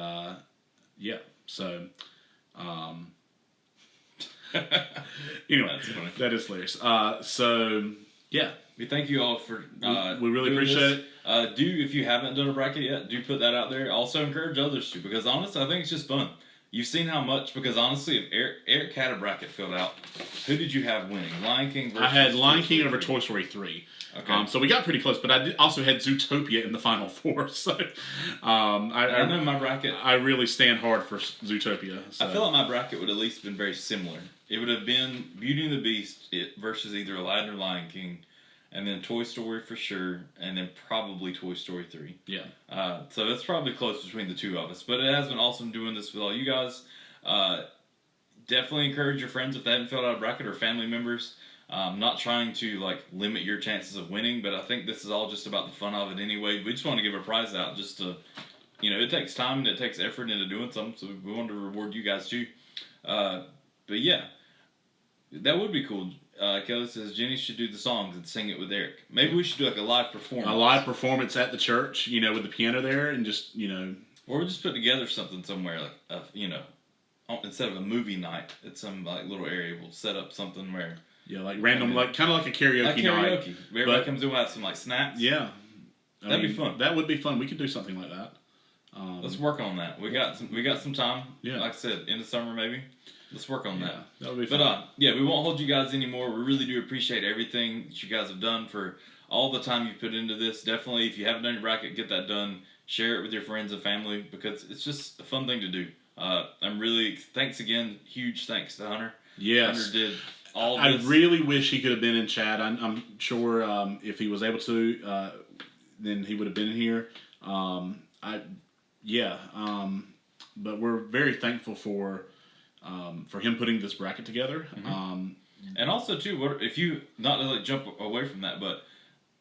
so... anyway, that is hilarious. We thank you all for we really appreciate it. If you haven't done a bracket yet, do put that out there. Also encourage others to, because honestly, I think it's just fun. You've seen how much, because honestly, if Eric had a bracket filled out, who did you have winning? Lion King versus... I had Lion King over Toy Story 3. Okay. So we got pretty close, but I also had Zootopia in the final four. So I know my bracket. I really stand hard for Zootopia. So. I feel like my bracket would at least been very similar. It would have been Beauty and the Beast versus either Aladdin or Lion King, and then Toy Story for sure, and then probably Toy Story 3. Yeah. So that's probably close between the two of us. But it has been awesome doing this with all you guys. Definitely encourage your friends if they haven't filled out a bracket, or family members. Not trying to limit your chances of winning, but I think this is all just about the fun of it anyway. We just want to give a prize out just to, it takes time and it takes effort into doing something, so we want to reward you guys too. But yeah, that would be cool. Kelly says Jenny should do the songs and sing it with Eric. Maybe we should do a live performance. A live performance at the church, with the piano there, and just, Or we just put together something somewhere, instead of a movie night at some little area, we'll set up something where... Yeah, random, kind of like a karaoke night. Everybody comes in, we'll have some snacks. Yeah. That'd be fun. That would be fun. We could do something like that. Let's work on that. We got some time. Yeah. Like I said, end of summer maybe. Let's work on that. That would be fun. But we won't hold you guys anymore. We really do appreciate everything that you guys have done, for all the time you've put into this. Definitely, if you haven't done your bracket, get that done. Share it with your friends and family, because it's just a fun thing to do. Thanks again. Huge thanks to Hunter. Yes. Hunter did all I this. really wish he could have been in chat. I'm sure if he was able to, then he would have been here. But we're very thankful for him putting this bracket together. Mm-hmm. And also too, if you, not to jump away from that, but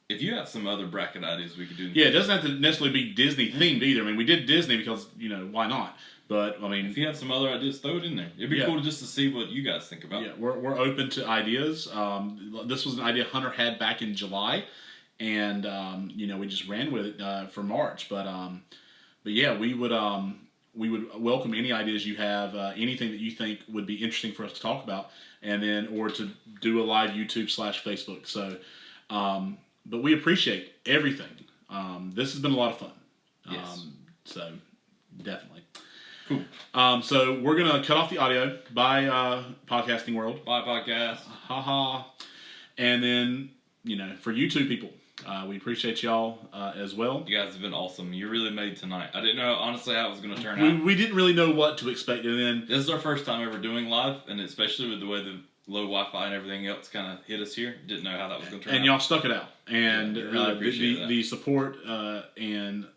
if you have some other bracket ideas we could do. Yeah, it doesn't have to necessarily be Disney themed either. I mean, we did Disney because why not? But I mean, if you have some other ideas, throw it in there. It'd be cool just to see what you guys think about. Yeah, we're open to ideas. This was an idea Hunter had back in July, and we just ran with it for March. But yeah, we would welcome any ideas you have, anything that you think would be interesting for us to talk about, and then or to do a live YouTube/Facebook. So, but we appreciate everything. This has been a lot of fun. Yes. So definitely. Cool. So we're going to cut off the audio. Bye, Podcasting World. Bye, podcast. Ha. And then, for YouTube people, we appreciate y'all as well. You guys have been awesome. You really made tonight. I didn't know, honestly, how it was going to turn out. We didn't really know what to expect. And then this is our first time ever doing live, and especially with the way the low Wi-Fi and everything else kind of hit us here. Didn't know how that was going to turn out. And y'all stuck it out. And really appreciate the support and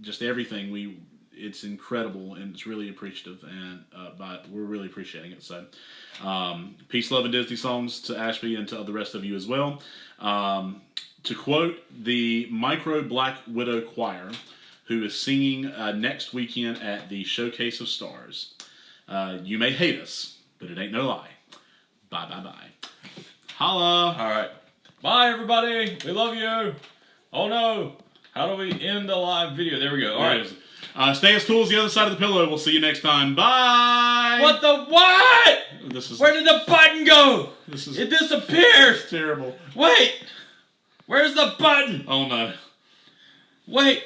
just everything, it's incredible, and it's really appreciative, and but we're really appreciating it. So, peace, love, and Disney songs to Ashby and to the rest of you as well. To quote the Micro Black Widow Choir, who is singing next weekend at the Showcase of Stars, you may hate us, but it ain't no lie. Bye. Holla! All right. Bye, everybody. We love you. Oh, no. How do we end the live video? There we go. All right. Stay as cool as the other side of the pillow. We'll see you next time. Bye. What the what? Where did the button go? It disappeared. Terrible. Wait. Where's the button? Oh, no. Wait.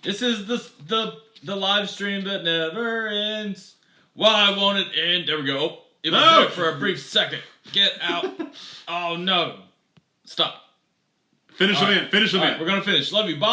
This is the live stream that never ends. Why won't it end? There we go. Oh, it was there for a brief second. Get out. Oh, no. Stop. Finish the event. Finish the event. We're going to finish. Love you. Bye.